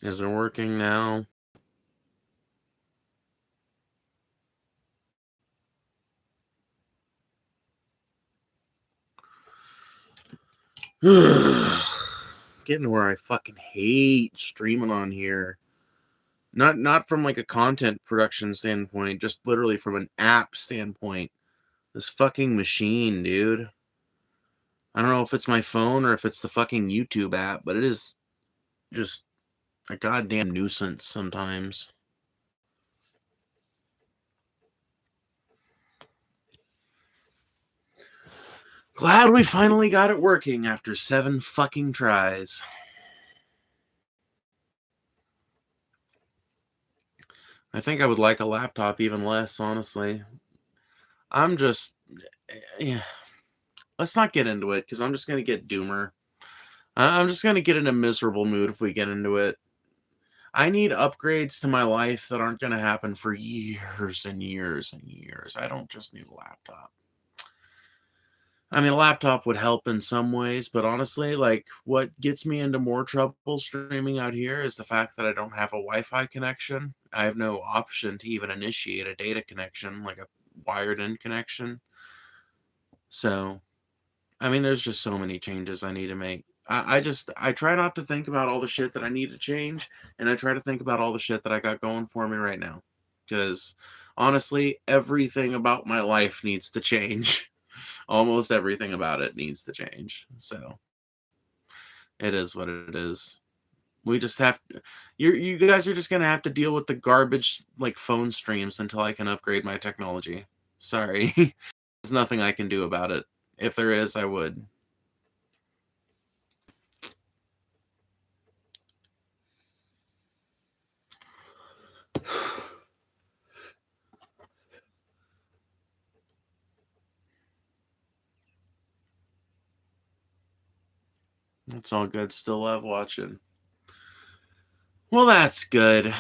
Is it working now? Getting to where I fucking hate streaming on here. Not from like a content production standpoint, just literally from an app standpoint. This fucking machine, dude. I don't know if it's my phone or if it's the fucking YouTube app, but it is just a goddamn nuisance sometimes. Glad we finally got it working after 7 fucking tries. I think I would like a laptop even less, honestly. I'm just... Yeah. Let's not get into it, because I'm just going to get doomer. I'm just going to get in a miserable mood if we get into it. I need upgrades to my life that aren't going to happen for years and years and years. I don't just need a laptop. I mean, a laptop would help in some ways, but honestly, like, what gets me into more trouble streaming out here is the fact that I don't have a Wi-Fi connection. I have no option to even initiate a data connection, like a wired-in connection. So, I mean, there's just so many changes I need to make. I try not to think about all the shit that I need to change, and I try to think about all the shit that I got going for me right now. Because, honestly, everything about my life needs to change. Almost everything about it needs to change. So, it is what it is. We just have to, you guys are just going to have to deal with the garbage, like, phone streams until I can upgrade my technology. Sorry. There's nothing I can do about it. If there is, I would. It's all good. Still love watching. Well, that's good.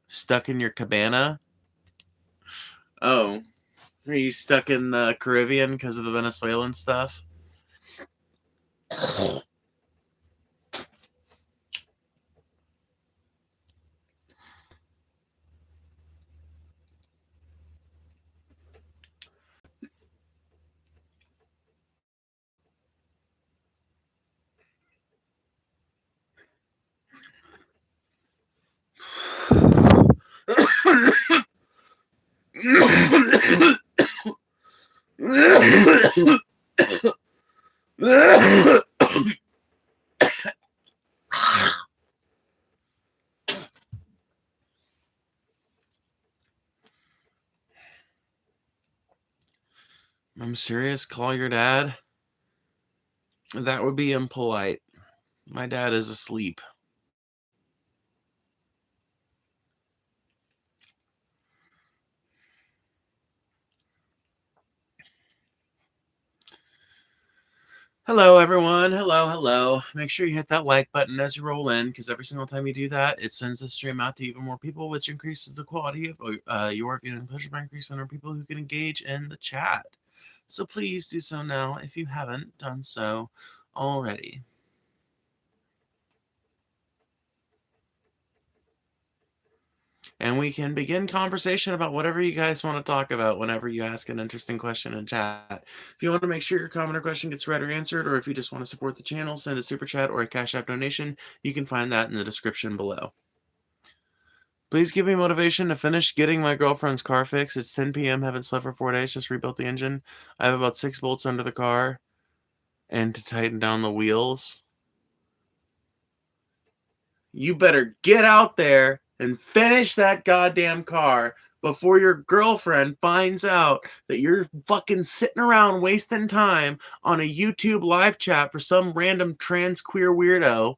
Stuck in your cabana? Oh. Are you stuck in the Caribbean because of the Venezuelan stuff? I'm serious? Call your dad? That would be impolite. My dad is asleep. Hello, everyone. Hello. Make sure you hit that like button as you roll in, because every single time you do that, it sends the stream out to even more people, which increases the quality of your viewing pleasure by increasing the number of people who can engage in the chat. So please do so now if you haven't done so already. And we can begin conversation about whatever you guys want to talk about whenever you ask an interesting question in chat. If you want to make sure your comment or question gets read or answered, or if you just want to support the channel, send a super chat or a Cash App donation. You can find that in the description below. Please give me motivation to finish getting my girlfriend's car fixed. It's 10 p.m. Haven't slept for 4 days. Just rebuilt the engine. I have about 6 bolts under the car and to tighten down the wheels. You better get out there and finish that goddamn car before your girlfriend finds out that you're fucking sitting around wasting time on a YouTube live chat for some random trans queer weirdo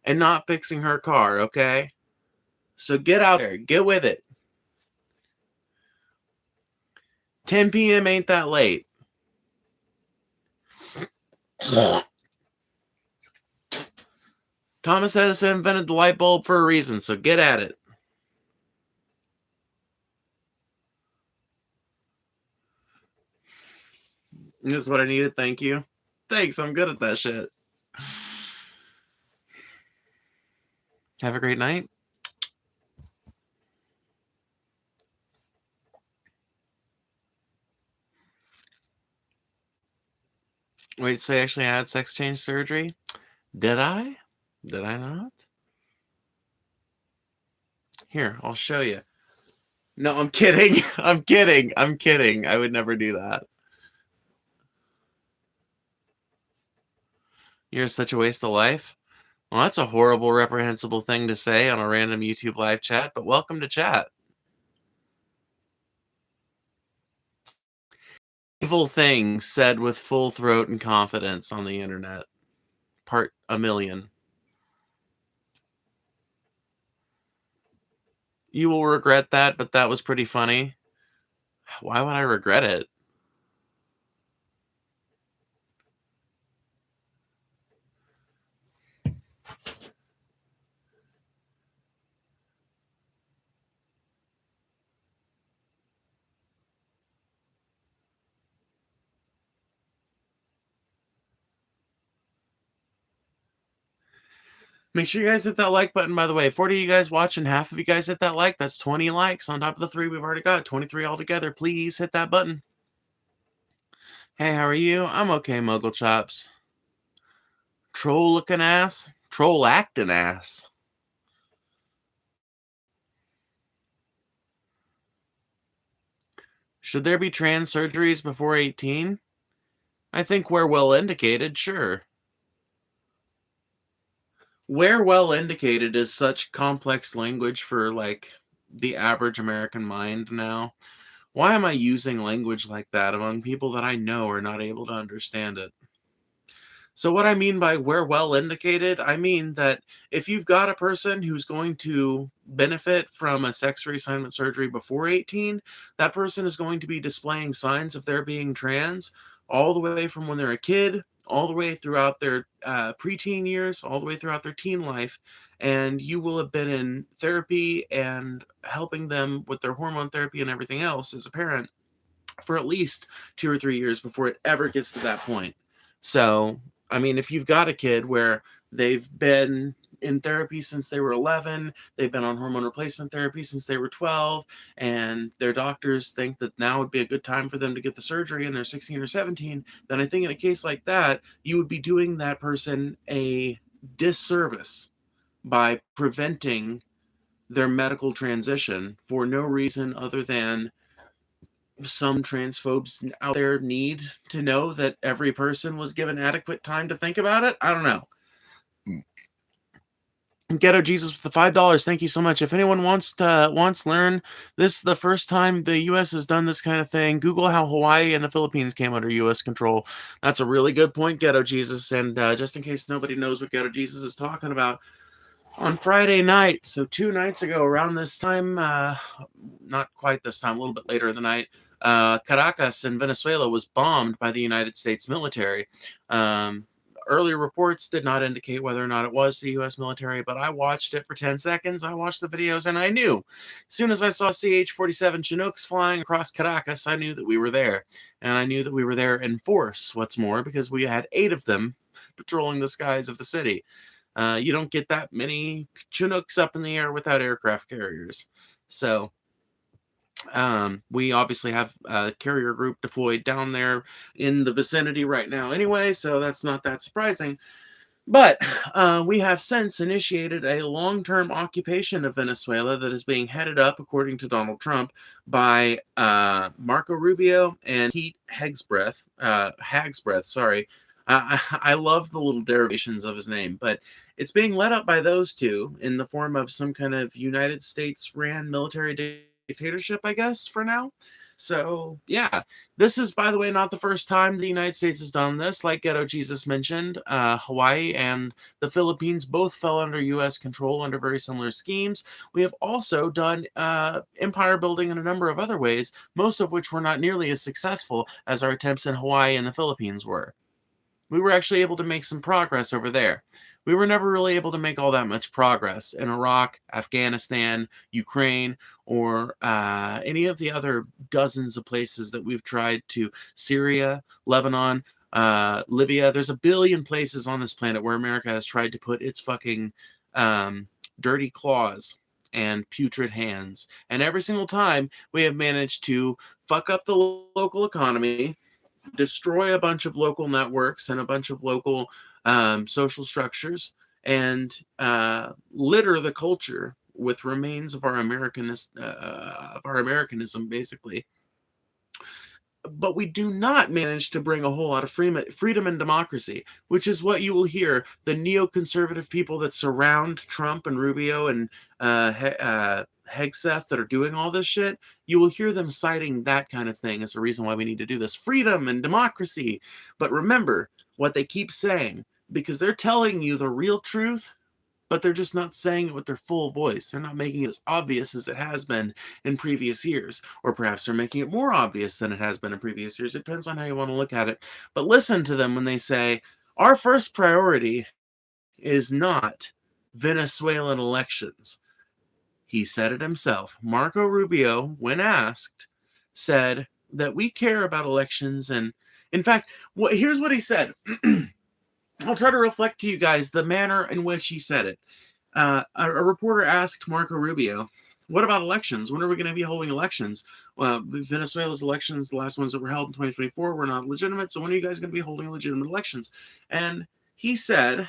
and not fixing her car, okay? So get out there. Get with it. 10 p.m. ain't that late. Thomas Edison invented the light bulb for a reason, so get at it. This is what I needed. Thank you. Thanks. I'm good at that shit. Have a great night. Wait, so you actually had sex change surgery? Did I? Did I not? Here, I'll show you. No, I'm kidding. I'm kidding. I'm kidding. I would never do that. You're such a waste of life. Well, that's a horrible, reprehensible thing to say on a random YouTube live chat, but welcome to chat. Evil things said with full throat and confidence on the internet. Part a million. You will regret that, but that was pretty funny. Why would I regret it? Make sure you guys hit that like button, by the way. 40 of you guys watching, half of you guys hit that like. That's 20 likes on top of the 3 we've already got. 23 altogether. Please hit that button. Hey, how are you? I'm okay, Muggle Chops. Troll looking ass? Troll acting ass. Should there be trans surgeries before 18? I think where well indicated, sure. Where well indicated is such complex language for, like, the average American mind now. Why am I using language like that among people that I know are not able to understand it? So what I mean by where well indicated, I mean that if you've got a person who's going to benefit from a sex reassignment surgery before 18, that person is going to be displaying signs of their being trans all the way from when they're a kid, all the way throughout their preteen years, all the way throughout their teen life. And you will have been in therapy and helping them with their hormone therapy and everything else as a parent for at least 2 or 3 years before it ever gets to that point. So, I mean, if you've got a kid where they've been in therapy since they were 11, they've been on hormone replacement therapy since they were 12, and their doctors think that now would be a good time for them to get the surgery and they're 16 or 17, then I think in a case like that, you would be doing that person a disservice by preventing their medical transition for no reason other than some transphobes out there need to know that every person was given adequate time to think about it. I don't know. Ghetto Jesus with the $5. Thank you so much. If anyone wants to learn, this is the first time the U.S. has done this kind of thing. Google how Hawaii and the Philippines came under U.S. control. That's a really good point, Ghetto Jesus. And just in case nobody knows what Ghetto Jesus is talking about, on Friday night, so 2 nights ago, around this time, not quite this time, a little bit later in the night, Caracas in Venezuela was bombed by the United States military. Earlier reports did not indicate whether or not it was the U.S. military, but I watched it for 10 seconds. I watched the videos, and I knew. As soon as I saw CH-47 Chinooks flying across Caracas, I knew that we were there. And I knew that we were there in force, what's more, because we had 8 of them patrolling the skies of the city. You don't get that many Chinooks up in the air without aircraft carriers. So we obviously have a carrier group deployed down there in the vicinity right now anyway, so that's not that surprising. But we have since initiated a long-term occupation of Venezuela that is being headed up, according to Donald Trump, by Marco Rubio and Pete Hagsbreath, sorry. I love the little derivations of his name, but it's being led up by those two in the form of some kind of United States-ran military dictatorship, I guess, for now. So, yeah, this is, by the way, not the first time the United States has done this. Like Ghetto Jesus mentioned, Hawaii and the Philippines both fell under U.S. control under very similar schemes. We have also done empire building in a number of other ways, most of which were not nearly as successful as our attempts in Hawaii and the Philippines were. We were actually able to make some progress over there. We were never really able to make all that much progress in Iraq, Afghanistan, Ukraine, or any of the other dozens of places that we've tried to. Syria, Lebanon, Libya. There's a billion places on this planet where America has tried to put its fucking dirty claws and putrid hands. And every single time we have managed to fuck up the local economy, destroy a bunch of local networks and a bunch of local social structures, and litter the culture with remains of our Americanism, basically. But we do not manage to bring a whole lot of freedom and democracy, which is what you will hear the neoconservative people that surround Trump and Rubio and Hegseth that are doing all this shit. You will hear them citing that kind of thing as a reason why we need to do this. Freedom and democracy. But remember what they keep saying, because they're telling you the real truth, but they're just not saying it with their full voice. They're not making it as obvious as it has been in previous years. Or perhaps they're making it more obvious than it has been in previous years. It depends on how you want to look at it. But listen to them when they say, our first priority is not Venezuelan elections. He said it himself. Marco Rubio, when asked, said that we care about elections. And in fact, here's what he said. I'll try to reflect to you guys the manner in which he said it. A reporter asked Marco Rubio, what about elections? When are we going to be holding elections? Well, Venezuela's elections, the last ones that were held in 2024, were not legitimate. So when are you guys going to be holding legitimate elections? And he said,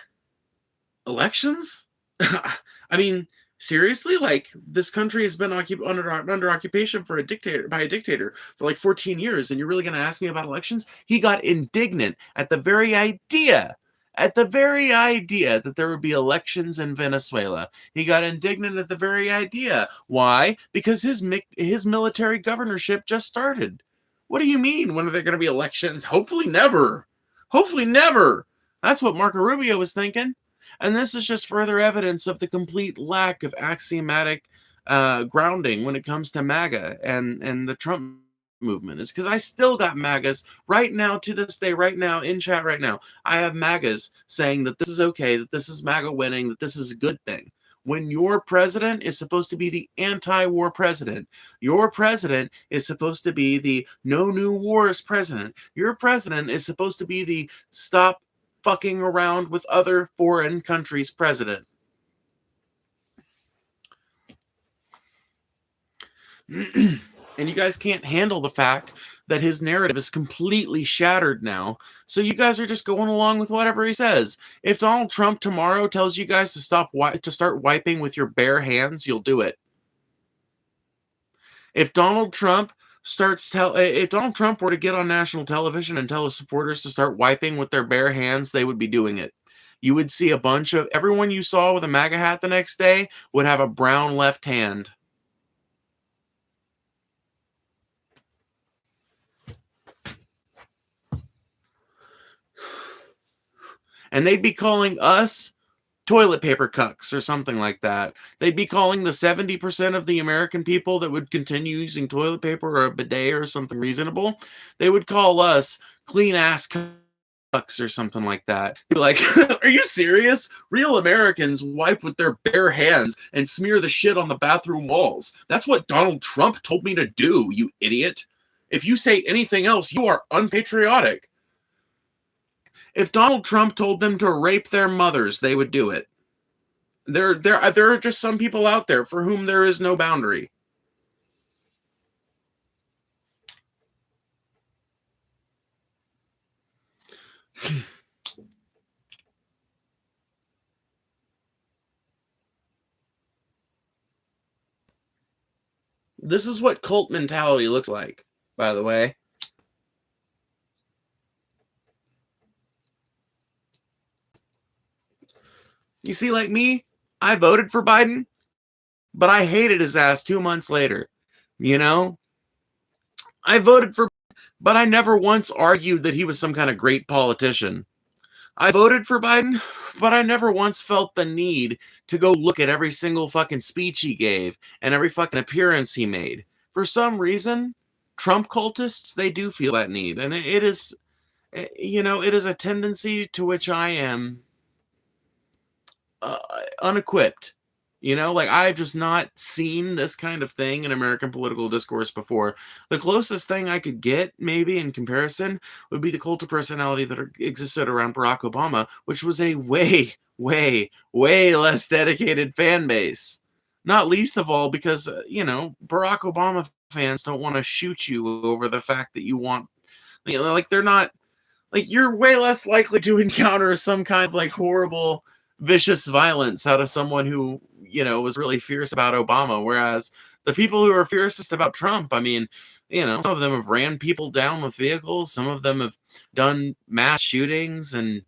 elections? I mean, seriously? Like, this country has been under occupation by a dictator for like 14 years, and you're really going to ask me about elections? He got indignant at the very idea that there would be elections in Venezuela. He got indignant at the very idea. Why? Because his military governorship just started. What do you mean? When are there going to be elections? Hopefully never. Hopefully never. That's what Marco Rubio was thinking. And this is just further evidence of the complete lack of axiomatic grounding when it comes to MAGA and the Trump movement. Is because I still got MAGAs right now, to this day, right now, in chat right now. I have MAGAs saying that this is okay, that this is MAGA winning, that this is a good thing. When your president is supposed to be the anti-war president, your president is supposed to be the no new wars president. Your president is supposed to be the stop fucking around with other foreign countries president. And you guys can't handle the fact that his narrative is completely shattered now. So you guys are just going along with whatever he says. If Donald Trump tomorrow tells you guys to start wiping with your bare hands, you'll do it. If Donald Trump were to get on national television and tell his supporters to start wiping with their bare hands, they would be doing it. You would see a bunch of everyone you saw with a MAGA hat the next day would have a brown left hand. And they'd be calling us toilet paper cucks or something like that. They'd be calling the 70% of the American people that would continue using toilet paper or a bidet or something reasonable, they would call us clean ass cucks or something like that. They'd be like, are you serious? Real Americans wipe with their bare hands and smear the shit on the bathroom walls. That's what Donald Trump told me to do, you idiot. If you say anything else, you are unpatriotic. If Donald Trump told them to rape their mothers, they would do it. There are just some people out there for whom there is no boundary. This is what cult mentality looks like, by the way. You see, like me, I voted for Biden, but I hated his ass 2 months later. You know? I voted for, but I never once argued that he was some kind of great politician. I voted for Biden, but I never once felt the need to go look at every single fucking speech he gave and every fucking appearance he made. For some reason, Trump cultists, they do feel that need. And it is, you know, it is a tendency to which I am unequipped. You know, like I've just not seen this kind of thing in American political discourse before. The closest thing I could get, maybe in comparison, would be the cult of personality that existed around Barack Obama, which was a way, way, way less dedicated fan base. Not least of all because, Barack Obama fans don't want to shoot you over the fact that you want, like they're not, like you're way less likely to encounter some kind of like horrible vicious violence out of someone who was really fierce about Obama, whereas the people who are fiercest about Trump, I mean, some of them have ran people down with vehicles, some of them have done mass shootings and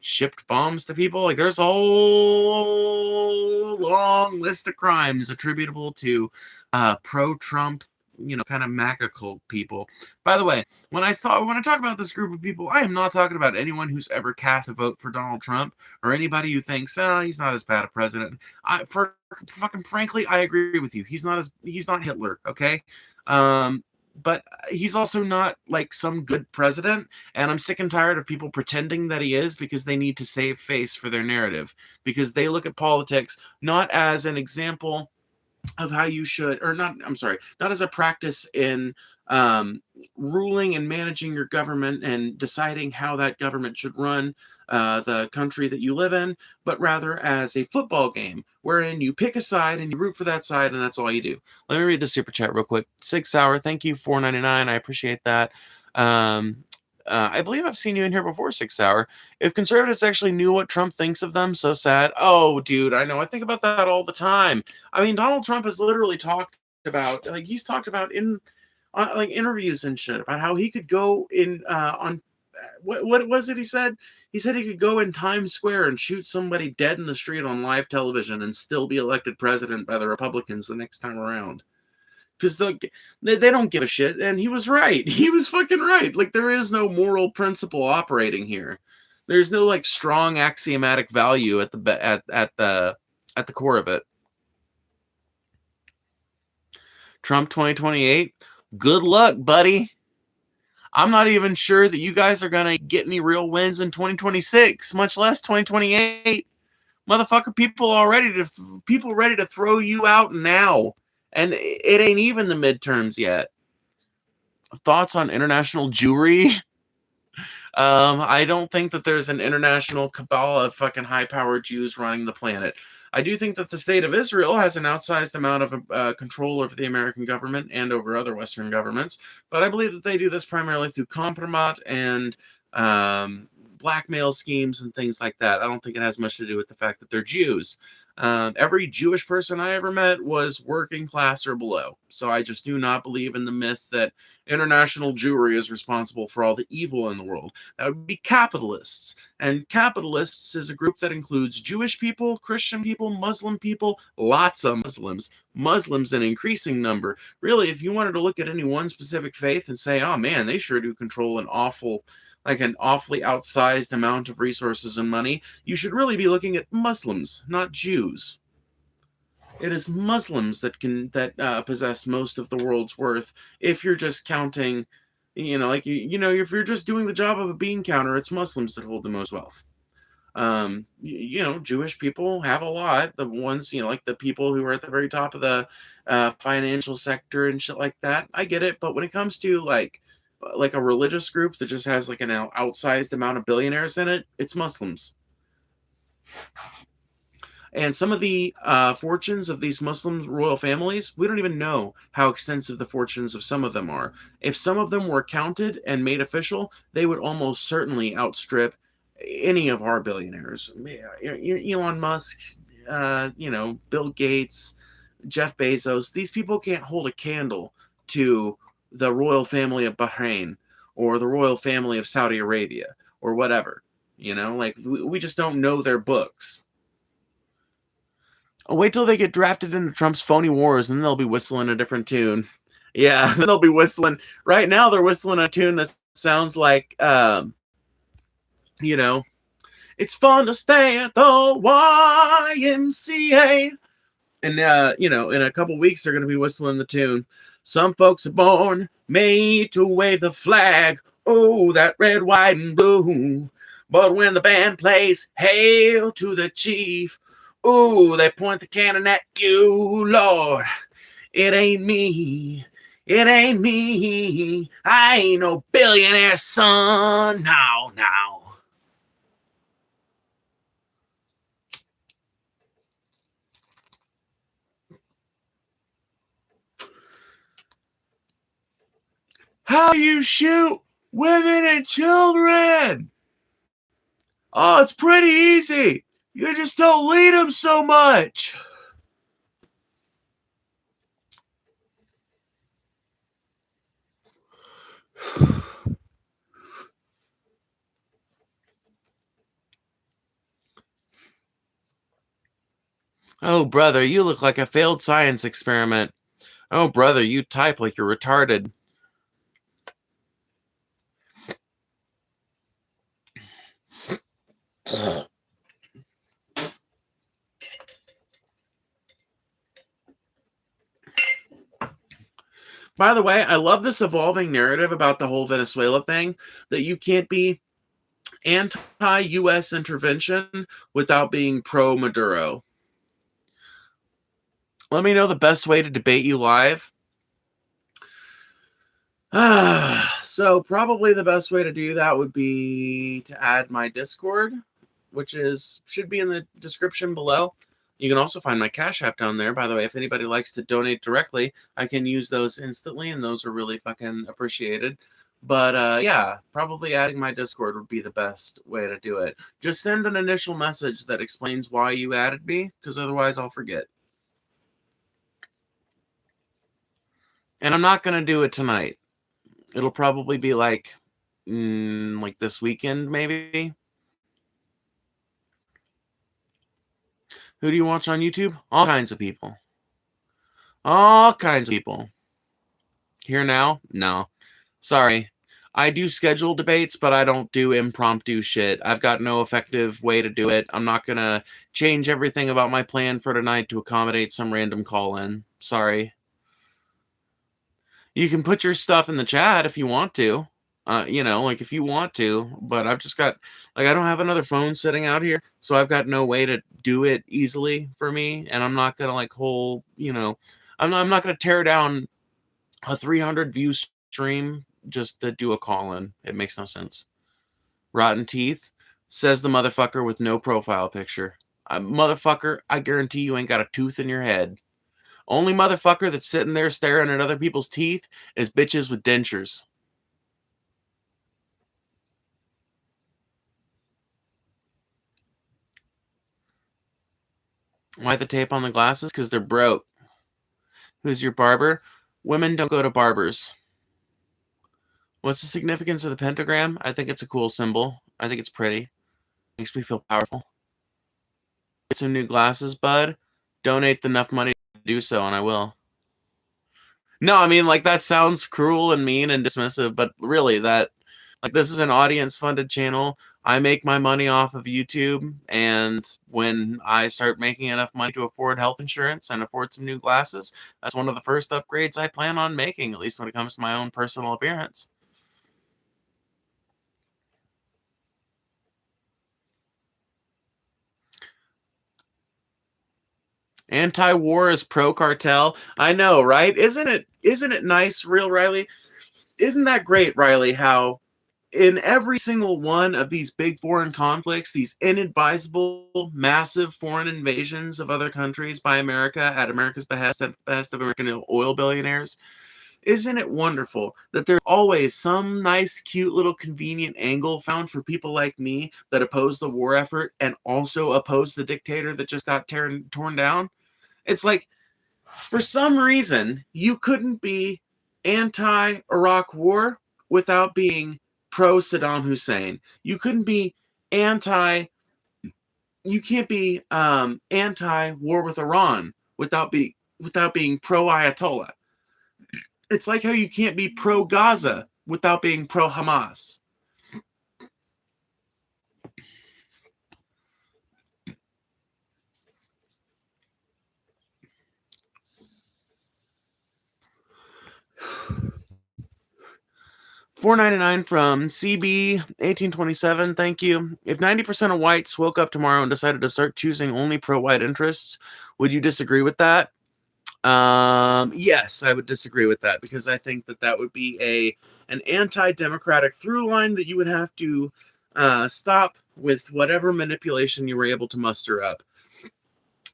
shipped bombs to people. Like there's a whole long list of crimes attributable to pro-Trump kind of MAGA cult people. By the way, when I talk about this group of people, I am not talking about anyone who's ever cast a vote for Donald Trump or anybody who thinks, he's not as bad a president. Frankly, I agree with you. He's not Hitler, okay? But he's also not like some good president, and I'm sick and tired of people pretending that he is because they need to save face for their narrative, because they look at politics not as an example of how you should, or not, I'm sorry, not as a practice in ruling and managing your government and deciding how that government should run the country that you live in, but rather as a football game wherein you pick a side and you root for that side, and that's all you do. Let me read the super chat real quick. 6 Hour, thank you, $4.99. I appreciate that. I believe I've seen you in here before, 6 Hour. If conservatives actually knew what Trump thinks of them, so sad. Oh, dude, I know. I think about that all the time. I mean, Donald Trump has literally talked about, like, he's talked about in like interviews and shit about how he could go in on what was it he said? He said he could go in Times Square and shoot somebody dead in the street on live television and still be elected president by the Republicans the next time around. Because they don't give a shit, and he was right. He was fucking right. Like, there is no moral principle operating here. There's no like strong axiomatic value at the core of it. Trump 2028. Good luck, buddy. I'm not even sure that you guys are gonna get any real wins in 2026, much less 2028. Motherfucker, people ready to throw you out now. And it ain't even the midterms yet. Thoughts on international Jewry? I don't think that there's an international cabal of fucking high-powered Jews running the planet. I do think that the state of Israel has an outsized amount of control over the American government and over other Western governments, but I believe that they do this primarily through compromise and blackmail schemes and things like that. I don't think it has much to do with the fact that they're Jews. Every Jewish person I ever met was working class or below. So I just do not believe in the myth that international Jewry is responsible for all the evil in the world. That would be capitalists. And capitalists is a group that includes Jewish people, Christian people, Muslim people, lots of Muslims in increasing number. Really, if you wanted to look at any one specific faith and say, oh man, they sure do control an awfully outsized amount of resources and money, you should really be looking at Muslims, not Jews. It is Muslims that possess most of the world's worth. If you're just counting, if you're just doing the job of a bean counter, it's Muslims that hold the most wealth. Jewish people have a lot. The ones, like the people who are at the very top of the financial sector and shit like that. I get it, but when it comes to like a religious group that just has like an outsized amount of billionaires in it, it's Muslims. And some of the fortunes of these Muslim royal families, we don't even know how extensive the fortunes of some of them are. If some of them were counted and made official, they would almost certainly outstrip any of our billionaires. Elon Musk, Bill Gates, Jeff Bezos, these people can't hold a candle to the royal family of Bahrain or the royal family of Saudi Arabia or whatever. We just don't know their books. Wait till they get drafted into Trump's phony wars, and then they'll be whistling a different tune. Yeah, then they'll be whistling. Right now, they're whistling a tune that sounds like, it's fun to stay at the YMCA. And, in a couple weeks, they're going to be whistling the tune. Some folks are born, made to wave the flag. Oh, that red, white, and blue. But when the band plays Hail to the Chief, ooh, they point the cannon at you, Lord. It ain't me. It ain't me. I ain't no billionaire son. Now. How you shoot women and children? Oh, it's pretty easy. You just don't lead them so much. Oh, brother, you look like a failed science experiment. Oh, brother, you type like you're retarded. By the way, I love this evolving narrative about the whole Venezuela thing, that you can't be anti-U.S. intervention without being pro-Maduro. Let me know the best way to debate you live. So probably the best way to do that would be to add my Discord, which should be in the description below. You can also find my Cash App down there. By the way, if anybody likes to donate directly, I can use those instantly, and those are really fucking appreciated. But yeah, probably adding my Discord would be the best way to do it. Just send an initial message that explains why you added me, because otherwise I'll forget. And I'm not going to do it tonight. It'll probably be like this weekend, maybe. Who do you watch on YouTube? All kinds of people. All kinds of people. Here now? No. Sorry. I do schedule debates, but I don't do impromptu shit. I've got no effective way to do it. I'm not going to change everything about my plan for tonight to accommodate some random call-in. Sorry. You can put your stuff in the chat if you want to. If you want to, but I've just got, I don't have another phone sitting out here, so I've got no way to do it easily for me, and I'm not gonna I'm not gonna tear down a 300 view stream just to do a call-in. It makes no sense. Rotten teeth, says the motherfucker with no profile picture. Motherfucker, I guarantee you ain't got a tooth in your head. Only motherfucker that's sitting there staring at other people's teeth is bitches with dentures. Why the tape on the glasses? Because they're broke. Who's your barber? Women don't go to barbers. What's the significance of the pentagram? I think it's a cool symbol. I think it's pretty. Makes me feel powerful. Get some new glasses, bud. Donate enough money to do so, and I will. No, I mean, that sounds cruel and mean and dismissive, but really, this is an audience-funded channel. I make my money off of YouTube, and when I start making enough money to afford health insurance and afford some new glasses, that's one of the first upgrades I plan on making, at least when it comes to my own personal appearance. Anti-war is pro-cartel. I know, right? Isn't it nice, real Riley? Isn't that great, Riley, how in every single one of these big foreign conflicts, these inadvisable, massive foreign invasions of other countries by America at America's behest, at the behest of American oil billionaires, isn't it wonderful that there's always some nice, cute little convenient angle found for people like me that oppose the war effort and also oppose the dictator that just got torn down? It's like, for some reason, you couldn't be anti-Iraq war without being pro-Saddam Hussein. You couldn't be you can't be anti-war with Iran without being pro-Ayatollah. It's like how you can't be pro-Gaza without being pro-Hamas. $4.99 from CB1827. Thank you. If 90% of whites woke up tomorrow and decided to start choosing only pro-white interests, would you disagree with that? Yes, I would disagree with that, because I think that that would be an anti-democratic through line that you would have to stop with whatever manipulation you were able to muster up.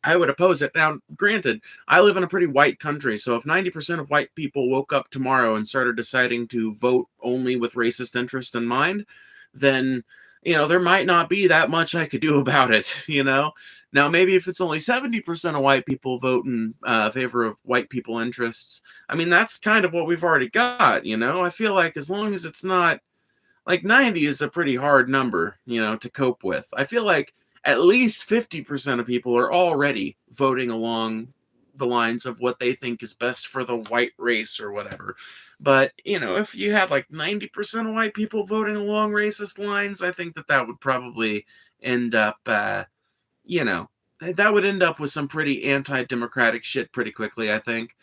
I would oppose it. Now, granted, I live in a pretty white country, so if 90% of white people woke up tomorrow and started deciding to vote only with racist interest in mind, then, there might not be that much I could do about it, Now, maybe if it's only 70% of white people vote in favor of white people interests, I mean, that's kind of what we've already got, I feel like as long as it's not, like 90 is a pretty hard number, to cope with. I feel like at least 50% of people are already voting along the lines of what they think is best for the white race or whatever. But, if you had like 90% of white people voting along racist lines, I think that that would probably end up, that would end up with some pretty anti-democratic shit pretty quickly, I think.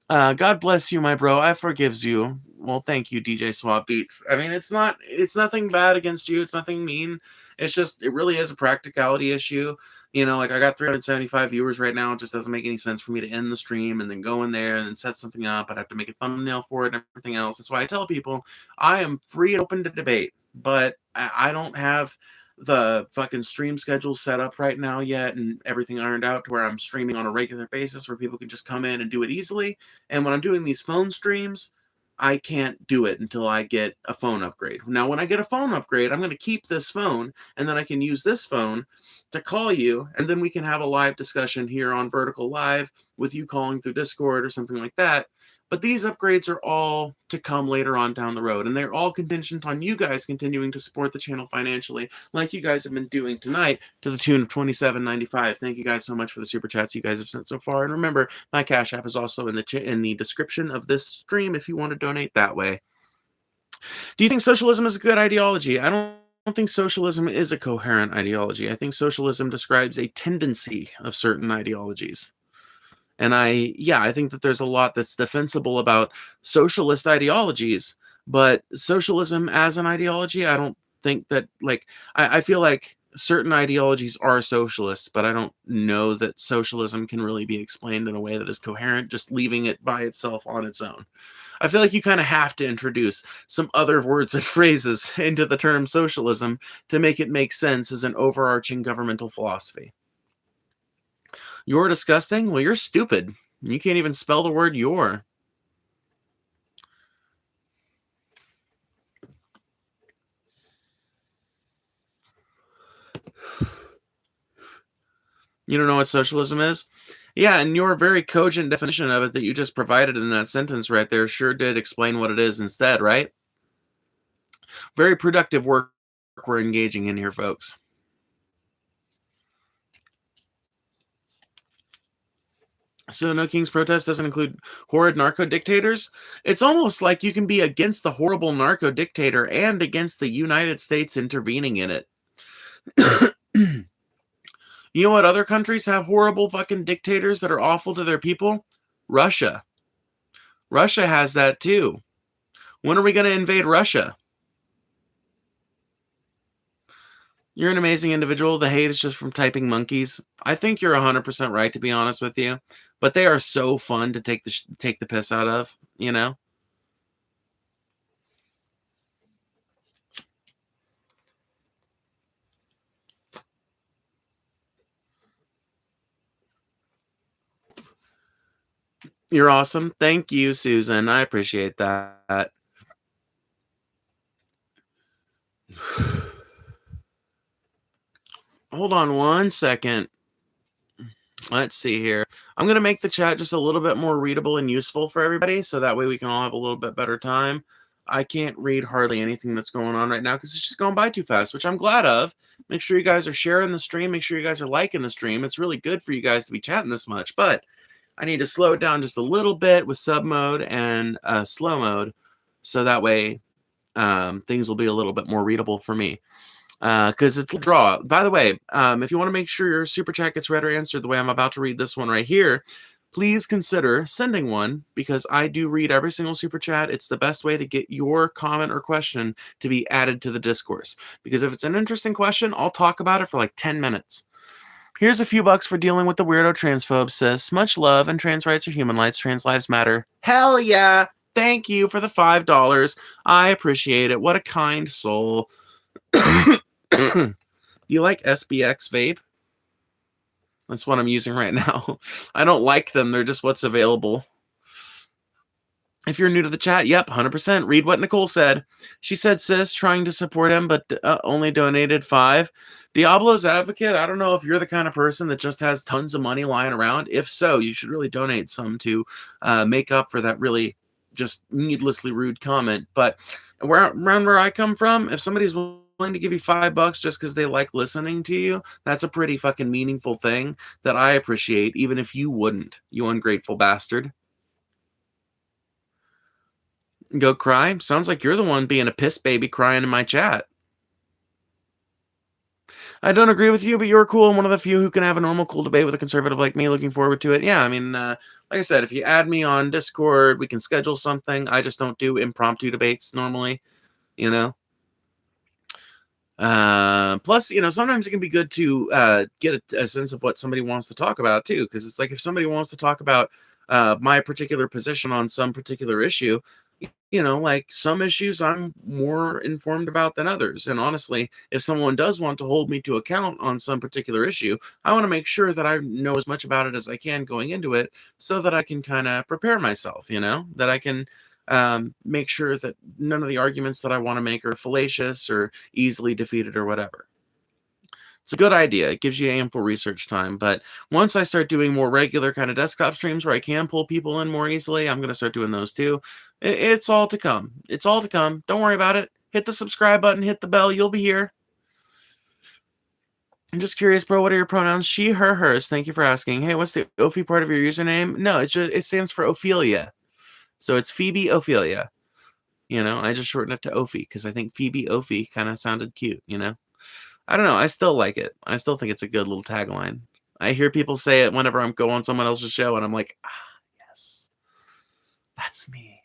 God bless you, my bro. I forgives you. Well, thank you, DJ Swap Beats. I mean, it's nothing bad against you. It's nothing mean. It's just, it really is a practicality issue. Like I got 375 viewers right now. It just doesn't make any sense for me to end the stream and then go in there and then set something up. I'd have to make a thumbnail for it and everything else. That's why I tell people I am free and open to debate, but I don't have the fucking stream schedule set up right now yet and everything ironed out to where I'm streaming on a regular basis where people can just come in and do it easily. And when I'm doing these phone streams, I can't do it until I get a phone upgrade. Now, when I get a phone upgrade, I'm going to keep this phone, and then I can use this phone to call you, and then we can have a live discussion here on Vertical Live with you calling through Discord or something like that. But these upgrades are all to come later on down the road, and they're all contingent on you guys continuing to support the channel financially, like you guys have been doing tonight to the tune of $27.95. Thank you guys so much for the super chats you guys have sent so far. And remember, my Cash App is also in the description of this stream if you want to donate that way. Do you think socialism is a good ideology? I don't think socialism is a coherent ideology. I think socialism describes a tendency of certain ideologies. And I think that there's a lot that's defensible about socialist ideologies, but socialism as an ideology, I don't think that, I feel like certain ideologies are socialist, but I don't know that socialism can really be explained in a way that is coherent, just leaving it by itself on its own. I feel like you kind of have to introduce some other words and phrases into the term socialism to make it make sense as an overarching governmental philosophy. You're disgusting? Well, you're stupid. You can't even spell the word "you're." You don't know what socialism is? Yeah, and your very cogent definition of it that you just provided in that sentence right there sure did explain what it is instead, right? Very productive work we're engaging in here, folks. So No King's Protest doesn't include horrid narco dictators? It's almost like you can be against the horrible narco dictator and against the United States intervening in it. You know what other countries have horrible fucking dictators that are awful to their people? Russia. Russia has that too. When are we going to invade Russia? You're an amazing individual. The hate is just from typing monkeys. I think you're 100% right, to be honest with you. But they are so fun to take the piss out of, You're awesome. Thank you, Susan. I appreciate that. Hold on one second. Let's see here. I'm going to make the chat just a little bit more readable and useful for everybody, so that way we can all have a little bit better time. I can't read hardly anything that's going on right now because it's just going by too fast, which I'm glad of. Make sure you guys are sharing the stream. Make sure you guys are liking the stream. It's really good for you guys to be chatting this much, but I need to slow it down just a little bit with sub mode and slow mode, so that way things will be a little bit more readable for me. Because it's a draw. By the way, if you want to make sure your super chat gets read or answered the way I'm about to read this one right here, please consider sending one, because I do read every single super chat. It's the best way to get your comment or question to be added to the discourse, because if it's an interesting question, I'll talk about it for like 10 minutes. Here's a few bucks for dealing with the weirdo transphobe, sis. Much love, and trans rights are human rights. Trans lives matter. Hell yeah! Thank you for the $5. I appreciate it. What a kind soul. You like SBX vape? That's what I'm using right now. I don't like them. They're just what's available. If you're new to the chat, yep, 100%. Read what Nicole said. She said, sis, trying to support him, but only donated 5. Diablo's Advocate, I don't know if you're the kind of person that just has tons of money lying around. If so, you should really donate some to make up for that really just needlessly rude comment. But around where I come from, if somebody's willing to give you $5 just because they like listening to you, that's a pretty fucking meaningful thing that I appreciate, even if you wouldn't, you ungrateful bastard. Go cry? Sounds like you're the one being a piss baby crying in my chat. I don't agree with you, but you're cool and one of the few who can have a normal, cool debate with a conservative like me. Looking forward to it. Yeah, I mean, like I said, if you add me on Discord, we can schedule something. I just don't do impromptu debates normally, you know? Plus, you know, sometimes it can be good to get a sense of what somebody wants to talk about, too, because it's like if somebody wants to talk about my particular position on some particular issue, you know, like some issues I'm more informed about than others. And honestly, if someone does want to hold me to account on some particular issue, I want to make sure that I know as much about it as I can going into it so that I can kind of prepare myself, you know, that I can make sure that none of the arguments that I want to make are fallacious or easily defeated or whatever. It's a good idea. It gives you ample research time. But once I start doing more regular kind of desktop streams where I can pull people in more easily, I'm going to start doing those too. It's all to come. It's all to come. Don't worry about it. Hit the subscribe button. Hit the bell. You'll be here. I'm just curious, bro. What are your pronouns? She, her, hers. Thank you for asking. Hey, what's the Ophi part of your username? No, it stands for Ophelia. So it's Phoebe Ophelia. You know, I just shortened it to Ophi because I think Phoebe Ophi kind of sounded cute, you know? I don't know. I still like it. I still think it's a good little tagline. I hear people say it whenever I'm going on someone else's show, and I'm like, yes, that's me.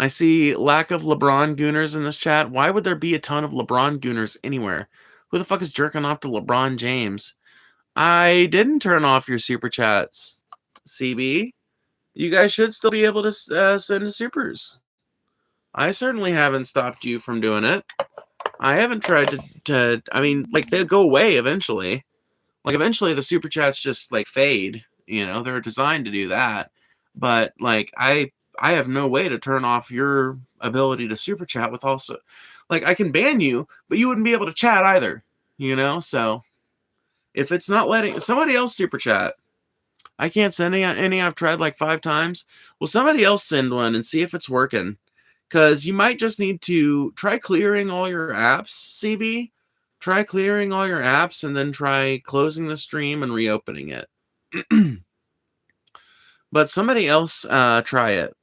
I see lack of LeBron gooners in this chat. Why would there be a ton of LeBron gooners anywhere? Who the fuck is jerking off to LeBron James? I didn't turn off your super chats, CB. You guys should still be able to send supers. I certainly haven't stopped you from doing it. I haven't tried to I mean, like, they'll go away eventually. Like, eventually the super chats just, like, fade. You know, they're designed to do that. But, like, I have no way to turn off your ability to super chat with also... Like, I can ban you, but you wouldn't be able to chat either. You know? So, if it's not letting... Somebody else super chat. I can't send any. I've tried like 5 times. Well, somebody else send one and see if it's working. Because you might just need to try clearing all your apps, CB. Try clearing all your apps and then try closing the stream and reopening it. But somebody else try it.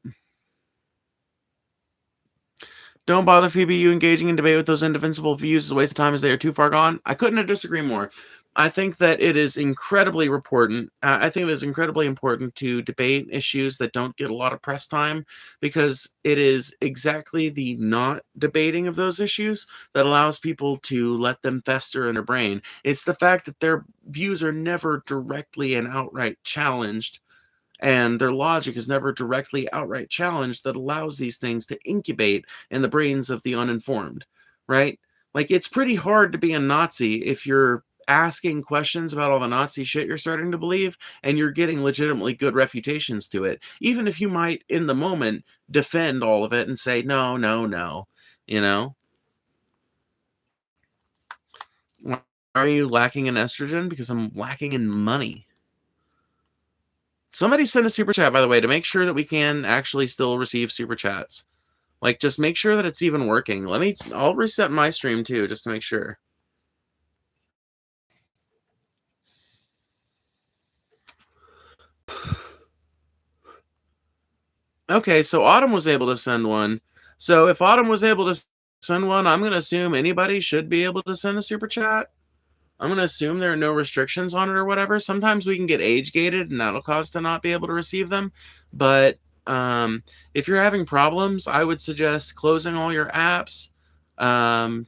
Don't bother, Phoebe. You engaging in debate with those indefensible views is a waste of time as they are too far gone. I couldn't disagree more. I think that it is incredibly important. I think it is incredibly important to debate issues that don't get a lot of press time, because it is exactly the not debating of those issues that allows people to let them fester in their brain. It's the fact that their views are never directly and outright challenged, and their logic is never directly outright challenged, that allows these things to incubate in the brains of the uninformed, right? Like, it's pretty hard to be a Nazi if you're asking questions about all the Nazi shit you're starting to believe, and you're getting legitimately good refutations to it, even if you might, in the moment, defend all of it and say, no, no, no, you know? Why are you lacking in estrogen? Because I'm lacking in money. Somebody send a super chat, by the way, to make sure that we can actually still receive super chats. Like, just make sure that it's even working. I'll reset my stream too, just to make sure. Okay, so Autumn was able to send one. So if Autumn was able to send one, I'm going to assume anybody should be able to send a super chat. I'm going to assume there are no restrictions on it or whatever. Sometimes we can get age gated and that'll cause to not be able to receive them. But if you're having problems, I would suggest closing all your apps and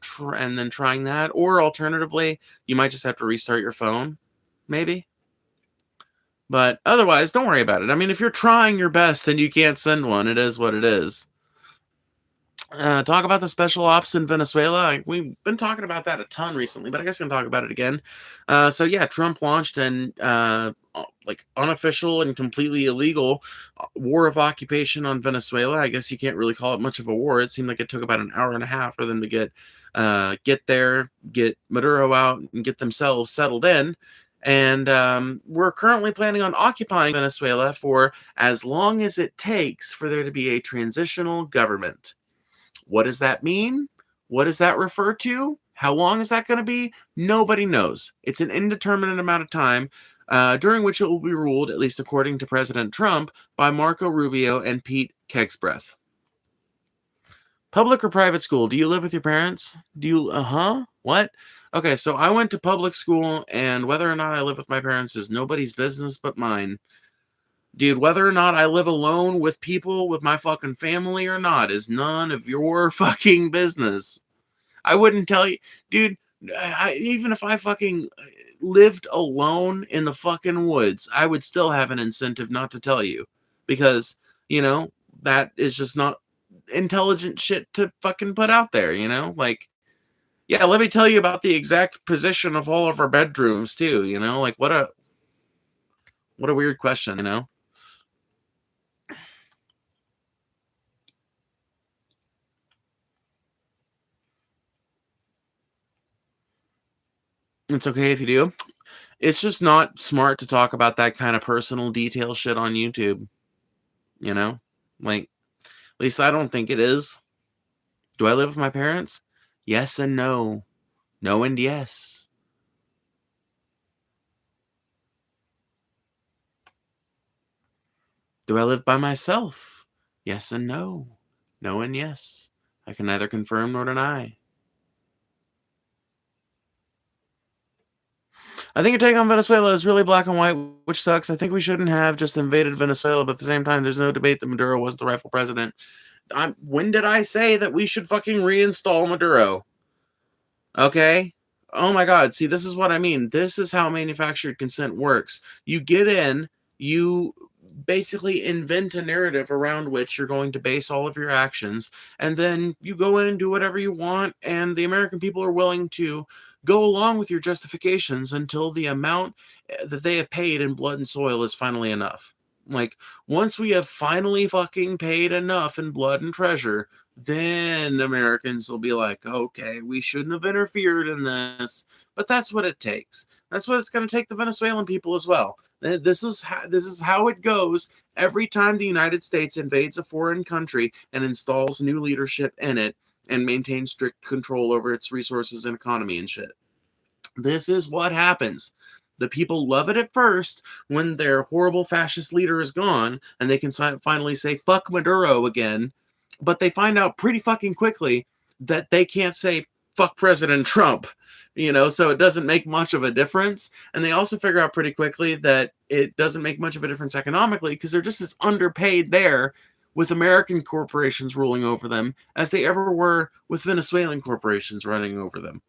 then trying that. Or alternatively, you might just have to restart your phone, maybe. But otherwise, don't worry about it. I mean, if you're trying your best and you can't send one, it is what it is. Talk about the special ops in Venezuela. We've been talking about that a ton recently, but I guess I'm gonna talk about it again. So yeah, Trump launched an like unofficial and completely illegal war of occupation on Venezuela. I guess you can't really call it much of a war. It seemed like it took about an hour and a half for them to get there, get Maduro out, and get themselves settled in. And we're currently planning on occupying Venezuela for as long as it takes for there to be a transitional government. What does that mean? What does that refer to? How long is that going to be? Nobody knows. It's an indeterminate amount of time during which it will be ruled, at least according to President Trump, by Marco Rubio and Pete Kegsbreath. Public or private school? Do you live with your parents? Do you, what? Okay, so I went to public school, and whether or not I live with my parents is nobody's business but mine. Dude, whether or not I live alone with people, with my fucking family or not, is none of your fucking business. I wouldn't tell you. Dude, even if I fucking lived alone in the fucking woods, I would still have an incentive not to tell you. Because, that is just not intelligent shit to fucking put out there, Like, yeah, let me tell you about the exact position of all of our bedrooms, too, Like, what a weird question, It's okay if you do. It's just not smart to talk about that kind of personal detail shit on YouTube, you know? Like, at least I don't think it is. Do I live with my parents? Yes and no. No and yes. Do I live by myself? Yes and no. No and yes. I can neither confirm nor deny. I think your take on Venezuela is really black and white, which sucks. I think we shouldn't have just invaded Venezuela, but at the same time, there's no debate that Maduro was the rightful president. When did I say that we should fucking reinstall Maduro? Okay? Oh my god, see, this is what I mean. This is how manufactured consent works. You get in, you basically invent a narrative around which you're going to base all of your actions, and then you go in and do whatever you want, and the American people are willing to go along with your justifications until the amount that they have paid in blood and soil is finally enough. Like, once we have finally fucking paid enough in blood and treasure, then Americans will be like, okay, we shouldn't have interfered in this. But that's what it takes. That's what it's going to take the Venezuelan people as well. This is how it goes every time the United States invades a foreign country and installs new leadership in it and maintains strict control over its resources and economy and shit. This is what happens. The people love it at first when their horrible fascist leader is gone and they can finally say, fuck Maduro again. But they find out pretty fucking quickly that they can't say, fuck President Trump, so it doesn't make much of a difference. And they also figure out pretty quickly that it doesn't make much of a difference economically because they're just as underpaid there with American corporations ruling over them as they ever were with Venezuelan corporations running over them.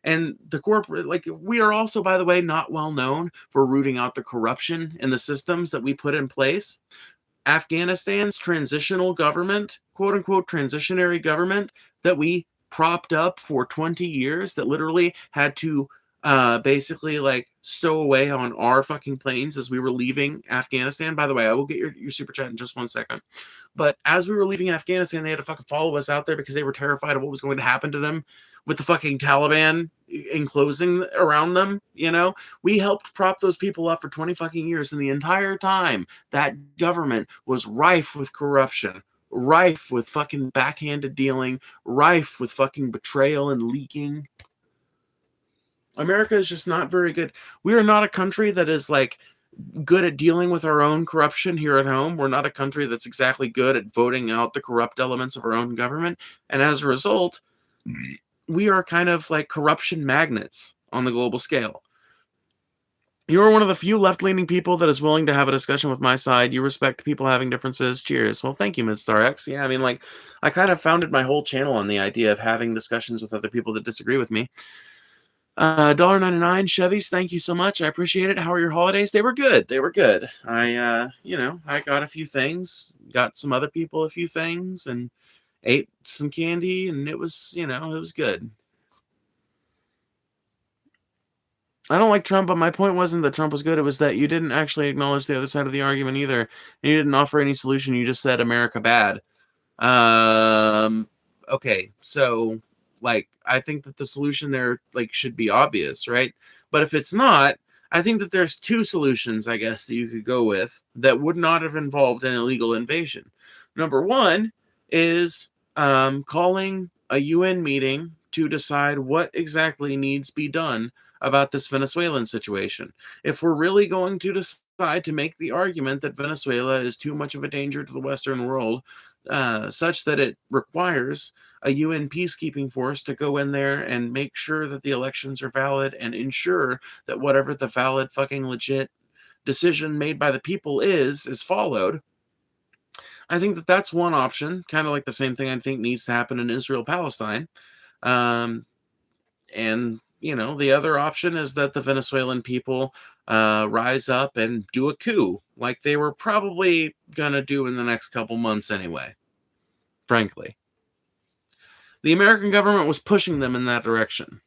And the corporate, we are also, by the way, not well known for rooting out the corruption in the systems that we put in place. Afghanistan's transitional government, quote unquote, transitionary government that we propped up for 20 years, that literally had to basically stow away on our fucking planes as we were leaving Afghanistan. By the way, I will get your super chat in just 1 second. But as we were leaving Afghanistan, they had to fucking follow us out there because they were terrified of what was going to happen to them with the fucking Taliban enclosing around them. We helped prop those people up for 20 fucking years, and the entire time that government was rife with corruption, rife with fucking backhanded dealing, rife with fucking betrayal and leaking. America is just not very good. We are not a country that is good at dealing with our own corruption here at home. We're not a country that's exactly good at voting out the corrupt elements of our own government. And as a result, we are kind of like corruption magnets, on the global scale. You are one of the few left-leaning people that is willing to have a discussion with my side. You respect people having differences. Cheers. Well, thank you, Midstar X. Yeah, I mean, like, I kind of founded my whole channel on the idea of having discussions with other people that disagree with me. $1.99 Chevys, thank you so much. I appreciate it. How are your holidays? They were good. They were good. I got a few things, got some other people a few things, and ate some candy, and it was, it was good. I don't like Trump, but my point wasn't that Trump was good. It was that you didn't actually acknowledge the other side of the argument either. And you didn't offer any solution. You just said America bad. Okay, so like I think that the solution there like should be obvious, right? But if it's not, I think that there's two solutions, I guess, that you could go with that would not have involved an illegal invasion. Number one is calling a UN meeting to decide what exactly needs be done about this Venezuelan situation. If we're really going to decide to make the argument that Venezuela is too much of a danger to the Western world, such that it requires a UN peacekeeping force to go in there and make sure that the elections are valid and ensure that whatever the valid fucking legit decision made by the people is followed. I think that that's one option, kind of like the same thing I think needs to happen in Israel-Palestine. And the other option is that the Venezuelan people rise up and do a coup, like they were probably gonna do in the next couple months anyway. Frankly, the American government was pushing them in that direction.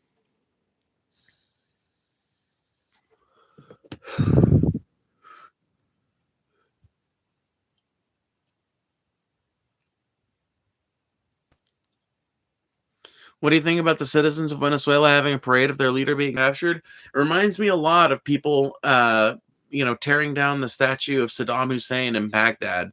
What do you think about the citizens of Venezuela having a parade of their leader being captured? It reminds me a lot of people, tearing down the statue of Saddam Hussein in Baghdad,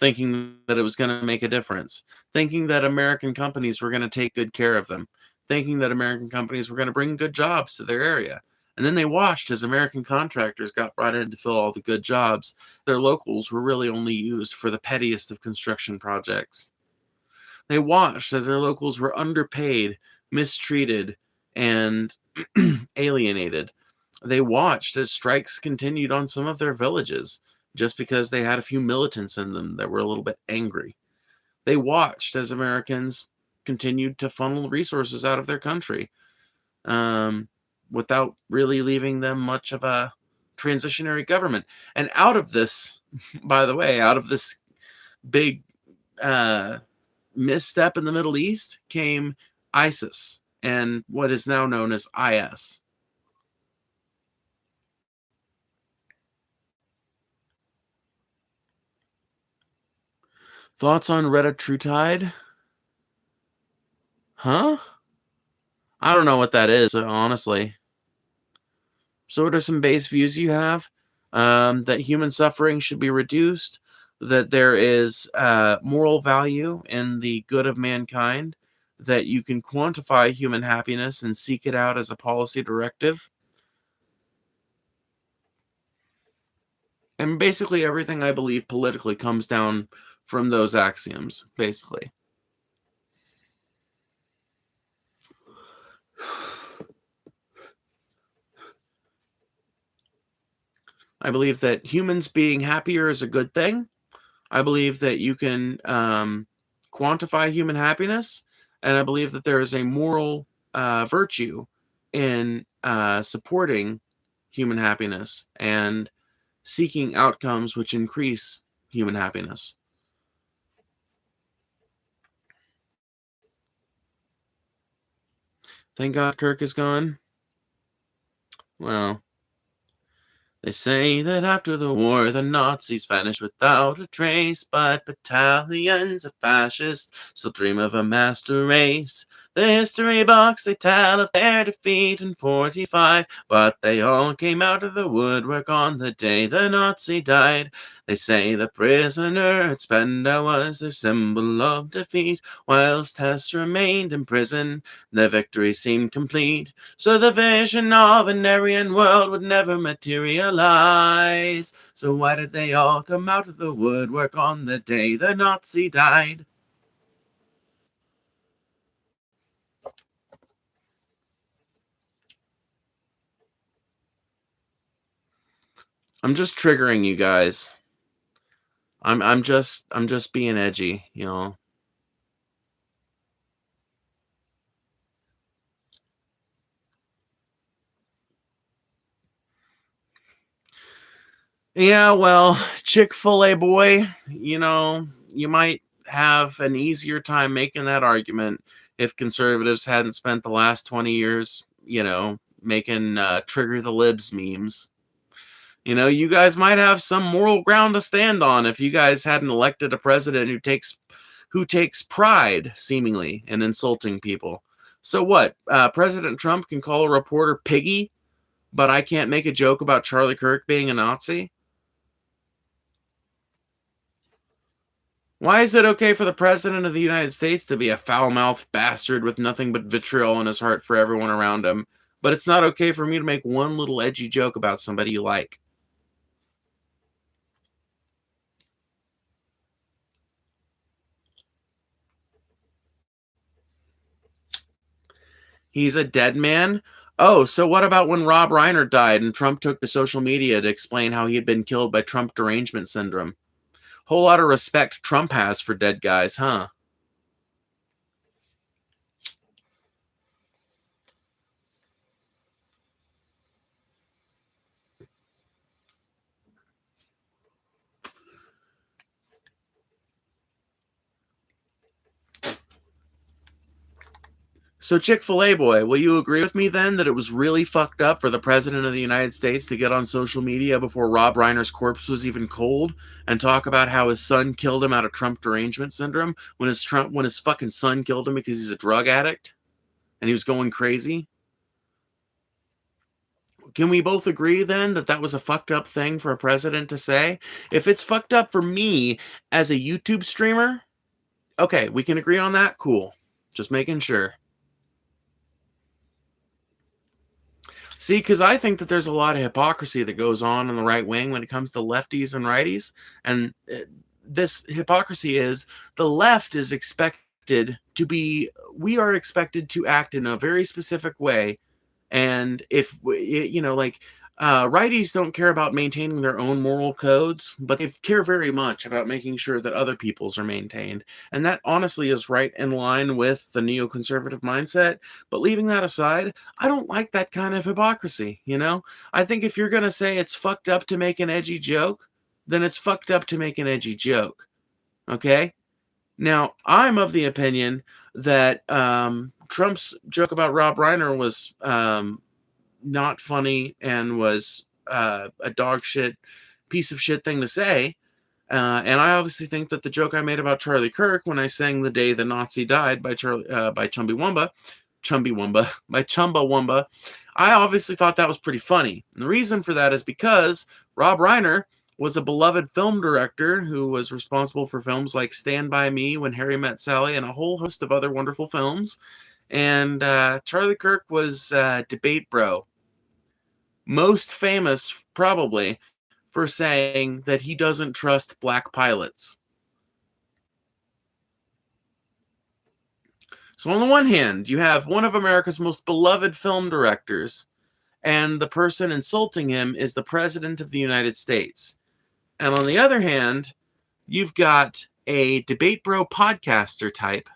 thinking that it was going to make a difference, thinking that American companies were going to take good care of them, thinking that American companies were going to bring good jobs to their area. And then they watched as American contractors got brought in to fill all the good jobs. Their locals were really only used for the pettiest of construction projects. They watched as their locals were underpaid, mistreated, and alienated. They watched as strikes continued on some of their villages just because they had a few militants in them that were a little bit angry. They watched as Americans continued to funnel resources out of their country without really leaving them much of a transitionary government. And out of this, by the way, out of this big misstep in the Middle East came ISIS and what is now known as IS. Thoughts on Reddit True Tide? Huh? I don't know what that is, honestly. So what are some base views you have? That human suffering should be reduced, that there is moral value in the good of mankind, that you can quantify human happiness and seek it out as a policy directive. And basically everything I believe politically comes down from those axioms, basically. I believe that humans being happier is a good thing. I believe that you can quantify human happiness, and I believe that there is a moral virtue in supporting human happiness and seeking outcomes which increase human happiness. Thank God Kirk is gone. Well, they say that after the war, the Nazis vanished without a trace, but battalions of fascists still dream of a master race. The history books, they tell of their defeat in 45, but they all came out of the woodwork on the day the Nazi died. They say the prisoner at Spandau was their symbol of defeat, whilst Hess remained in prison, the victory seemed complete. So the vision of an Aryan world would never materialize. So why did they all come out of the woodwork on the day the Nazi died? I'm just triggering you guys. I'm just being edgy, you know. Yeah, well, Chick-fil-A boy, you might have an easier time making that argument if conservatives hadn't spent the last 20 years, making trigger the libs memes. You guys might have some moral ground to stand on if you guys hadn't elected a president who takes pride, seemingly, in insulting people. So what? President Trump can call a reporter piggy, but I can't make a joke about Charlie Kirk being a Nazi? Why is it okay for the President of the United States to be a foul-mouthed bastard with nothing but vitriol in his heart for everyone around him, but it's not okay for me to make one little edgy joke about somebody you like? He's a dead man? Oh, so what about when Rob Reiner died and Trump took to social media to explain how he had been killed by Trump derangement syndrome? Whole lot of respect Trump has for dead guys, huh? So, Chick-fil-A boy, will you agree with me then that it was really fucked up for the President of the United States to get on social media before Rob Reiner's corpse was even cold and talk about how his son killed him out of Trump derangement syndrome when his fucking son killed him because he's a drug addict and he was going crazy? Can we both agree then that that was a fucked up thing for a president to say? If it's fucked up for me as a YouTube streamer, okay, we can agree on that? Cool. Just making sure. See, because I think that there's a lot of hypocrisy that goes on in the right wing when it comes to lefties and righties. And this hypocrisy is the left is expected to be, we are expected to act in a very specific way. And if, like, righties don't care about maintaining their own moral codes, but they care very much about making sure that other people's are maintained. And that honestly is right in line with the neoconservative mindset. But leaving that aside, I don't like that kind of hypocrisy. I think if you're going to say it's fucked up to make an edgy joke, then it's fucked up to make an edgy joke. Okay? Now, I'm of the opinion that Trump's joke about Rob Reiner was not funny and was a dog shit piece of shit thing to say. And I obviously think that the joke I made about Charlie Kirk when I sang "The Day the Nazi Died" by Chumbawamba, I obviously thought that was pretty funny. And the reason for that is because Rob Reiner was a beloved film director who was responsible for films like Stand By Me, When Harry Met Sally, and a whole host of other wonderful films. And Charlie Kirk was debate bro, most famous probably for saying that he doesn't trust black pilots. So on the one hand, you have one of America's most beloved film directors, and the person insulting him is the President of the United States. And on the other hand, you've got a debate bro podcaster type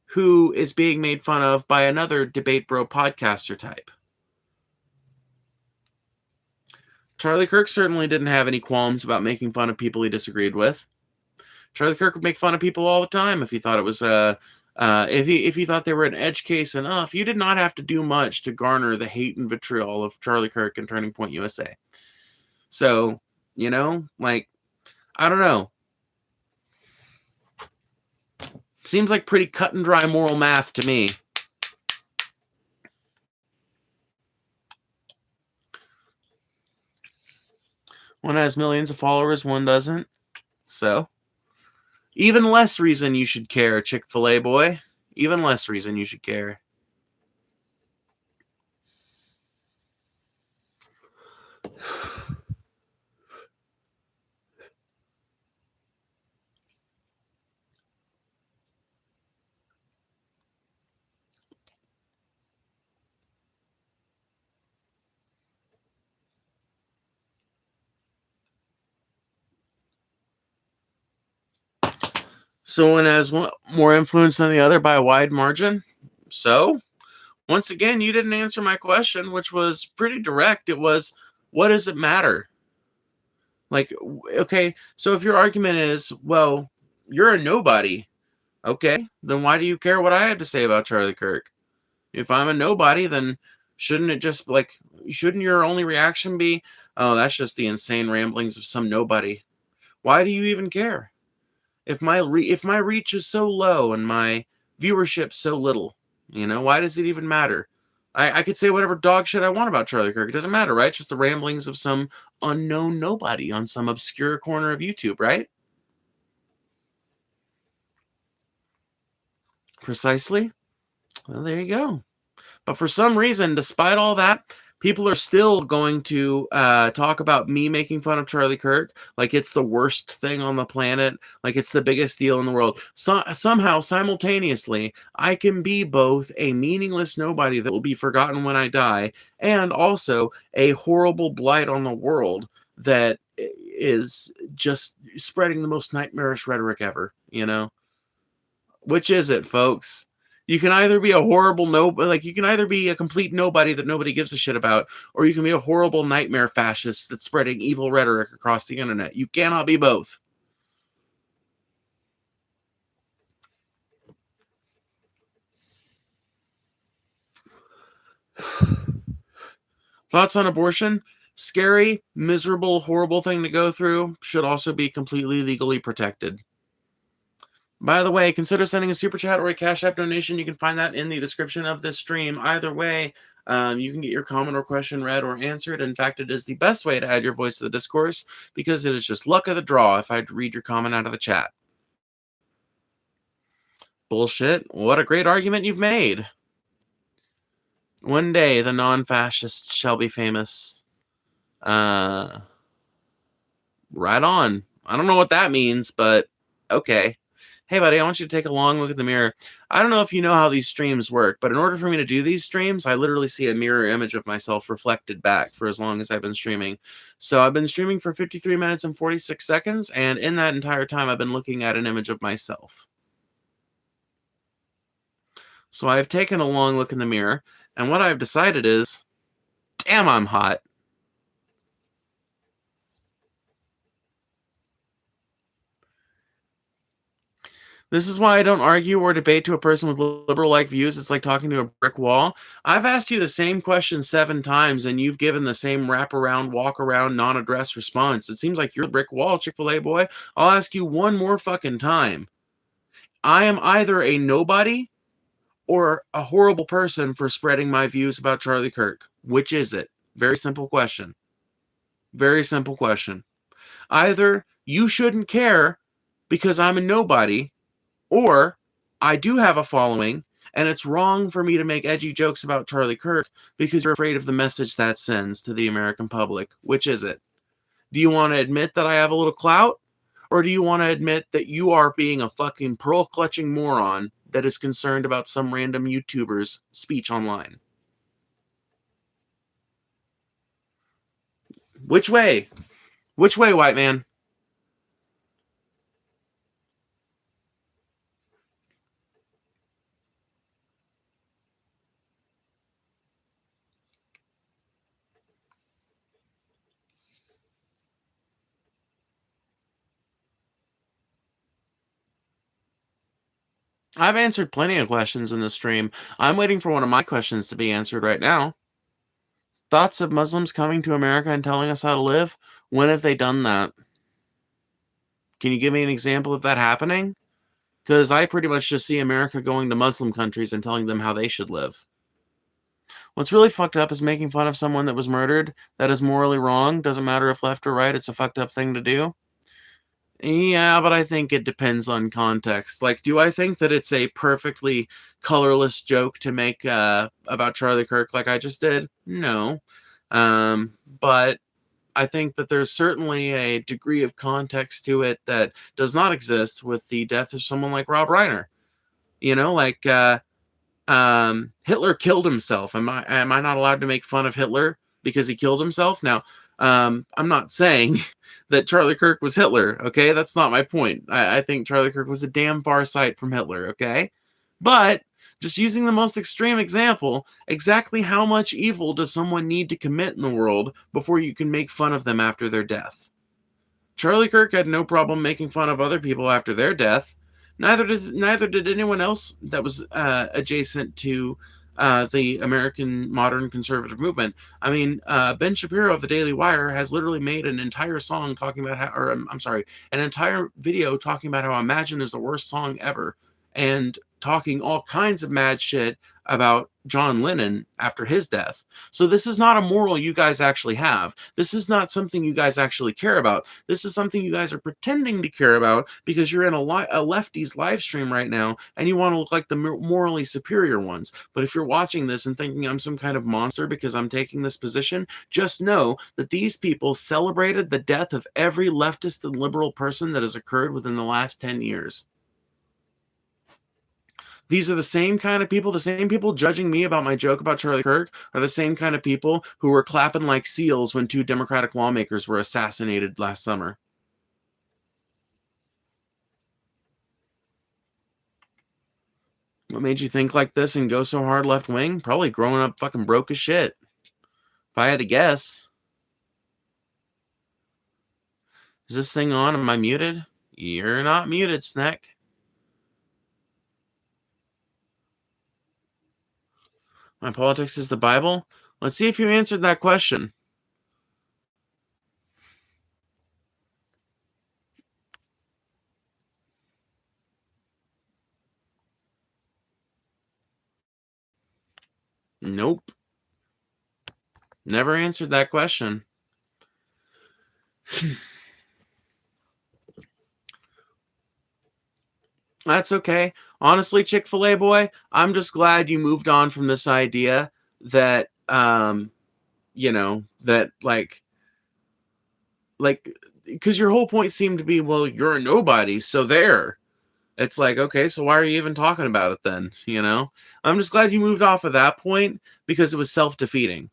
who is being made fun of by another debate bro podcaster type. Charlie Kirk certainly didn't have any qualms about making fun of people he disagreed with. Charlie Kirk would make fun of people all the time if he thought it was if he thought they were an edge case enough. You did not have to do much to garner the hate and vitriol of Charlie Kirk and Turning Point USA. So, like, I don't know. Seems like pretty cut and dry moral math to me. One has millions of followers, one doesn't. So, even less reason you should care, Chick-fil-A boy. Even less reason you should care. So one has more influence than the other by a wide margin. So, once again, you didn't answer my question, which was pretty direct. It was, what does it matter? Like, okay, so if your argument is, well, you're a nobody, okay, then why do you care what I have to say about Charlie Kirk? If I'm a nobody, then shouldn't it just, like, shouldn't your only reaction be, oh, that's just the insane ramblings of some nobody? Why do you even care? If my reach is so low and my viewership so little, why does it even matter? I could say whatever dog shit I want about Charlie Kirk. It doesn't matter, right? It's just the ramblings of some unknown nobody on some obscure corner of YouTube, right? Precisely. Well, there you go. But for some reason, despite all that, people are still going to talk about me making fun of Charlie Kirk like it's the worst thing on the planet, like it's the biggest deal in the world. Somehow, simultaneously, I can be both a meaningless nobody that will be forgotten when I die, and also a horrible blight on the world that is just spreading the most nightmarish rhetoric ever, Which is it, folks? You can either be a horrible you can either be a complete nobody that nobody gives a shit about, or you can be a horrible nightmare fascist that's spreading evil rhetoric across the internet. You cannot be both. Thoughts on abortion? Scary, miserable, horrible thing to go through. Should also be completely legally protected. By the way, consider sending a super chat or a Cash App donation. You can find that in the description of this stream. Either way, you can get your comment or question read or answered. In fact, it is the best way to add your voice to the discourse because it is just luck of the draw if I read your comment out of the chat. Bullshit. What a great argument you've made. One day, the non-fascists shall be famous. Right on. I don't know what that means, but okay. Hey, buddy, I want you to take a long look at the mirror. I don't know if you know how these streams work, but in order for me to do these streams, I literally see a mirror image of myself reflected back for as long as I've been streaming. So I've been streaming for 53 minutes and 46 seconds, and in that entire time, I've been looking at an image of myself. So I've taken a long look in the mirror, and what I've decided is, damn, I'm hot. This is why I don't argue or debate to a person with liberal-like views. It's like talking to a brick wall. I've asked you the same question 7 times, and you've given the same wraparound, walk-around, non-addressed response. It seems like you're the brick wall, Chick-fil-A boy. I'll ask you one more fucking time. I am either a nobody or a horrible person for spreading my views about Charlie Kirk. Which is it? Very simple question. Very simple question. Either you shouldn't care because I'm a nobody, or I do have a following, and it's wrong for me to make edgy jokes about Charlie Kirk because you're afraid of the message that sends to the American public. Which is it? Do you want to admit that I have a little clout? Or do you want to admit that you are being a fucking pearl-clutching moron that is concerned about some random YouTuber's speech online? Which way? Which way, white man? I've answered plenty of questions in this stream. I'm waiting for one of my questions to be answered right now. Thoughts of Muslims coming to America and telling us how to live? When have they done that? Can you give me an example of that happening? Because I pretty much just see America going to Muslim countries and telling them how they should live. What's really fucked up is making fun of someone that was murdered. That is morally wrong. Doesn't matter if left or right. It's a fucked up thing to do. Yeah, but I think it depends on context. Like, do I think that it's a perfectly colorless joke to make about Charlie Kirk like I just did? No. But I think that there's certainly a degree of context to it that does not exist with the death of someone like Rob Reiner. Hitler killed himself. Am I not allowed to make fun of Hitler because he killed himself? Now, I'm not saying that Charlie Kirk was Hitler, okay? That's not my point. I think Charlie Kirk was a damn far sight from Hitler, okay? But just using the most extreme example, exactly how much evil does someone need to commit in the world before you can make fun of them after their death? Charlie Kirk had no problem making fun of other people after their death. Neither did anyone else that was adjacent to the American modern conservative movement. I mean, Ben Shapiro of the Daily Wire has literally made an entire song talking about how, or I'm sorry, an entire video talking about how Imagine is the worst song ever, and talking all kinds of mad shit about John Lennon after his death. So this is not a moral you guys actually have. This is not something you guys actually care about. This is something you guys are pretending to care about because you're in a lefty's live stream right now and you want to look like the morally superior ones. But if you're watching this and thinking I'm some kind of monster because I'm taking this position, just know that these people celebrated the death of every leftist and liberal person that has occurred within the last 10 years. These are the same people judging me about my joke about Charlie Kirk are the same kind of people who were clapping like seals when 2 Democratic lawmakers were assassinated last summer. What made you think like this and go so hard left wing? Probably growing up fucking broke as shit. If I had to guess. Is this thing on? Am I muted? You're not muted, Snack. My politics is the Bible? Let's see if you answered that question. Nope. Never answered that question. That's okay. Honestly, Chick-fil-A boy, I'm just glad you moved on from this idea that that like because your whole point seemed to be, well, you're a nobody, so there. It's like, okay, so why are you even talking about it then? I'm just glad you moved off of that point because it was self-defeating.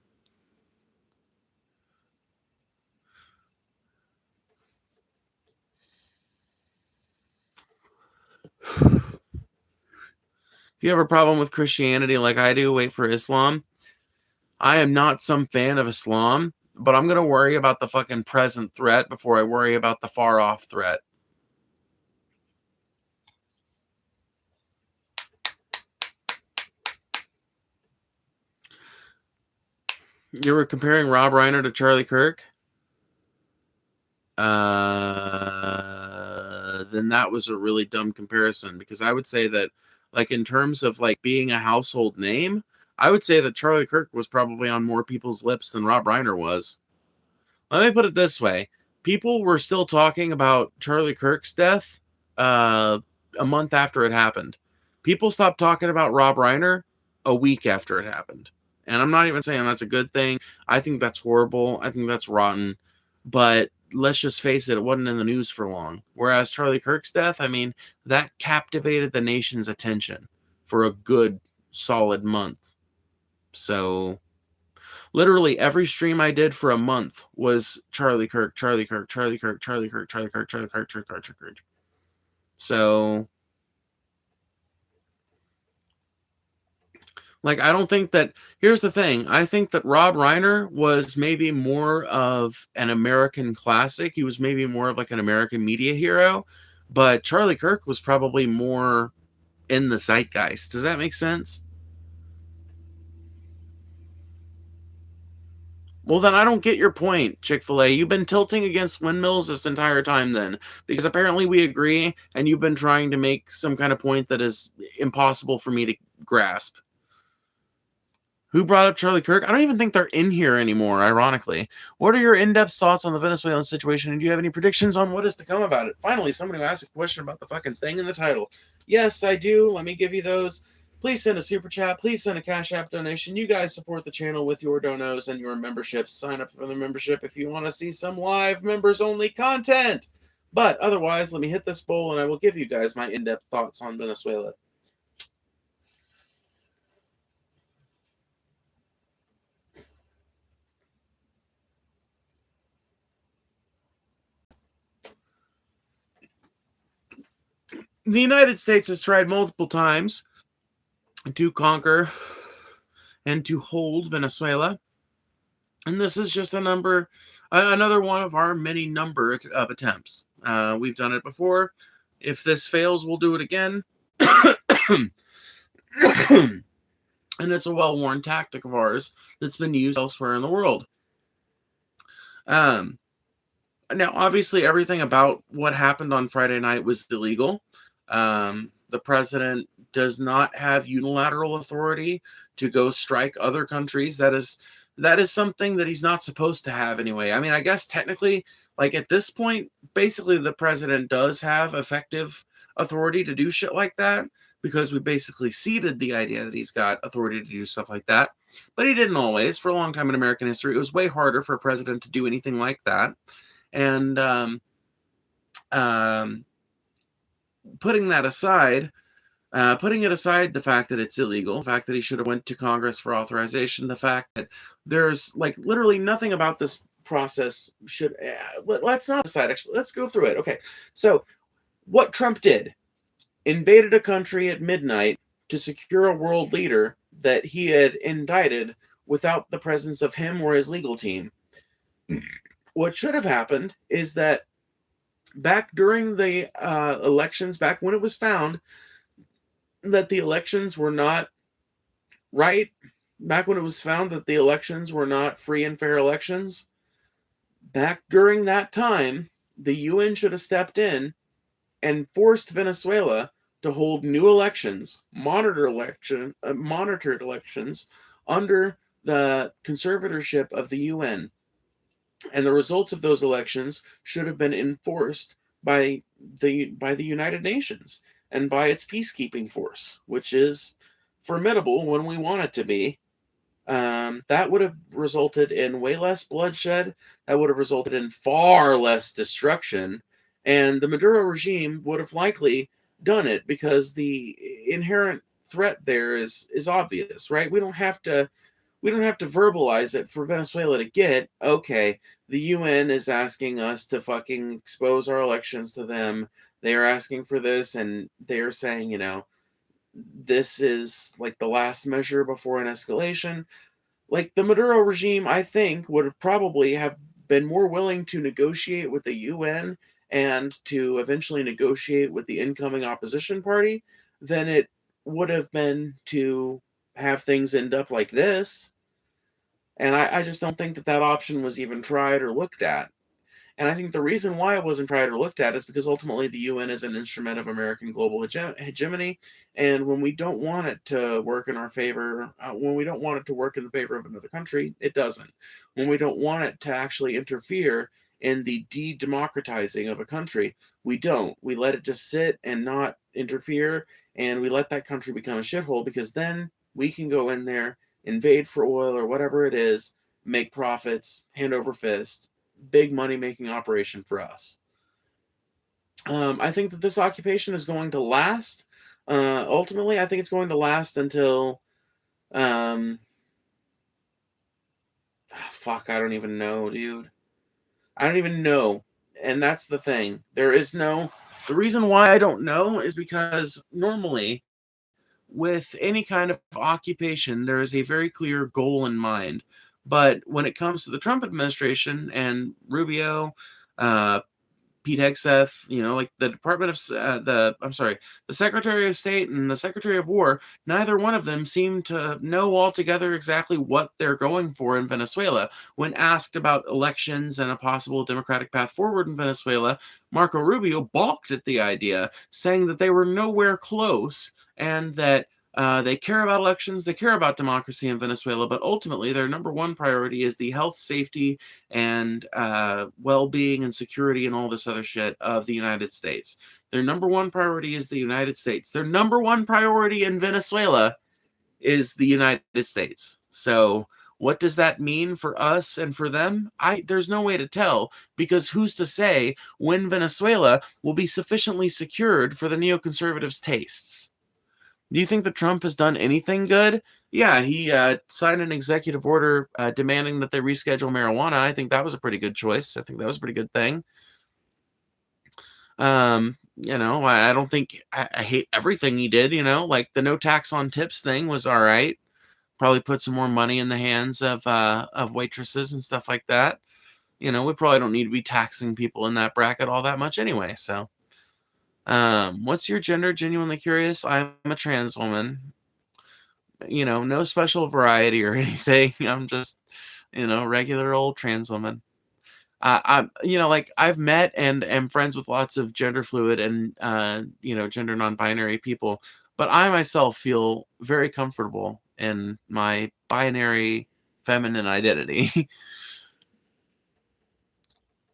If you have a problem with Christianity like I do, wait for Islam. I am not some fan of Islam, but I'm going to worry about the fucking present threat before I worry about the far off threat. You were comparing Rob Reiner to Charlie Kirk? Then that was a really dumb comparison because I would say that, like, in terms of like being a household name, I would say that Charlie Kirk was probably on more people's lips than Rob Reiner was. Let me put it this way. People were still talking about Charlie Kirk's death a month after it happened. People stopped talking about Rob Reiner a week after it happened. And I'm not even saying that's a good thing. I think that's horrible. I think that's rotten. But let's just face it, it wasn't in the news for long. Whereas Charlie Kirk's death, I mean, that captivated the nation's attention for a good, solid month. So literally every stream I did for a month was Charlie Kirk, Charlie Kirk, Charlie Kirk, Charlie Kirk, Charlie Kirk, Charlie Kirk, Charlie Kirk, Charlie Kirk. So, like, I don't think that. Here's the thing. I think that Rob Reiner was maybe more of an American classic. He was maybe more of like an American media hero. But Charlie Kirk was probably more in the zeitgeist. Does that make sense? Well, then I don't get your point, Chick-fil-A. You've been tilting against windmills this entire time then, because apparently we agree, and you've been trying to make some kind of point that is impossible for me to grasp. Who brought up Charlie Kirk? I don't even think they're in here anymore, ironically. What are your in-depth thoughts on the Venezuelan situation, and do you have any predictions on what is to come about it? Finally, somebody who asked a question about the fucking thing in the title. Yes, I do. Let me give you those. Please send a super chat. Please send a Cash App donation. You guys support the channel with your donos and your memberships. Sign up for the membership if you want to see some live members-only content. But otherwise, let me hit this bowl, and I will give you guys my in-depth thoughts on Venezuela. The United States has tried multiple times to conquer and to hold Venezuela. And this is just another one of our many number of attempts. We've done it before. If this fails, we'll do it again. And it's a well-worn tactic of ours that's been used elsewhere in the world. Now, obviously, everything about what happened on Friday night was illegal. The president does not have unilateral authority to go strike other countries. That is something that he's not supposed to have anyway. I mean, I guess technically, like at this point, basically the president does have effective authority to do shit like that, because we basically ceded the idea that he's got authority to do stuff like that. But he didn't always. For a long time in American history, it was way harder for a president to do anything like that. And putting it aside, the fact that it's illegal, the fact that he should have went to Congress for authorization, the fact that there's like literally nothing about this process should, let's not decide, actually, let's go through it. Okay, so what Trump did, invaded a country at midnight to secure a world leader that he had indicted without the presence of him or his legal team. What should have happened is that back during the elections, back when it was found that the elections were not right, back when it was found that the elections were not free and fair elections, back during that time, the UN should have stepped in and forced Venezuela to hold new elections, monitored elections under the conservatorship of the UN. And the results of those elections should have been enforced by the United Nations and by its peacekeeping force, which is formidable when we want it to be. That would have resulted in way less bloodshed. That would have resulted in far less destruction. And the Maduro regime would have likely done it because the inherent threat there is obvious, right? We don't have to verbalize it for Venezuela to get, okay, the UN is asking us to fucking expose our elections to them. They are asking for this, and they're saying, you know, this is like the last measure before an escalation. Like the Maduro regime, I think, would have probably have been more willing to negotiate with the UN and to eventually negotiate with the incoming opposition party than it would have been to have things end up like this. And I just don't think that option was even tried or looked at. And I think the reason why it wasn't tried or looked at is because ultimately the UN is an instrument of American global hegemony. And when we don't want it to work in our favor, when we don't want it to work in the favor of another country, it doesn't. When we don't want it to actually interfere in the de-democratizing of a country, we don't. We let it just sit and not interfere, and we let that country become a shithole, because then we can go in there, invade for oil or whatever it is, make profits, hand over fist, big money-making operation for us. I think that this occupation is going to last. Ultimately, I think it's going to last until... fuck, I don't even know, dude. I don't even know. And that's the thing. The reason why I don't know is because normally, with any kind of occupation, there is a very clear goal in mind. But when it comes to the Trump administration and Rubio, Pete Hegseth, you know, like the Secretary of State and the Secretary of War, neither one of them seem to know altogether exactly what they're going for in Venezuela. When asked about elections and a possible democratic path forward in Venezuela, Marco Rubio balked at the idea, saying that they were nowhere close and that they care about elections, they care about democracy in Venezuela, but ultimately their number one priority is the health, safety, and well-being and security and all this other shit of the United States. Their number one priority is the United States. Their number one priority in Venezuela is the United States. So what does that mean for us and for them? There's no way to tell, because who's to say when Venezuela will be sufficiently secured for the neoconservatives' tastes? Do you think that Trump has done anything good? Yeah, he signed an executive order demanding that they reschedule marijuana. I think that was a pretty good choice. I think that was a pretty good thing. I don't think I hate everything he did. Like the no tax on tips thing was all right. Probably put some more money in the hands of waitresses and stuff like that. We probably don't need to be taxing people in that bracket all that much anyway. So, what's your gender? Genuinely curious. I'm a trans woman. No special variety or anything. I'm just, regular old trans woman. Like I've met and am friends with lots of gender fluid and, gender non-binary people, but I myself feel very comfortable in my binary feminine identity.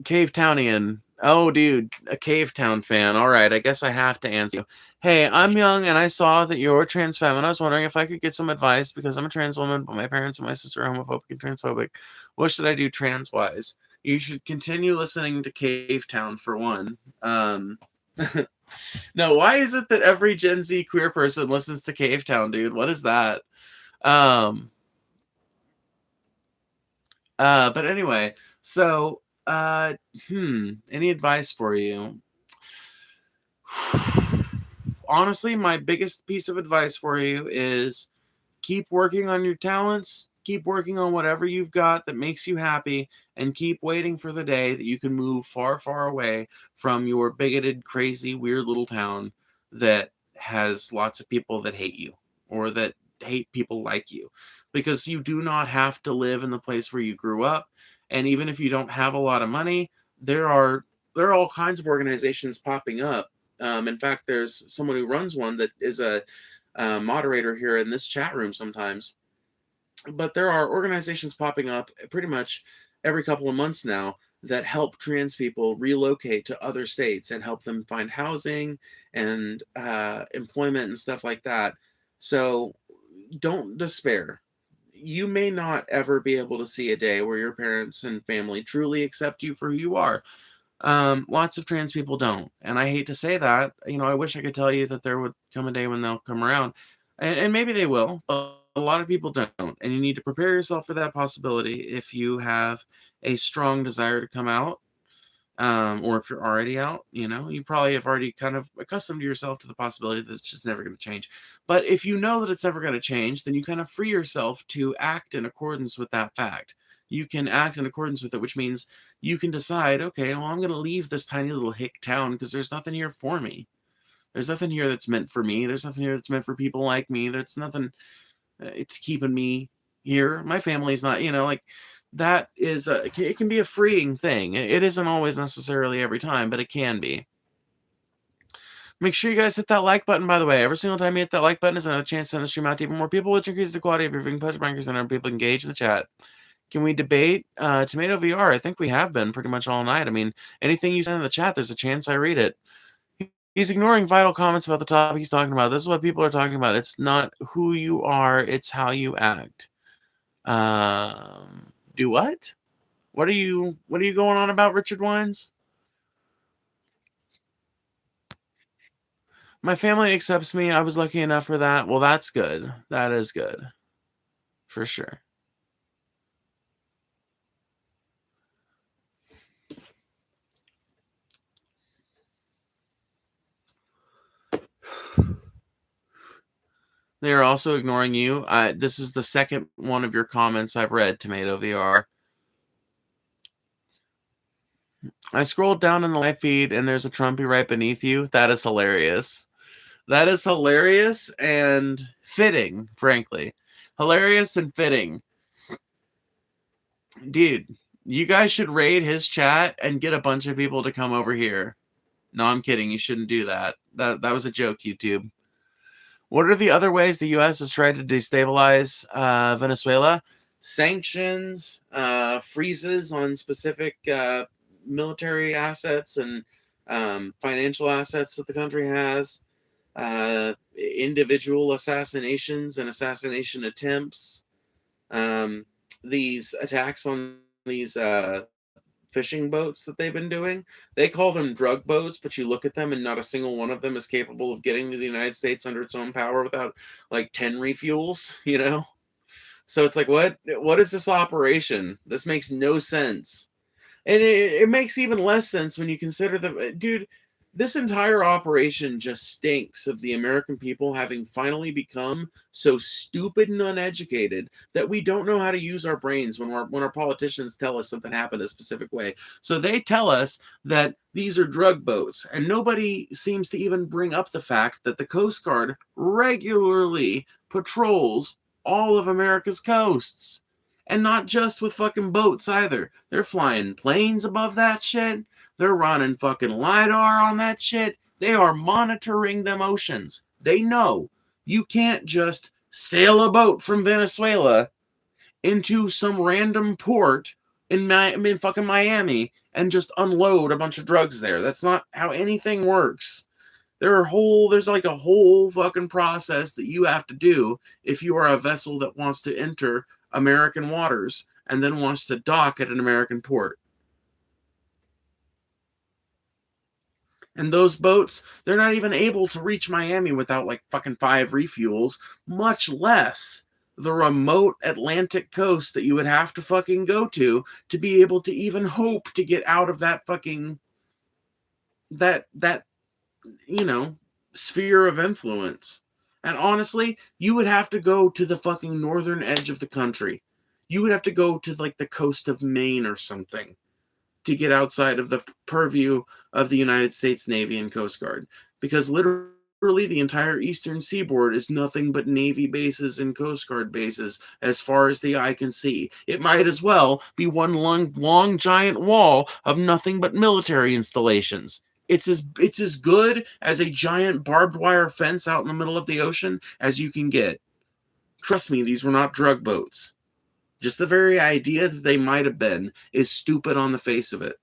Cave Townian. Oh, dude, a Cave Town fan. All right, I guess I have to answer you. Hey, I'm young and I saw that you're Transfem, and I was wondering if I could get some advice because I'm a trans woman, but my parents and my sister are homophobic and transphobic. What should I do trans-wise? You should continue listening to Cave Town for one. No, why is it that every Gen Z queer person listens to Cave Town, dude? What is that? Um, but anyway, so any advice for you? Honestly, my biggest piece of advice for you is keep working on your talents, keep working on whatever you've got that makes you happy, and keep waiting for the day that you can move far, far away from your bigoted, crazy, weird little town that has lots of people that hate you or that hate people like you. Because you do not have to live in the place where you grew up. And even if you don't have a lot of money, there are all kinds of organizations popping up. In fact, there's someone who runs one that is a moderator here in this chat room sometimes. But there are organizations popping up pretty much every couple of months now that help trans people relocate to other states and help them find housing and employment and stuff like that. So don't despair. You may not ever be able to see a day where your parents and family truly accept you for who you are. Lots of trans people don't, and I hate to say that. I wish I could tell you that there would come a day when they'll come around, and maybe they will, but a lot of people don't, and you need to prepare yourself for that possibility if you have a strong desire to come out, or if you're already out. You probably have already kind of accustomed yourself to the possibility that it's just never going to change. But if you know that it's never going to change, then you kind of free yourself to act in accordance with that fact. You can act in accordance with it, which means you can decide, okay, well, I'm going to leave this tiny little hick town because there's nothing here for me. There's nothing here that's meant for me. There's nothing here that's meant for people like me. There's nothing it's keeping me here. My family's not, like that is, it can be a freeing thing. It isn't always necessarily every time, but it can be. Make sure you guys hit that like button, by the way. Every single time you hit that like button is another chance to send the stream out to even more people, which increases the quality of your viewing, push bankers, and other people engage in the chat. Can we debate Tomato VR? I think we have been pretty much all night. I mean, anything you send in the chat, there's a chance I read it. He's ignoring vital comments about the topic he's talking about. This is what people are talking about. It's not who you are, it's how you act. Do what? What are you going on about, Richard Wines? My family accepts me. I was lucky enough for that. Well, that's good. That is good. For sure. They are also ignoring you. This is the second one of your comments I've read, Tomato VR. I scrolled down in the live feed and there's a Trumpy right beneath you. That is hilarious. That is hilarious and fitting, frankly. Hilarious and fitting. Dude, you guys should raid his chat and get a bunch of people to come over here. No, I'm kidding. You shouldn't do that. That was a joke, YouTube. What are the other ways the U.S. has tried to destabilize Venezuela? Sanctions, freezes on specific military assets and financial assets that the country has, individual assassinations and assassination attempts, these attacks on these fishing boats that they've been doing. They call them drug boats, but you look at them and not a single one of them is capable of getting to the United States under its own power without like 10 refuels, So it's like, what is this operation? This makes no sense. And it makes even less sense when you consider dude, This entire operation just stinks of the American people having finally become so stupid and uneducated that we don't know how to use our brains when our politicians tell us something happened a specific way. So they tell us that these are drug boats, and nobody seems to even bring up the fact that the Coast Guard regularly patrols all of America's coasts. And not just with fucking boats either. They're flying planes above that shit. They're running fucking LiDAR on that shit. They are monitoring them oceans. They know you can't just sail a boat from Venezuela into some random port in fucking Miami and just unload a bunch of drugs there. That's not how anything works. There's like a whole fucking process that you have to do if you are a vessel that wants to enter American waters and then wants to dock at an American port. And those boats, they're not even able to reach Miami without like fucking 5 refuels, much less the remote Atlantic coast that you would have to fucking go to be able to even hope to get out of that fucking that sphere of influence. And honestly, you would have to go to the fucking northern edge of the country. You would have to go to like the coast of Maine or something to get outside of the purview of the United States Navy and Coast Guard, because literally the entire eastern seaboard is nothing but Navy bases and Coast Guard bases as far as the eye can see. It might as well be one long giant wall of nothing but military installations. It's as good as a giant barbed wire fence out in the middle of the ocean as you can get. Trust me, these were not drug boats. Just the very idea that they might have been is stupid on the face of it.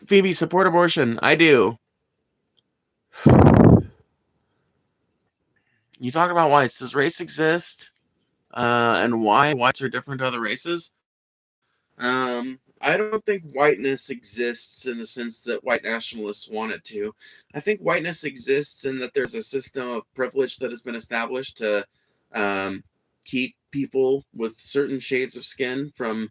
Phoebe, support abortion. I do. You talk about whites. Does race exist? And why whites are different to other races? I don't think whiteness exists in the sense that white nationalists want it to. I think whiteness exists in that there's a system of privilege that has been established to keep people with certain shades of skin from,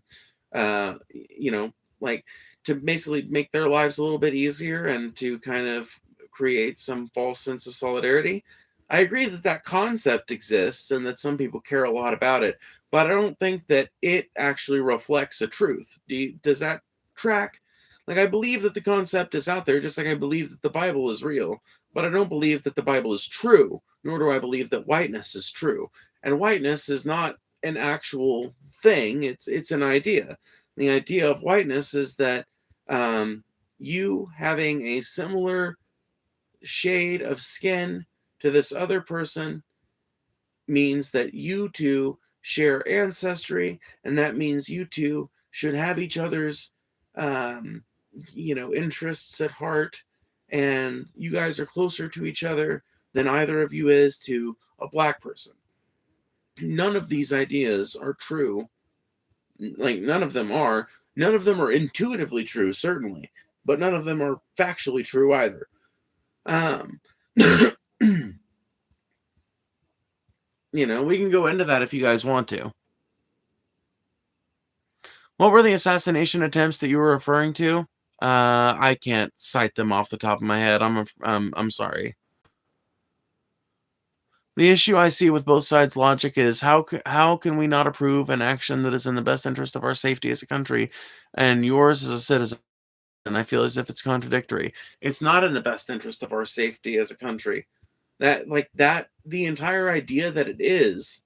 like to basically make their lives a little bit easier and to kind of create some false sense of solidarity. I agree that that concept exists and that some people care a lot about it, but I don't think that it actually reflects a truth. Does that track? Like, I believe that the concept is out there, just like I believe that the Bible is real, but I don't believe that the Bible is true, nor do I believe that whiteness is true. And whiteness is not an actual thing, it's an idea. The idea of whiteness is that you having a similar shade of skin to this other person means that you two share ancestry, and that means you two should have each other's interests at heart, and you guys are closer to each other than either of you is to a black person. None of these ideas are true. Like, none of them are intuitively true, certainly, but none of them are factually true either. We can go into that if you guys want to. What were the assassination attempts that you were referring to? I can't cite them off the top of my head. I'm sorry. The issue I see with both sides' logic is how can we not approve an action that is in the best interest of our safety as a country, and yours as a citizen? And I feel as if it's contradictory. It's not in the best interest of our safety as a country. The entire idea that it is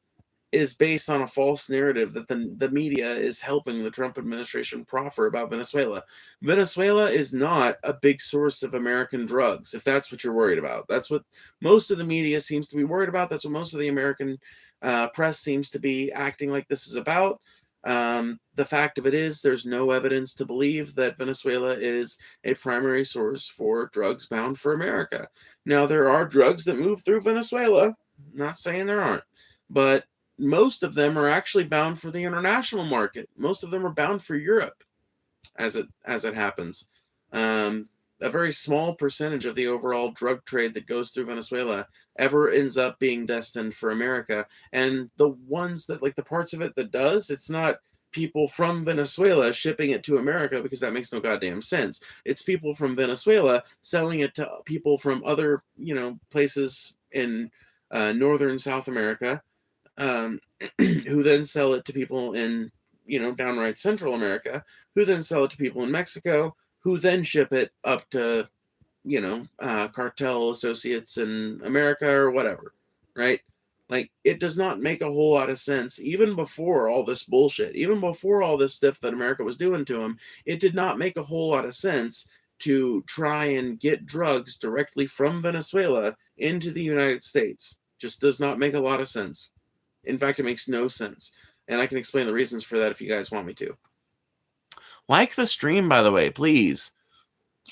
based on a false narrative that the media is helping the Trump administration proffer about Venezuela. Venezuela is not a big source of American drugs, if that's what you're worried about. That's what most of the media seems to be worried about. That's what most of the American press seems to be acting like this is about. The fact of it is, there's no evidence to believe that Venezuela is a primary source for drugs bound for America. Now, there are drugs that move through Venezuela. I'm not saying there aren't, but most of them are actually bound for the international market. Most of them are bound for Europe, as it happens. a very small percentage of the overall drug trade that goes through Venezuela ever ends up being destined for America. And the ones that, like the parts of it that does, it's not people from Venezuela shipping it to America, because that makes no goddamn sense. It's people from Venezuela selling it to people from other, places in northern South America, who then sell it to people in, downright Central America, who then sell it to people in Mexico, who then ship it up to, cartel associates in America or whatever, right? Like, it does not make a whole lot of sense. Even before all this bullshit, even before all this stuff that America was doing to them, it did not make a whole lot of sense to try and get drugs directly from Venezuela into the United States. Just does not make a lot of sense. In fact, it makes no sense. And I can explain the reasons for that if you guys want me to. Like the stream, by the way, please.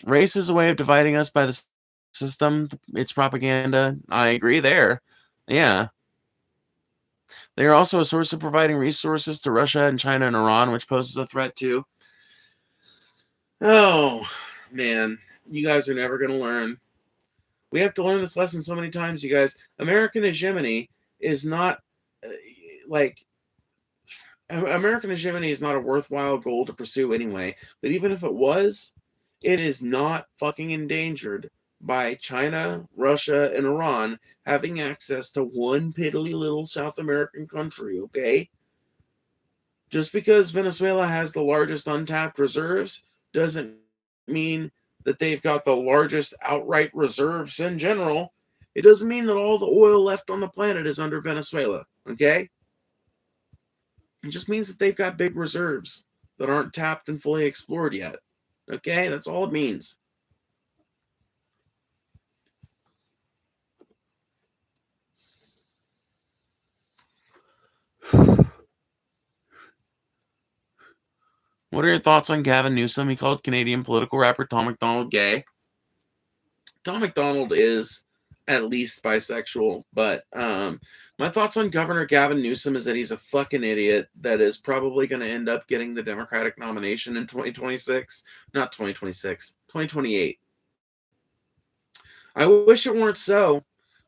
Race is a way of dividing us by the system. It's propaganda. I agree there. Yeah. They are also a source of providing resources to Russia and China and Iran, which poses a threat too. Oh, man. You guys are never going to learn. We have to learn this lesson so many times, you guys. American hegemony is not, American hegemony is not a worthwhile goal to pursue anyway. But even if it was, it is not fucking endangered by China, Russia, and Iran having access to one piddly little South American country, okay? Just because Venezuela has the largest untapped reserves doesn't mean that they've got the largest outright reserves in general. It doesn't mean that all the oil left on the planet is under Venezuela, okay? It just means that they've got big reserves that aren't tapped and fully explored yet. Okay? That's all it means. What are your thoughts on Gavin Newsom? He called Canadian political rapper Tom MacDonald gay. Tom MacDonald is at least bisexual, but my thoughts on Governor Gavin Newsom is that he's a fucking idiot that is probably going to end up getting the Democratic nomination in 2026. Not 2026, 2028. I wish it weren't so,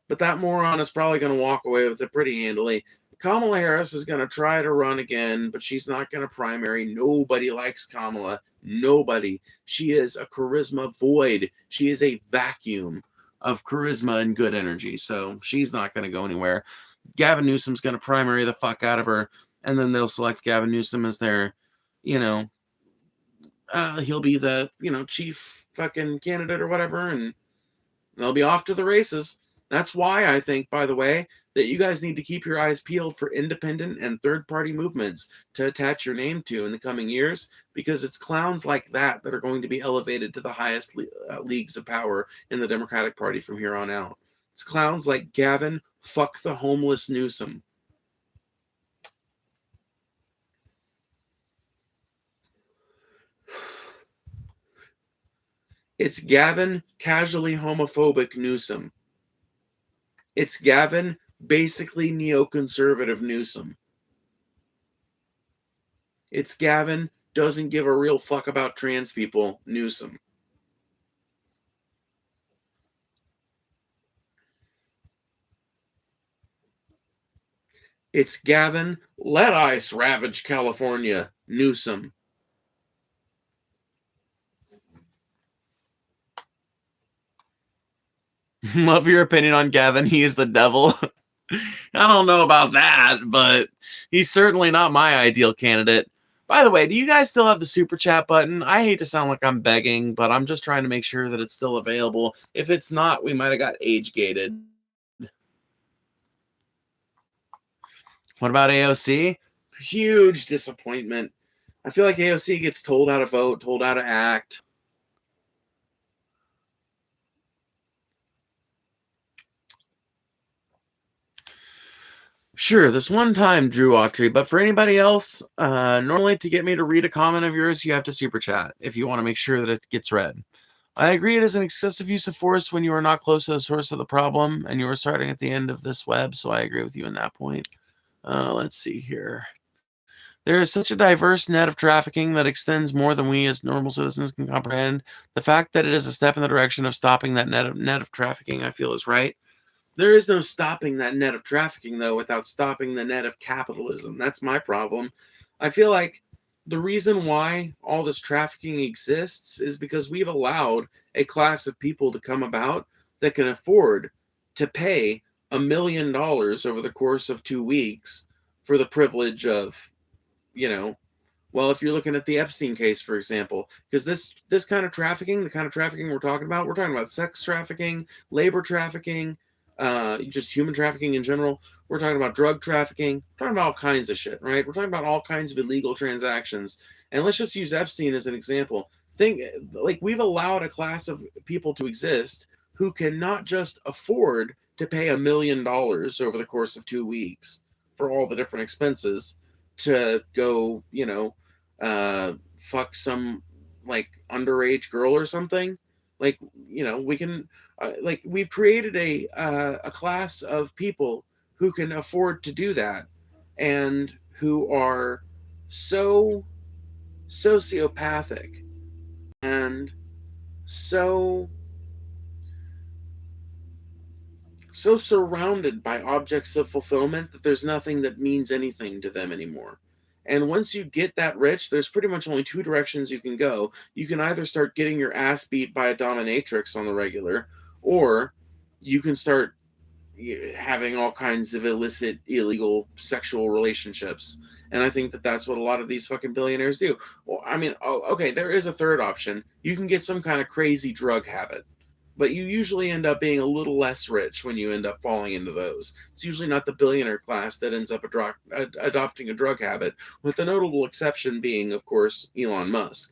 but that moron is probably going to walk away with it pretty handily. Kamala Harris is going to try to run again, but she's not going to primary. Nobody likes Kamala. Nobody. She is a charisma void. She is a vacuum of charisma and good energy, so she's not going to go anywhere. Gavin Newsom's going to primary the fuck out of her, and then they'll select Gavin Newsom as their, he'll be the, chief fucking candidate or whatever, and they'll be off to the races. That's why I think, by the way, that you guys need to keep your eyes peeled for independent and third-party movements to attach your name to in the coming years, because it's clowns like that that are going to be elevated to the highest leagues of power in the Democratic Party from here on out. It's clowns like Gavin fuck the homeless Newsom. It's Gavin casually homophobic Newsom. It's Gavin basically neoconservative Newsom. It's Gavin doesn't give a real fuck about trans people Newsom. It's Gavin let ICE ravage California Newsom. Love your opinion on Gavin. He is the devil. I don't know about that, but he's certainly not my ideal candidate. By the way, do you guys still have the super chat button? I hate to sound like I'm begging, but I'm just trying to make sure that it's still available. If it's not, we might have got age gated. What about AOC? Huge disappointment. I feel like AOC gets told how to vote, told how to act. Sure, this one time, Drew Autry, but for anybody else, normally to get me to read a comment of yours, you have to super chat if you want to make sure that it gets read. I agree it is an excessive use of force when you are not close to the source of the problem and you are starting at the end of this web, so I agree with you on that point. Let's see here. There is such a diverse net of trafficking that extends more than we as normal citizens can comprehend. The fact that it is a step in the direction of stopping that net of trafficking, I feel, is right. There is no stopping that net of trafficking, though, without stopping the net of capitalism. That's my problem. I feel like the reason why all this trafficking exists is because we've allowed a class of people to come about that can afford to pay $1 million over the course of 2 weeks for the privilege of, you know, well, if you're looking at the Epstein case, for example, because this kind of trafficking, the kind of trafficking we're talking about sex trafficking, labor trafficking, just human trafficking in general. We're talking about drug trafficking. We're talking about all kinds of shit, right? We're talking about all kinds of illegal transactions. And let's just use Epstein as an example. Think like we've allowed a class of people to exist who can not just afford to pay $1 million over the course of 2 weeks for all the different expenses to go, fuck some like underage girl or something. Like, we can, like, we've created a class of people who can afford to do that, and who are so sociopathic and so surrounded by objects of fulfillment that there's nothing that means anything to them anymore. And once you get that rich, there's pretty much only two directions you can go. You can either start getting your ass beat by a dominatrix on the regular, or you can start having all kinds of illicit, illegal sexual relationships. And I think that that's what a lot of these fucking billionaires do. Well, I mean, okay, there is a third option. You can get some kind of crazy drug habit, but you usually end up being a little less rich when you end up falling into those. It's usually not the billionaire class that ends up adopting a drug habit, with the notable exception being, of course, Elon Musk.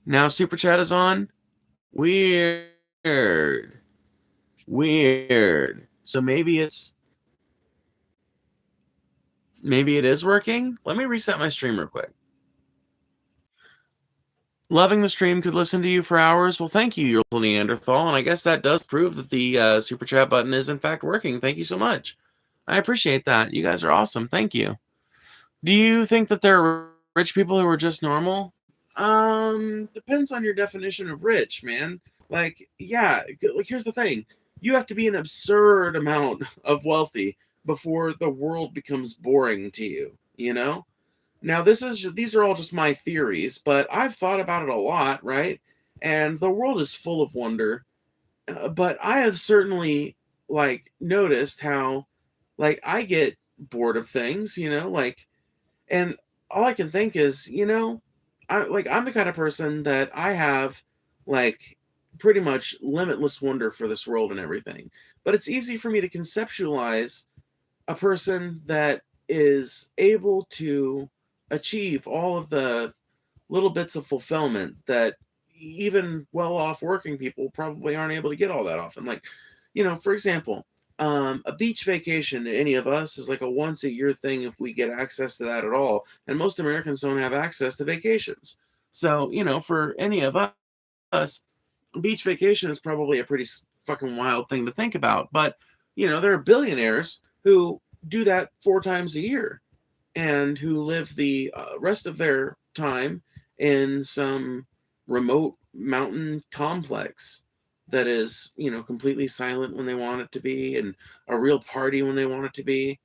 Now Super Chat is on. Weird. So maybe it is working. Let me reset my stream real quick. Loving the stream, could listen to you for hours. Well, thank you, your little Neanderthal, and I guess that does prove that the Super Chat button is in fact working. Thank you so much. I appreciate that. You guys are awesome. Thank you. Do you think that there are rich people who are just normal? Depends on your definition of rich, man. Like, yeah, like here's the thing. You have to be an absurd amount of wealthy before the world becomes boring to you, you know? Now, these are all just my theories, but I've thought about it a lot, right? And the world is full of wonder. But I have certainly like noticed how like I get bored of things, like, and all I can think is, I'm the kind of person that I have like pretty much limitless wonder for this world and everything. But it's easy for me to conceptualize a person that is able to achieve all of the little bits of fulfillment that even well-off working people probably aren't able to get all that often. Like, for example, a beach vacation to any of us is like a once a year thing if we get access to that at all. And most Americans don't have access to vacations. So, for any of us, beach vacation is probably a pretty fucking wild thing to think about. But, there are billionaires who do that 4 times a year and who live the rest of their time in some remote mountain complex that is, completely silent when they want it to be and a real party when they want it to be.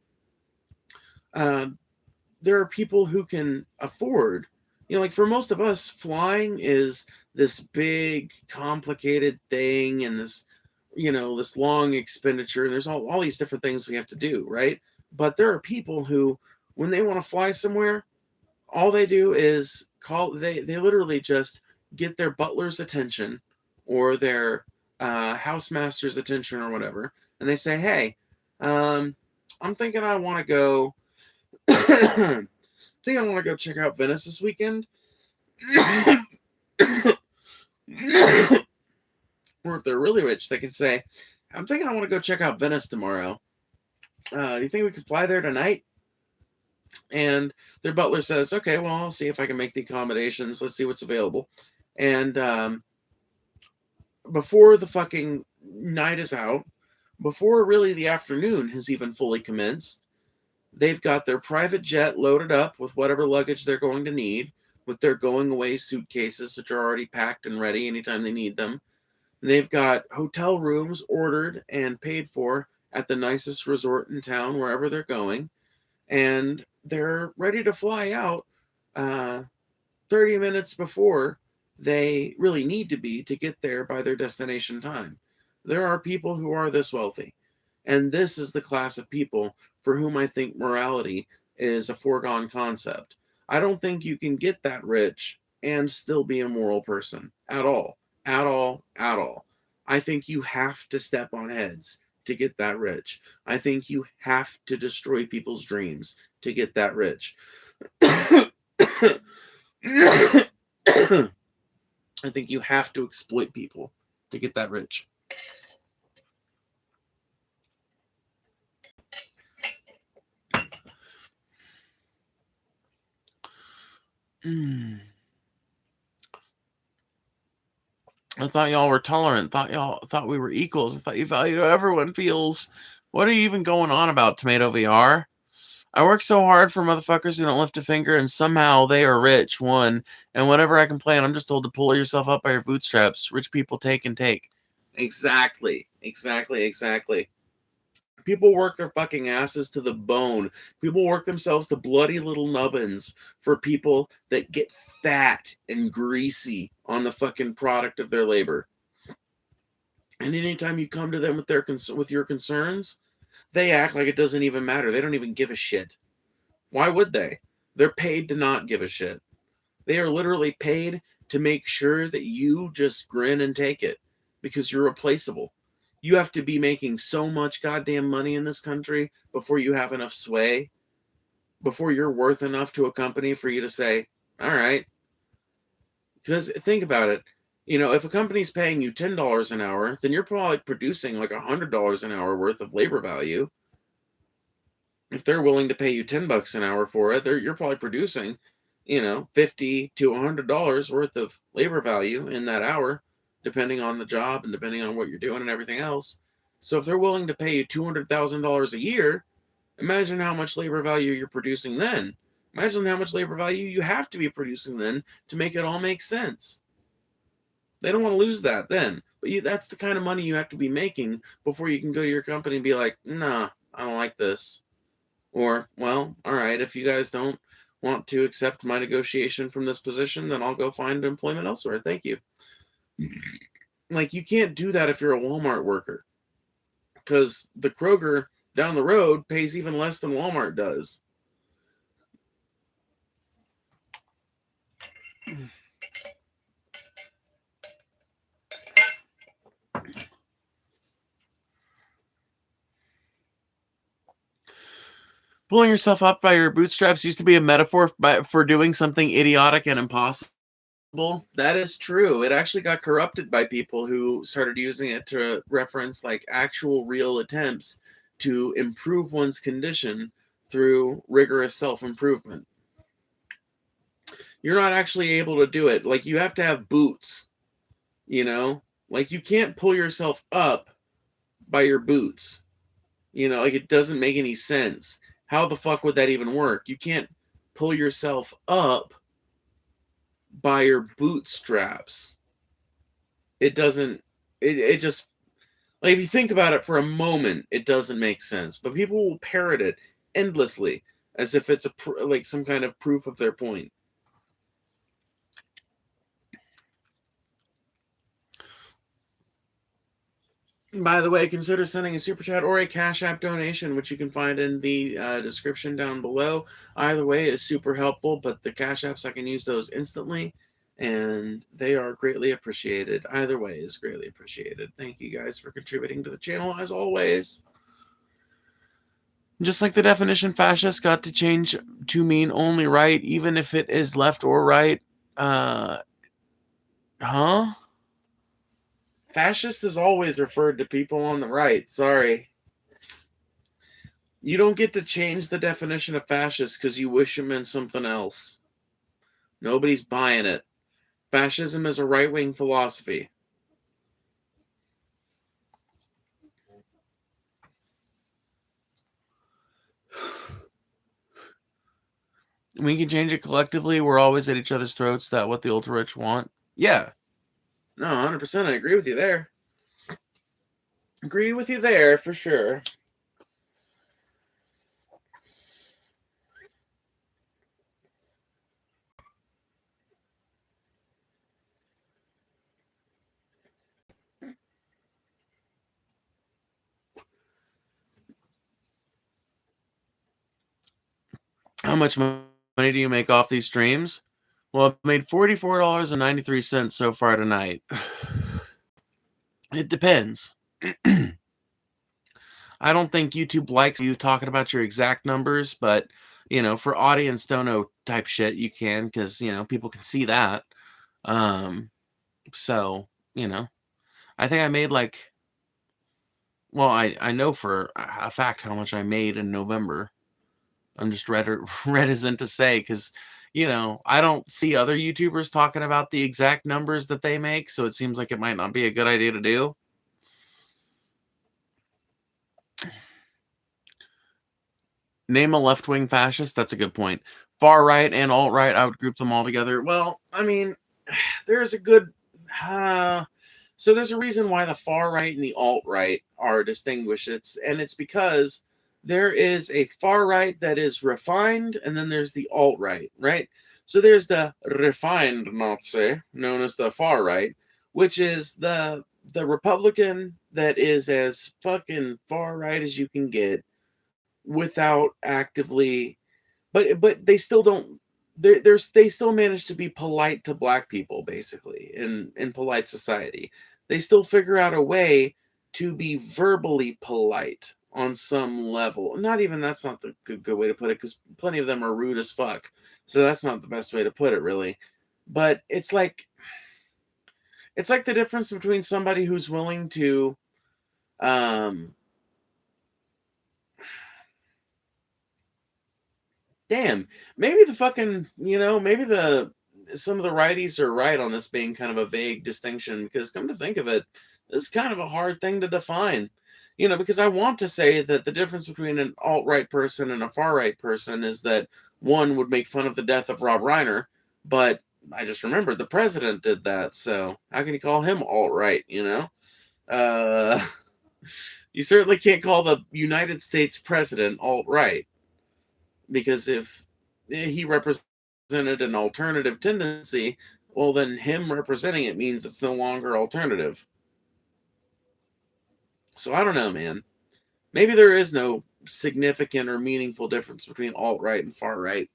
There are people who can afford, like for most of us, flying is this big, complicated thing and this, this long expenditure. And there's all these different things we have to do, right? But there are people who, when they want to fly somewhere, all they do is they literally just get their butler's attention or their housemaster's attention or whatever, and they say, hey, I'm thinking I want to go check out Venice this weekend. Or if they're really rich, they can say, I'm thinking I want to go check out Venice tomorrow. Do you think we could fly there tonight? And their butler says, okay, well, I'll see if I can make the accommodations. Let's see what's available. And before the fucking night is out, before really the afternoon has even fully commenced, they've got their private jet loaded up with whatever luggage they're going to need, with their going away suitcases, which are already packed and ready anytime they need them. They've got hotel rooms ordered and paid for at the nicest resort in town, wherever they're going, and they're ready to fly out 30 minutes before they really need to be to get there by their destination time. There are people who are this wealthy, and this is the class of people for whom I think morality is a foregone concept. I don't think you can get that rich and still be a moral person at all. At all, at all. I think you have to step on heads to get that rich. I think you have to destroy people's dreams to get that rich. I think you have to exploit people to get that rich. I thought y'all were tolerant. Thought we were equals. I thought you valued how everyone feels. What are you even going on about, Tomato VR? I work so hard for motherfuckers who don't lift a finger, and somehow they are rich, one. And whenever I complain, I'm just told to pull yourself up by your bootstraps. Rich people take and take. Exactly. People work their fucking asses to the bone. People work themselves to bloody little nubbins for people that get fat and greasy on the fucking product of their labor. And anytime you come to them with your concerns, they act like it doesn't even matter. They don't even give a shit. Why would they? They're paid to not give a shit. They are literally paid to make sure that you just grin and take it because you're replaceable. You have to be making so much goddamn money in this country before you have enough sway, before you're worth enough to a company for you to say, all right. Because think about it. You know, if a company's paying you $10 an hour, then you're probably producing like $100 an hour worth of labor value. If they're willing to pay you $10 an hour for it, you're probably producing, $50 to $100 worth of labor value in that hour, depending on the job and depending on what you're doing and everything else. So if they're willing to pay you $200,000 a year, imagine how much labor value you're producing then. Imagine how much labor value you have to be producing then to make it all make sense. They don't want to lose that then. But that's the kind of money you have to be making before you can go to your company and be like, nah, I don't like this. Or, well, all right, if you guys don't want to accept my negotiation from this position, then I'll go find employment elsewhere. Thank you. Like, you can't do that if you're a Walmart worker. Because the Kroger down the road pays even less than Walmart does. Pulling yourself up by your bootstraps used to be a metaphor for doing something idiotic and impossible. That is true. It actually got corrupted by people who started using it to reference like actual real attempts to improve one's condition through rigorous self-improvement. You're not actually able to do it. Like, you have to have boots, like you can't pull yourself up by your boots. Like, it doesn't make any sense. How the fuck would that even work? You can't pull yourself up by your bootstraps. It doesn't, it just, like, if you think about it for a moment, it doesn't make sense. But people will parrot it endlessly as if it's like some kind of proof of their point. By the way, consider sending a super chat or a Cash App donation, which you can find in the description down below. Either way is super helpful, but the Cash Apps, I can use those instantly, and they are greatly appreciated. Either way is greatly appreciated. Thank you guys for contributing to the channel, as always. Just like the definition fascist got to change to mean only right, even if it is left or right. Fascist is always referred to people on the right. Sorry. You don't get to change the definition of fascist because you wish it meant something else. Nobody's buying it. Fascism is a right-wing philosophy. We can change it collectively. We're always at each other's throats. That what the ultra rich want. Yeah. No, 100%. I agree with you there. Agree with you there for sure. How much money do you make off these streams? Well, I've made $44.93 so far tonight. It depends. I don't think YouTube likes you talking about your exact numbers, but for audience dono type shit, you can, because people can see that. So I think I made I know for a fact how much I made in November. I'm just reticent to say because I don't see other YouTubers talking about the exact numbers that they make, so it seems like it might not be a good idea to do. Name a left-wing fascist. That's a good point. Far right and alt right, I would group them all together. Well, I mean, there's a good. So there's a reason why the far right and the alt right are distinguished. It's because there is a far right that is refined, and then there's the alt right, right? So there's the refined Nazi, known as the far right, which is the Republican that is as fucking far right as you can get without actively, but they still don't. They still manage to be polite to black people, basically, in polite society. They still figure out a way to be verbally polite on some level. Not even that's not the good way to put it, because plenty of them are rude as fuck. So that's not the best way to put it, really. But it's like the difference between somebody who's willing to damn, maybe the fucking, maybe some of the righties are right on this being kind of a vague distinction, because come to think of it, this is kind of a hard thing to define. Because I want to say that the difference between an alt-right person and a far-right person is that one would make fun of the death of Rob Reiner, but I just remembered the president did that, so how can you call him alt-right, Uh, you certainly can't call the United States president alt-right, because if he represented an alternative tendency, well, then him representing it means it's no longer alternative. So I don't know, man. Maybe there is no significant or meaningful difference between alt-right and far-right.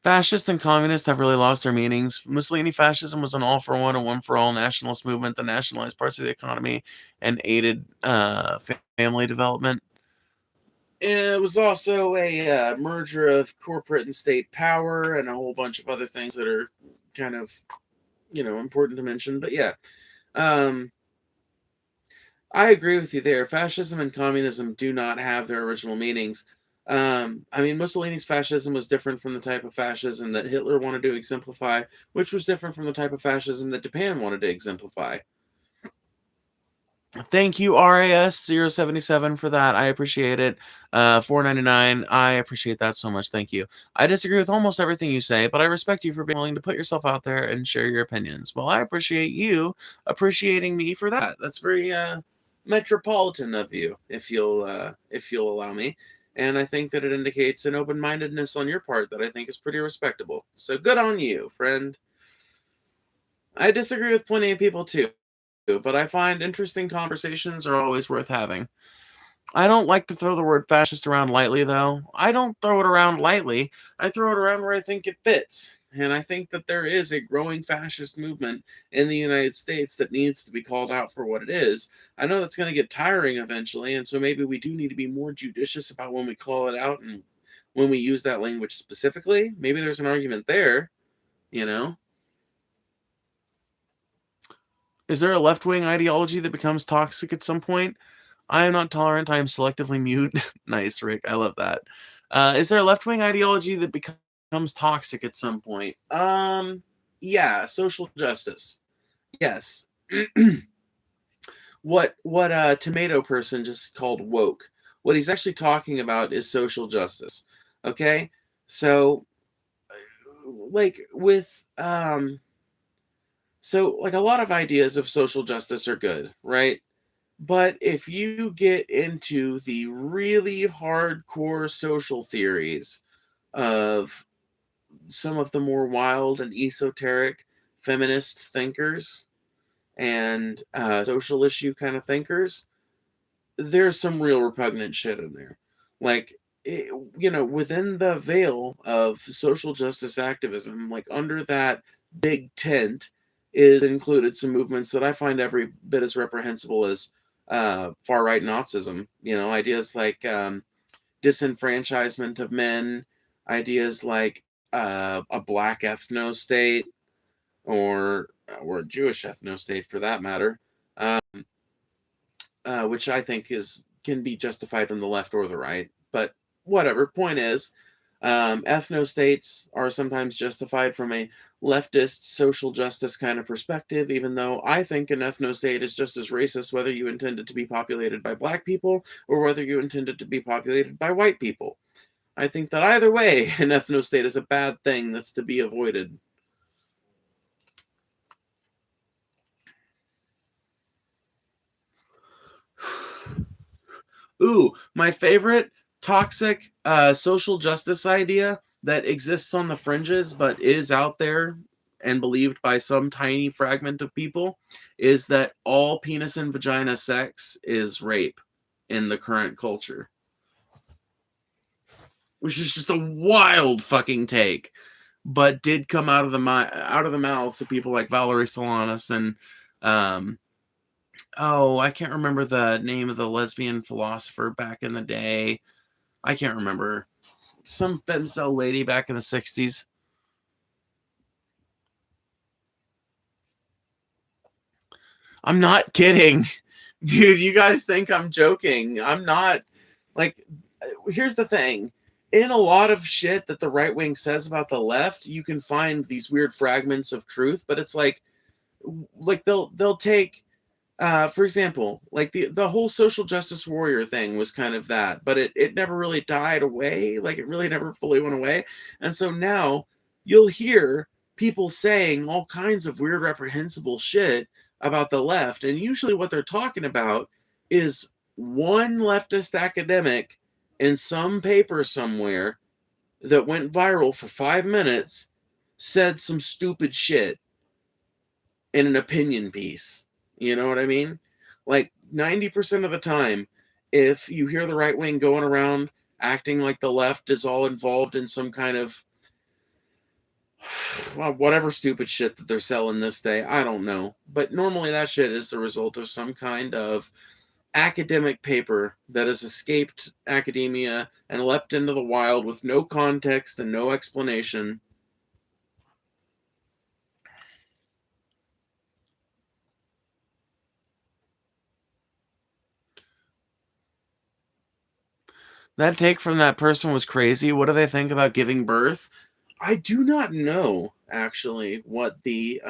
Fascist and communist have really lost their meanings. Mussolini fascism was an all-for-one and one-for-all nationalist movement that nationalized parts of the economy and aided family development. It was also a merger of corporate and state power and a whole bunch of other things that are kind of, important to mention. But yeah, I agree with you there. Fascism and communism do not have their original meanings. I mean, Mussolini's fascism was different from the type of fascism that Hitler wanted to exemplify, which was different from the type of fascism that Japan wanted to exemplify. Thank you, RAS077, for that. I appreciate it. $4.99. I appreciate that so much. Thank you. I disagree with almost everything you say, but I respect you for being willing to put yourself out there and share your opinions. Well, I appreciate you appreciating me for that. That's very metropolitan of you, if you'll allow me. And I think that it indicates an open-mindedness on your part that I think is pretty respectable. So good on you, friend. I disagree with plenty of people too, but I find interesting conversations are always worth having. I don't like to throw the word fascist around lightly, though. I don't throw it around lightly. I throw it around where I think it fits. And I think that there is a growing fascist movement in the United States that needs to be called out for what it is. I know that's going to get tiring eventually, and so maybe we do need to be more judicious about when we call it out and when we use that language specifically. Maybe there's an argument there, you know? Is there a left-wing ideology that becomes toxic at some point? I am not tolerant. I am selectively mute. Nice, Rick. I love that. Is there a left-wing ideology that becomes toxic at some point? Yeah, social justice. Yes. What tomato person just called woke. What he's actually talking about is social justice. Okay? So like with a lot of ideas of social justice are good, right? But if you get into the really hardcore social theories of some of the more wild and esoteric feminist thinkers and social issue kind of thinkers, there's some real repugnant shit in there. Like, within the veil of social justice activism, like under that big tent, is included some movements that I find every bit as reprehensible as far right Nazism. Ideas like disenfranchisement of men, ideas like a black ethno state, or a Jewish ethno state for that matter. Which I think can be justified from the left or the right. But whatever. Point is, ethno states are sometimes justified from a leftist social justice kind of perspective, even though I think an ethno state is just as racist whether you intend it to be populated by black people or whether you intend it to be populated by white people. I think that either way, an ethno state is a bad thing that's to be avoided. Ooh, my favorite toxic social justice idea that exists on the fringes but is out there and believed by some tiny fragment of people is that all penis and vagina sex is rape in the current culture. Which is just a wild fucking take, but did come out of the mouths of people like Valerie Solanas and I can't remember the name of the lesbian philosopher back in the day. I can't remember. Some femcel lady back in the 60s. I'm not kidding. Dude, you guys think I'm joking. I'm not. Like, here's the thing. In a lot of shit that the right wing says about the left, you can find these weird fragments of truth, but it's like they'll take for example, like the whole social justice warrior thing was kind of that, but it never really died away. Like it really never fully went away. And so now you'll hear people saying all kinds of weird, reprehensible shit about the left. And usually what they're talking about is one leftist academic in some paper somewhere that went viral for 5 minutes said some stupid shit in an opinion piece. You know what I mean? Like 90% of the time, if you hear the right wing going around acting like the left is all involved in some kind of whatever stupid shit that they're selling this day, I don't know. But normally that shit is the result of some kind of academic paper that has escaped academia and leapt into the wild with no context and no explanation. That take from that person was crazy. What do they think about giving birth? I do not know actually what the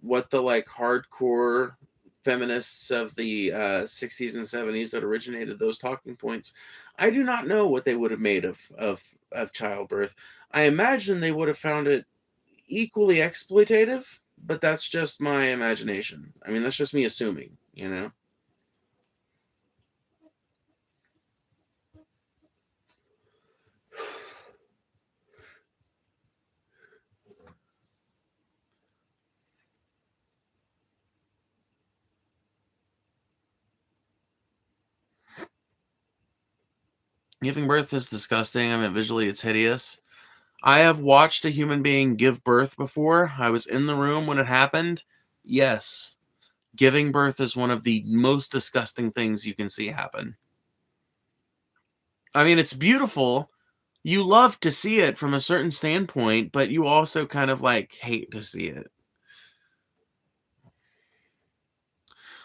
what the like hardcore feminists of the 60s and 70s that originated those talking points. I do not know what they would have made of childbirth. I imagine they would have found it equally exploitative, but that's just my imagination. I mean, that's just me assuming, you know. Giving birth is disgusting. I mean, visually it's hideous. I have watched a human being give birth before. I was in the room when it happened. Yes, giving birth is one of the most disgusting things you can see happen. I mean, it's beautiful. You love to see it from a certain standpoint, but you also kind of like hate to see it.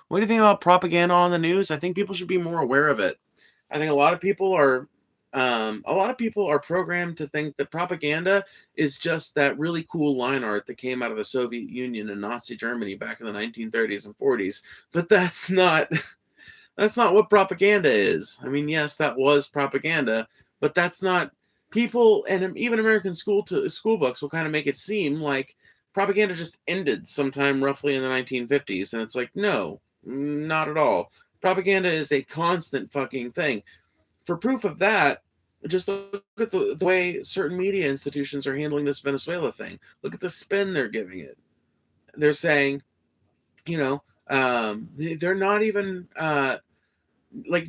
What do you think about propaganda on the news? I think people should be more aware of it. I think a lot of people are programmed to think that propaganda is just that really cool line art that came out of the Soviet Union and Nazi Germany back in the 1930s and 40s. But that's not That's not what propaganda is. I mean, yes, that was propaganda, but that's not people, and even American school books will kind of make it seem like propaganda just ended sometime roughly in the 1950s, and it's like, no, not at all. Propaganda is a constant fucking thing. For proof of that, just look at the way certain media institutions are handling this Venezuela thing. Look at the spin they're giving it. They're saying, you know, they're not even like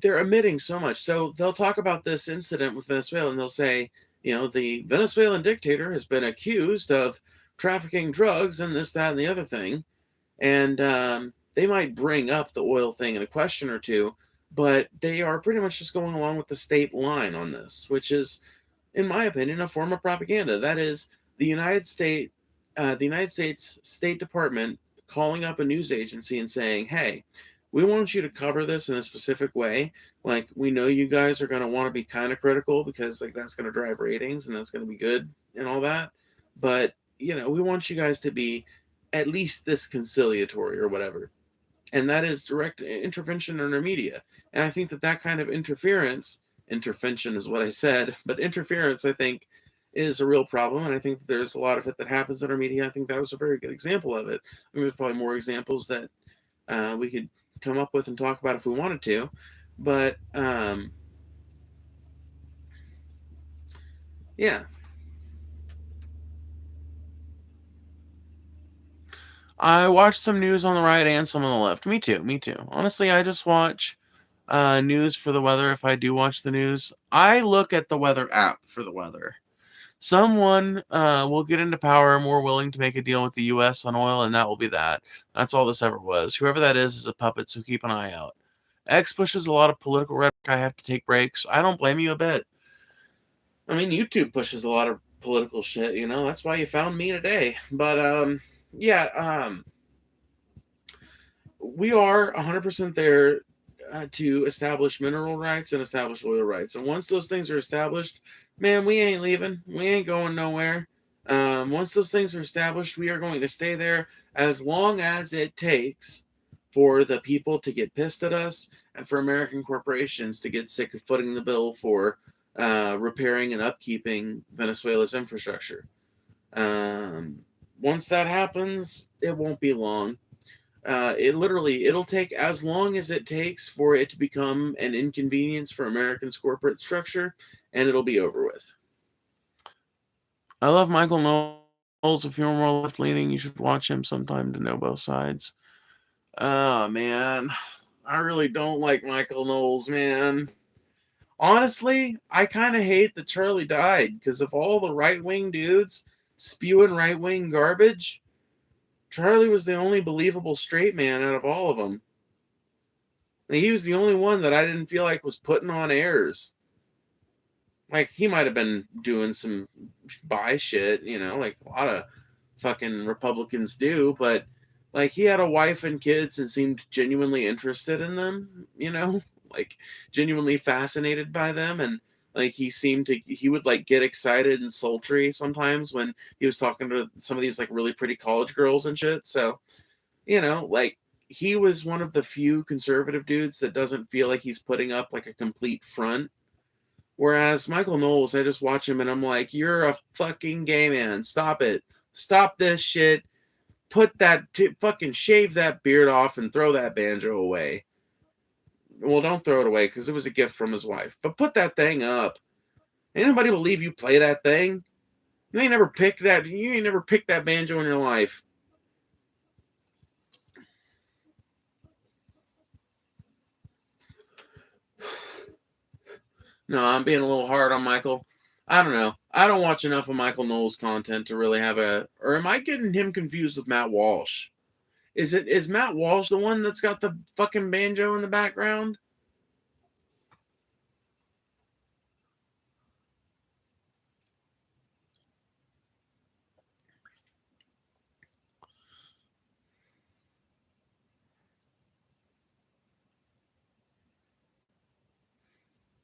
they're omitting so much. So they'll talk about this incident with Venezuela and they'll say, the Venezuelan dictator has been accused of trafficking drugs and this, that, and the other thing. And they might bring up the oil thing in a question or two, but they are pretty much just going along with the state line on this, which is, in my opinion, a form of propaganda. That is the United States State Department calling up a news agency and saying, "Hey, we want you to cover this in a specific way. Like, we know you guys are going to want to be kind of critical because like that's going to drive ratings and that's going to be good and all that. But we want you guys to be at least this conciliatory or whatever." And that is direct intervention in our media. And I think that kind of intervention is what I said, but interference, I think, is a real problem. And I think that there's a lot of it that happens in our media. I think that was a very good example of it. I mean, there's probably more examples that we could come up with and talk about if we wanted to. But yeah. I watch some news on the right and some on the left. Me too. Me too. Honestly, I just watch news for the weather. If I do watch the news, I look at the weather app for the weather. Someone will get into power more willing to make a deal with the U.S. on oil, and that will be that. That's all this ever was. Whoever that is a puppet, so keep an eye out. X pushes a lot of political rhetoric. I have to take breaks. I don't blame you a bit. I mean, YouTube pushes a lot of political shit, That's why you found me today. But, yeah, we are 100% there to establish mineral rights and establish oil rights. And once those things are established, man, we ain't leaving. We ain't going nowhere. Once those things are established, we are going to stay there as long as it takes for the people to get pissed at us and for American corporations to get sick of footing the bill for repairing and upkeeping Venezuela's infrastructure. Once that happens, it won't be long. It'll take as long as it takes for it to become an inconvenience for Americans' corporate structure, and it'll be over with. I love Michael Knowles. If you're more left-leaning, you should watch him sometime to know both sides. Oh, man. I really don't like Michael Knowles, man. Honestly, I kind of hate that Charlie died, because of all the right-wing dudes spewing right-wing garbage, Charlie was the only believable straight man out of all of them. And he was the only one that I didn't feel like was putting on airs. Like, he might have been doing some buy shit, like a lot of fucking Republicans do, but like he had a wife and kids and seemed genuinely interested in them, like genuinely fascinated by them. And like he would like get excited and sultry sometimes when he was talking to some of these like really pretty college girls and shit. So, like he was one of the few conservative dudes that doesn't feel like he's putting up like a complete front. Whereas Michael Knowles, I just watch him and I'm like, you're a fucking gay man. Stop it. Stop this shit. Fucking shave that beard off and throw that banjo away. Well, don't throw it away because it was a gift from his wife. But put that thing up. Ain't nobody believe you play that thing. You ain't never picked that banjo in your life. No, I'm being a little hard on Michael. I don't know. I don't watch enough of Michael Knowles' content to really have or am I getting him confused with Matt Walsh? Is Matt Walsh the one that's got the fucking banjo in the background?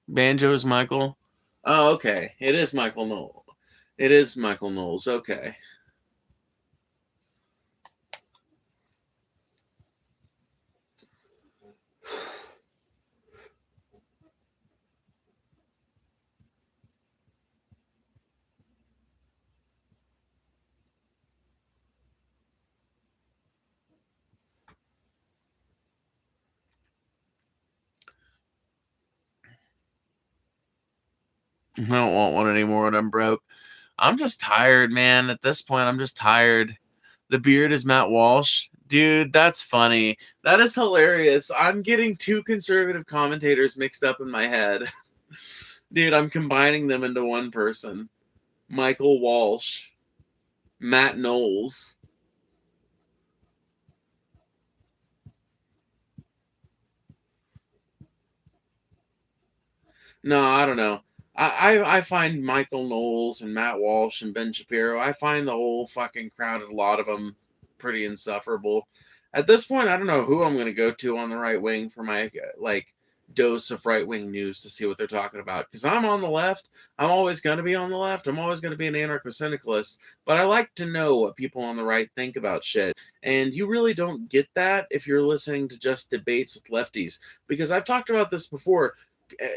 Banjo is Michael? Oh, okay. It is Michael Knowles. It is Michael Knowles. Okay. I don't want one anymore when I'm broke. I'm just tired, man. At this point, I'm just tired. The beard is Matt Walsh. Dude, that's funny. That is hilarious. I'm getting two conservative commentators mixed up in my head. Dude, I'm combining them into one person. Michael Walsh. Matt Knowles. No, I don't know. I find Michael Knowles and Matt Walsh and Ben Shapiro, I find the whole fucking crowded lot of them pretty insufferable. At this point, I don't know who I'm going to go to on the right wing for my like dose of right wing news to see what they're talking about. Because I'm on the left. I'm always going to be on the left. I'm always going to be an anarcho-syndicalist. But I like to know what people on the right think about shit. And you really don't get that if you're listening to just debates with lefties. Because I've talked about this before,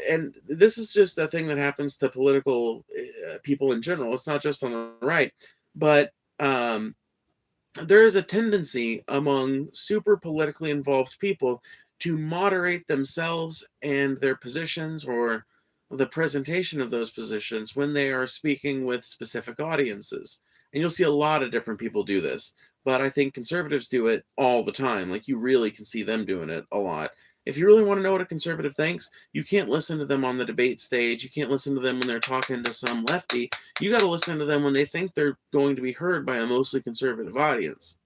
and this is just a thing that happens to political people in general. It's not just on the right, but there is a tendency among super politically involved people to moderate themselves and their positions or the presentation of those positions when they are speaking with specific audiences. And you'll see a lot of different people do this, but I think conservatives do it all the time. Like, you really can see them doing it a lot. If you really want to know what a conservative thinks, you can't listen to them on the debate stage. You can't listen to them when they're talking to some lefty. You got to listen to them when they think they're going to be heard by a mostly conservative audience.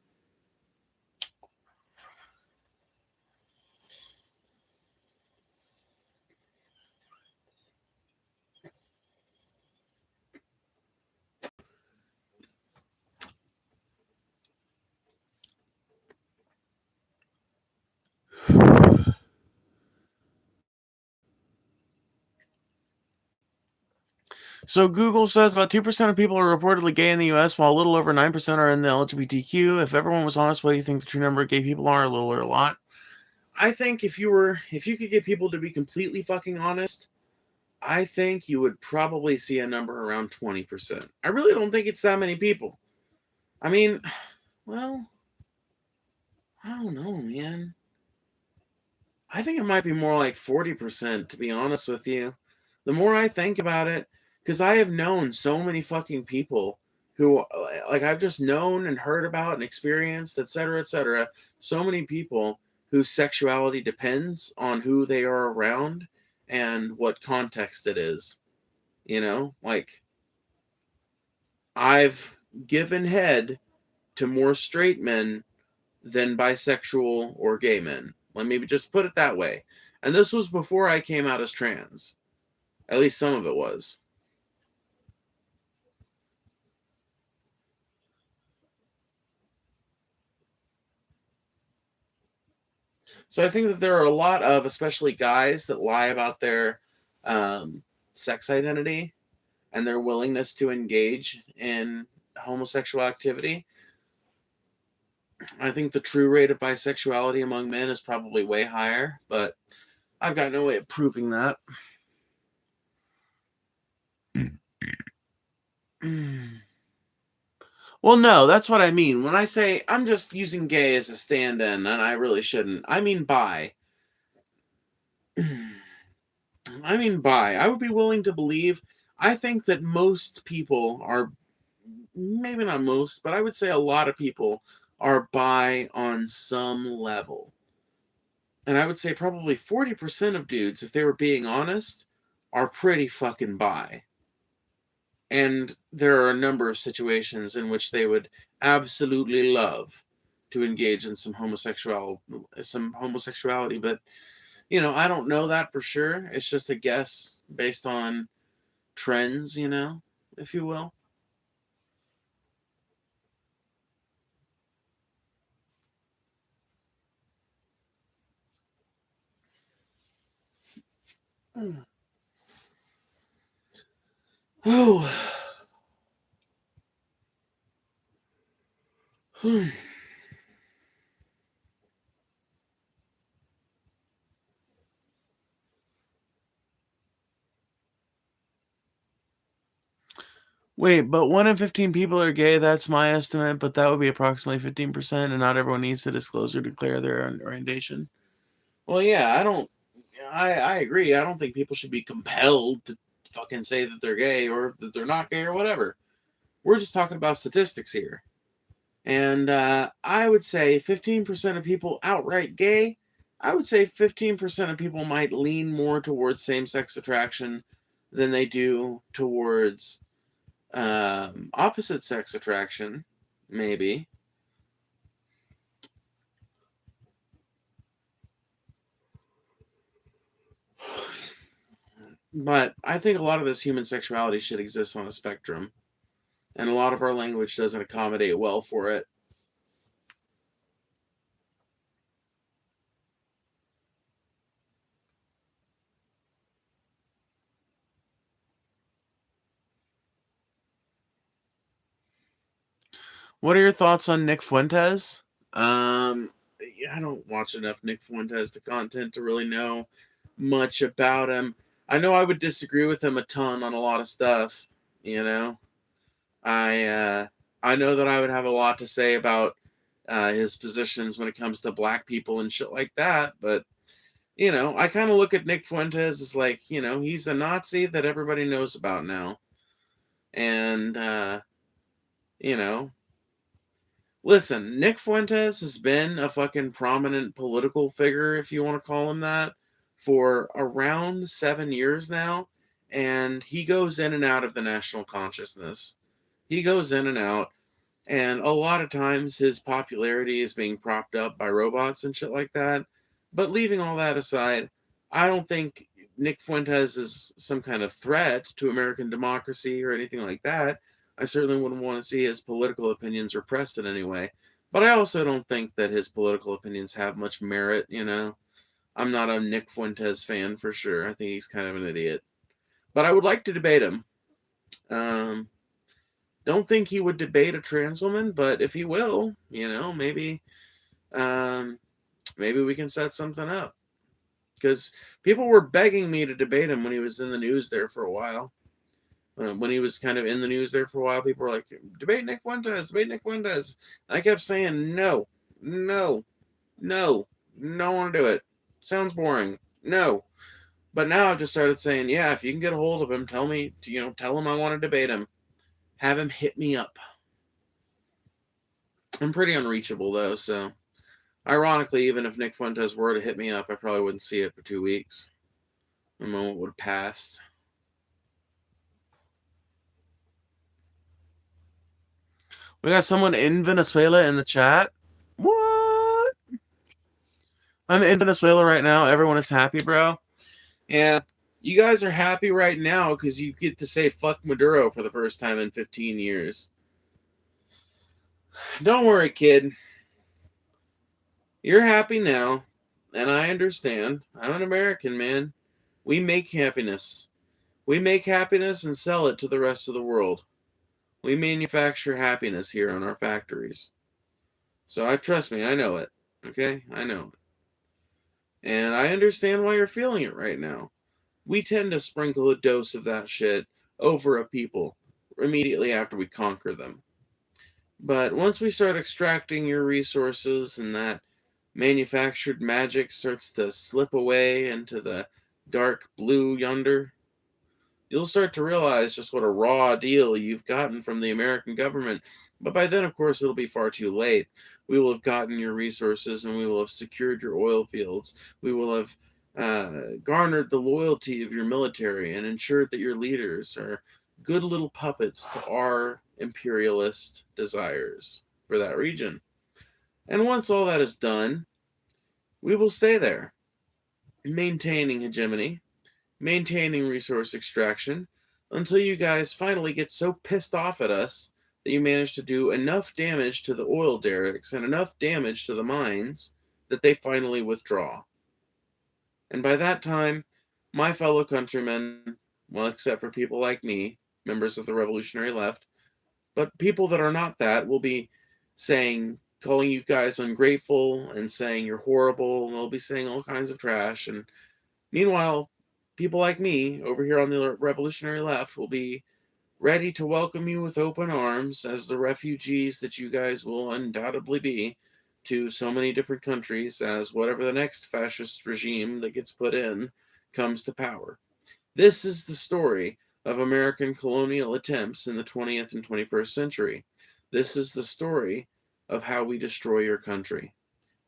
So Google says about 2% of people are reportedly gay in the US, while a little over 9% are in the LGBTQ. If everyone was honest, what do you think the true number of gay people are? A little or a lot? I think if you could get people to be completely fucking honest, I think you would probably see a number around 20%. I really don't think it's that many people. I mean, well, I don't know, man. I think it might be more like 40%, to be honest with you. The more I think about it, because I have known so many fucking people who, like, I've just known and heard about and experienced, etc., etc., so many people whose sexuality depends on who they are around and what context it is. You know, like, I've given head to more straight men than bisexual or gay men. Let me just put it that way. And this was before I came out as trans. At least some of it was. So I think that there are a lot of, especially guys, that lie about their sex identity and their willingness to engage in homosexual activity. I think the true rate of bisexuality among men is probably way higher, but I've got no way of proving that. Well, no, that's what I mean. When I say I'm just using gay as a stand in, and I really shouldn't, I mean bi. I mean bi. I would be willing to believe. I think that most people are, maybe not most, but I would say a lot of people are bi on some level. And I would say probably 40% of dudes, if they were being honest, are pretty fucking bi. And there are a number of situations in which they would absolutely love to engage in some homosexuality, but I don't know that for sure. It's just a guess based on trends, if you will. Oh. Wait, but 1 in 15 people are gay. That's my estimate, but that would be approximately 15%, and not everyone needs to disclose or declare their orientation. Well, yeah, I agree. I don't think people should be compelled to fucking say that they're gay or that they're not gay or whatever. We're just talking about statistics here. And I would say 15% of people outright gay. I would say 15% of people might lean more towards same-sex attraction than they do towards opposite sex attraction, maybe. But I think a lot of this human sexuality should exist on a spectrum. And a lot of our language doesn't accommodate well for it. What are your thoughts on Nick Fuentes? I don't watch enough Nick Fuentes content to really know much about him. I know I would disagree with him a ton on a lot of stuff. You know, I know that I would have a lot to say about his positions when it comes to black people and shit like that. But I kind of look at Nick Fuentes as like, he's a Nazi that everybody knows about now, and listen, Nick Fuentes has been a fucking prominent political figure, if you want to call him that, for around 7 years now, and he goes in and out of the national consciousness. He goes in and out, and a lot of times his popularity is being propped up by robots and shit like that. But leaving all that aside, I don't think Nick Fuentes is some kind of threat to American democracy or anything like that. I certainly wouldn't want to see his political opinions repressed in any way. But I also don't think that his political opinions have much merit, I'm not a Nick Fuentes fan for sure. I think he's kind of an idiot. But I would like to debate him. Don't think he would debate a trans woman, but if he will, maybe we can set something up. Because people were begging me to debate him when he was in the news there for a while. When he was kind of in the news there for a while, people were like, debate Nick Fuentes, debate Nick Fuentes. And I kept saying, no, don't want to do it. Sounds boring. No. But now I've just started saying, yeah, if you can get a hold of him, tell him I want to debate him. Have him hit me up. I'm pretty unreachable, though, so ironically, even if Nick Fuentes were to hit me up, I probably wouldn't see it for 2 weeks. The moment would have passed. We got someone in Venezuela in the chat. What? I'm in Venezuela right now. Everyone is happy, bro. Yeah, you guys are happy right now because you get to say fuck Maduro for the first time in 15 years. Don't worry, kid. You're happy now, and I understand. I'm an American, man. We make happiness. We make happiness and sell it to the rest of the world. We manufacture happiness here in our factories. So trust me, I know it. Okay? I know it. And I understand why you're feeling it right now. We tend to sprinkle a dose of that shit over a people immediately after we conquer them. But once we start extracting your resources and that manufactured magic starts to slip away into the dark blue yonder, you'll start to realize just what a raw deal you've gotten from the American government. But by then, of course, it'll be far too late. We will have gotten your resources and we will have secured your oil fields. We will have garnered the loyalty of your military and ensured that your leaders are good little puppets to our imperialist desires for that region. And once all that is done, we will stay there, maintaining hegemony, maintaining resource extraction, until you guys finally get so pissed off at us that you manage to do enough damage to the oil derricks and enough damage to the mines that they finally withdraw. And by that time, my fellow countrymen, well, except for people like me, members of the revolutionary left, but people that are not that will be calling you guys ungrateful and saying you're horrible, and they'll be saying all kinds of trash. And meanwhile, people like me over here on the revolutionary left will be ready to welcome you with open arms as the refugees that you guys will undoubtedly be to so many different countries as whatever the next fascist regime that gets put in comes to power. This is the story of American colonial attempts in the 20th and 21st century. This is the story of how we destroy your country.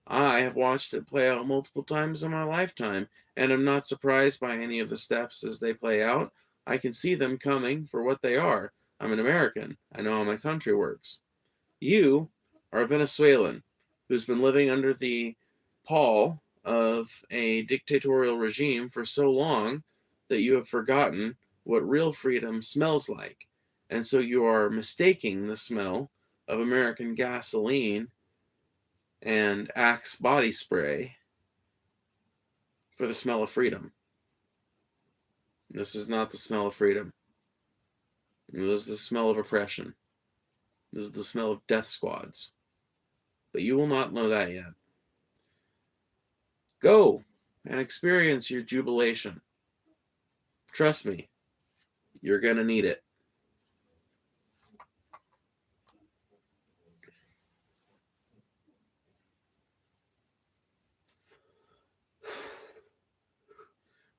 I have watched it play out multiple times in my lifetime, and am not surprised by any of the steps as they play out. I can see them coming for what they are. I'm an American. I know how my country works. You are a Venezuelan who's been living under the pall of a dictatorial regime for so long that you have forgotten what real freedom smells like. And so you are mistaking the smell of American gasoline and Axe body spray for the smell of freedom. This is not the smell of freedom. This is the smell of oppression. This is the smell of death squads. But you will not know that yet. Go and experience your jubilation. Trust me, you're going to need it.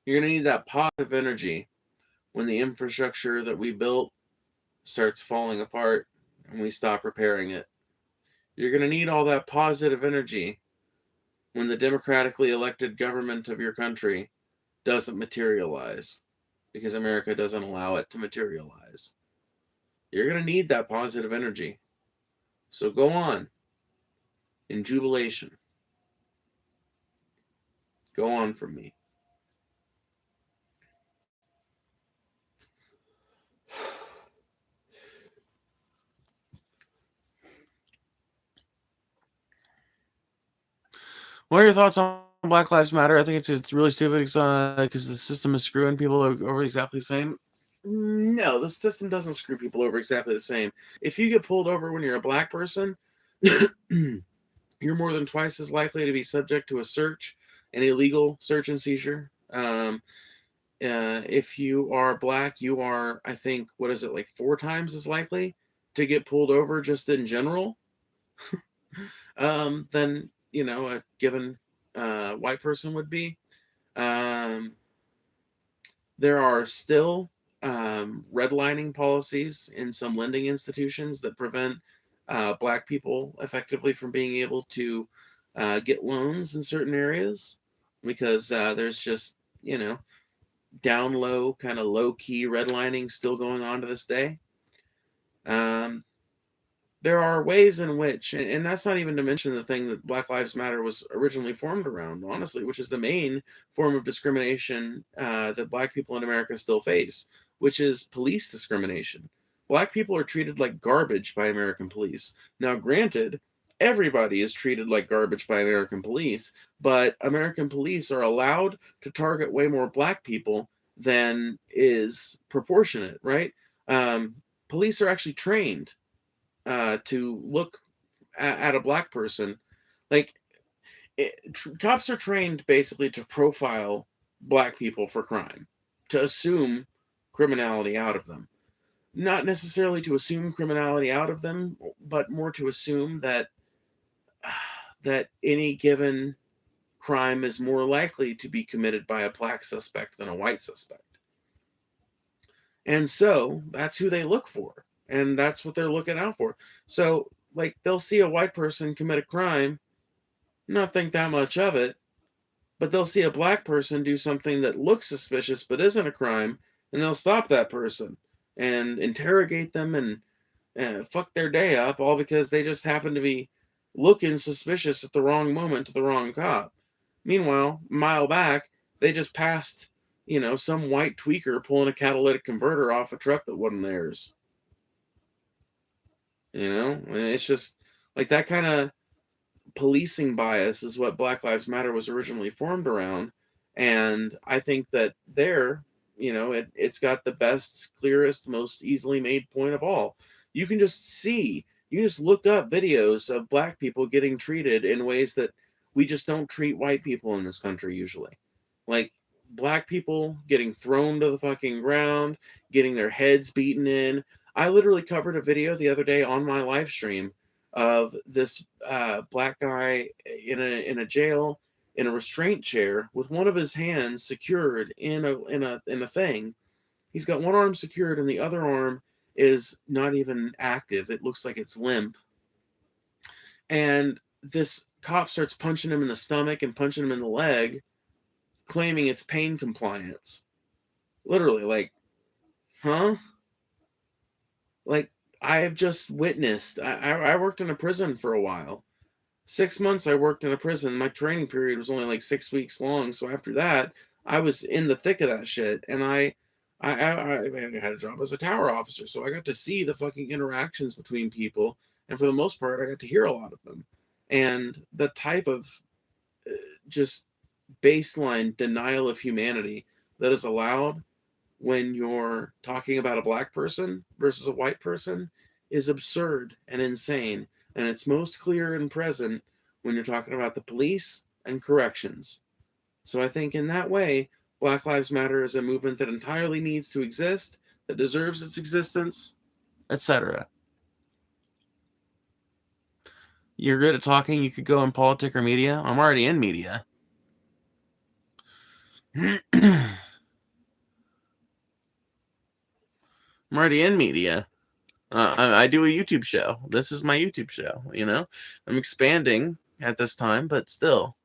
You're going to need that positive energy when the infrastructure that we built starts falling apart and we stop repairing it. You're going to need all that positive energy when the democratically elected government of your country doesn't materialize, because America doesn't allow it to materialize. You're going to need that positive energy. So go on in jubilation. Go on from me. What are your thoughts on Black Lives Matter? I think it's really stupid because the system is screwing people over exactly the same. No, the system doesn't screw people over exactly the same. If you get pulled over when you're a black person, you're more than twice as likely to be subject to a search, an illegal search and seizure. If you are black, you are, I think, what is it, like 4 times as likely to get pulled over just in general than, a given white person would be. There are still redlining policies in some lending institutions that prevent black people effectively from being able to get loans in certain areas because there's just, down low, kind of low key redlining still going on to this day. There are ways in which, and that's not even to mention the thing that Black Lives Matter was originally formed around, honestly, which is the main form of discrimination that black people in America still face, which is police discrimination. Black people are treated like garbage by American police. Now, granted, everybody is treated like garbage by American police, but American police are allowed to target way more black people than is proportionate, right? Police are actually trained to look at a black person. Like, cops are trained basically to profile black people for crime, to assume criminality out of them. Not necessarily to assume criminality out of them, but more to assume that any given crime is more likely to be committed by a black suspect than a white suspect. And so that's who they look for. And that's what they're looking out for. So, like, they'll see a white person commit a crime, not think that much of it, but they'll see a black person do something that looks suspicious but isn't a crime, and they'll stop that person and interrogate them and fuck their day up, all because they just happen to be looking suspicious at the wrong moment to the wrong cop. Meanwhile, a mile back, they just passed, some white tweaker pulling a catalytic converter off a truck that wasn't theirs. It's just like that kind of policing bias is what Black Lives Matter was originally formed around. And I think that it's got the best, clearest, most easily made point of all. You can just look up videos of black people getting treated in ways that we just don't treat white people in this country usually. Like, black people getting thrown to the fucking ground, getting their heads beaten in. I literally covered a video the other day on my live stream of this black guy in a jail in a restraint chair with one of his hands secured in a thing. He's got one arm secured and the other arm is not even active. It looks like it's limp. And this cop starts punching him in the stomach and punching him in the leg, claiming it's pain compliance. Literally, like, huh? Like, I have just witnessed. I worked in a prison for a while. 6 months I worked in a prison. My training period was only like 6 weeks long. So after that, I was in the thick of that shit. And I had a job as a tower officer. So I got to see the fucking interactions between people. And for the most part, I got to hear a lot of them. And the type of just baseline denial of humanity that is allowed when you're talking about a black person versus a white person is absurd and insane. And it's most clear and present when you're talking about the police and corrections. So I think in that way, Black Lives Matter is a movement that entirely needs to exist, that deserves its existence, etc. You're good at talking, you could go in politics or media. I'm already in media. I'm already in media. I do a YouTube show. This is my YouTube show, you know? I'm expanding at this time, but still.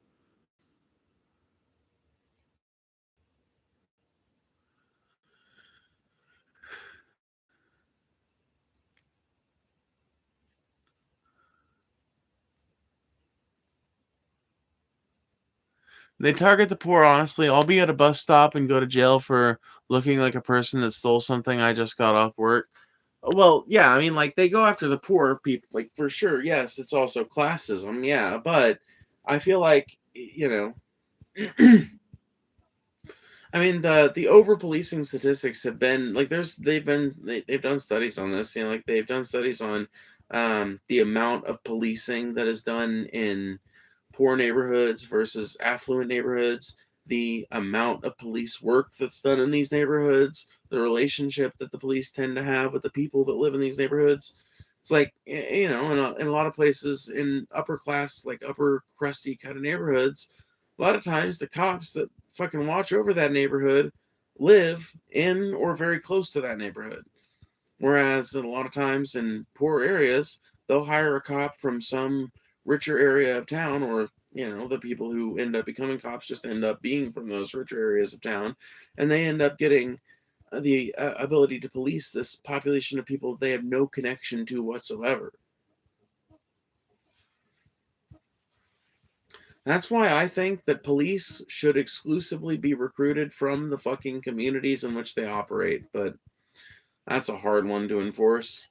They target the poor, honestly. I'll be at a bus stop and go to jail for looking like a person that stole something I just got off work. Well, yeah, I mean, like, they go after the poor people, like, for sure. Yes, it's also classism, yeah, but I feel like, you know, I mean, the over policing statistics have been like they've done studies on this, you know, like they've done studies on the amount of policing that is done in poor neighborhoods versus affluent neighborhoods, the amount of police work that's done in these neighborhoods, the relationship that the police tend to have with the people that live in these neighborhoods. It's like, you know, in a lot of places in upper class, like upper crusty kind of neighborhoods, a lot of times the cops that fucking watch over that neighborhood live in or very close to that neighborhood. Whereas a lot of times in poor areas, they'll hire a cop from some richer area of town, or, you know, the people who end up becoming cops just end up being from those richer areas of town, and they end up getting the ability to police this population of people they have no connection to whatsoever. That's why I think that police should exclusively be recruited from the fucking communities in which they operate, but that's a hard one to enforce.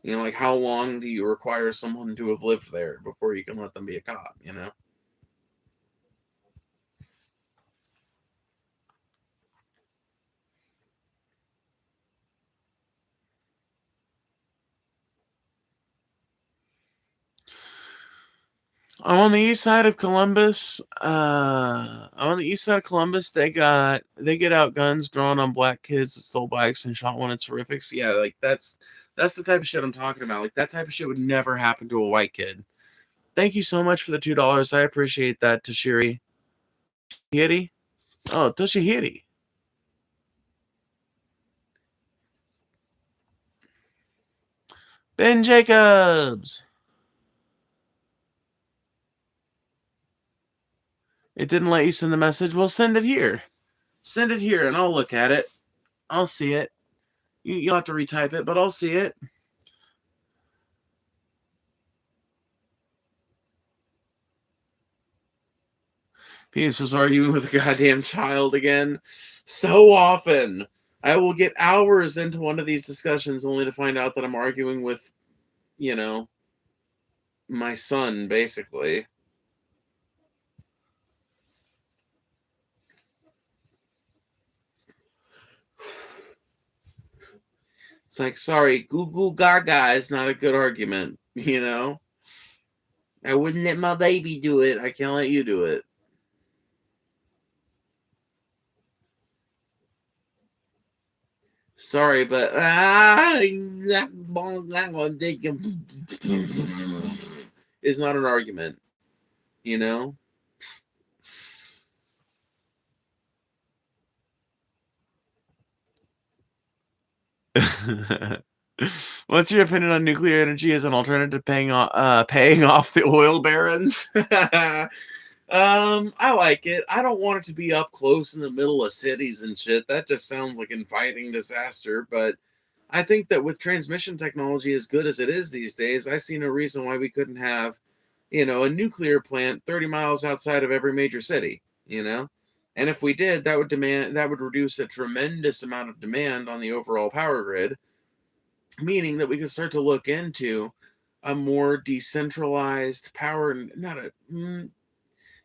You know, like, how long do you require someone to have lived there before you can let them be a cop, you know? I'm on the east side of Columbus. I'm on the east side of Columbus. They get out guns drawn on black kids that stole bikes and shot one. It's horrific. So yeah, like that's the type of shit I'm talking about. Like, that type of shit would never happen to a white kid. Thank you so much for the $2. I appreciate that, Tashiri. Toshihiri? Oh, Toshihiri. Ben Jacobs. It didn't let you send the message. Well, send it here. Send it here, and I'll look at it. I'll see it. You'll have to retype it, but I'll see it. Peeps was arguing with a goddamn child again. So often. I will get hours into one of these discussions only to find out that I'm arguing with, you know, my son, basically. It's like, sorry, Goo Goo Gaga is not a good argument, you know? I wouldn't let my baby do it. I can't let you do it. Sorry, but that ball's not gonna take him. Is not an argument. you know? What's your opinion on nuclear energy as an alternative to paying off the oil barons? I like it. I don't want it to be up close in the middle of cities and shit. That just sounds like inviting disaster. But I think that with transmission technology as good as it is these days, I see no reason why we couldn't have, a nuclear plant 30 miles outside of every major city, And if we did, that would reduce a tremendous amount of demand on the overall power grid, meaning that we could start to look into a more decentralized power, not a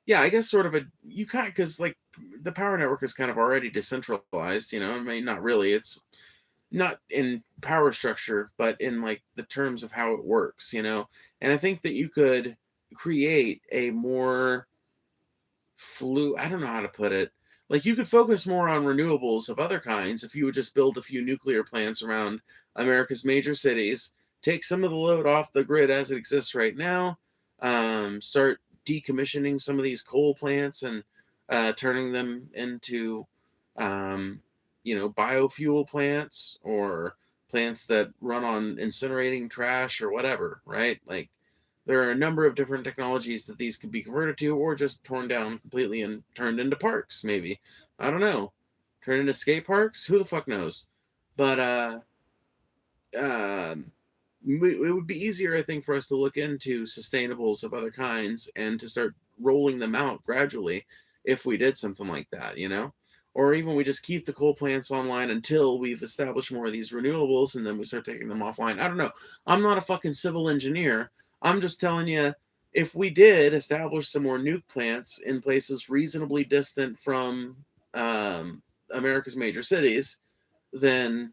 yeah, I guess sort of you kind of, because like the power network is kind of already decentralized, I mean, not really. It's not in power structure, but in like the terms of how it works, And I think that you could create a more I don't know how to put it. Like you could focus more on renewables of other kinds if you would just build a few nuclear plants around America's major cities, take some of the load off the grid as it exists right now, start decommissioning some of these coal plants and turning them into, biofuel plants or plants that run on incinerating trash or whatever, right? Like there are a number of different technologies that these could be converted to or just torn down completely and turned into parks, maybe. I don't know. Turned into skate parks? Who the fuck knows? But um it would be easier, I think, for us to look into sustainables of other kinds and to start rolling them out gradually if we did something like that. Or even we just keep the coal plants online until we've established more of these renewables and then we start taking them offline. I don't know. I'm not a fucking civil engineer. I'm just telling you, if we did establish some more nuke plants in places reasonably distant from America's major cities, then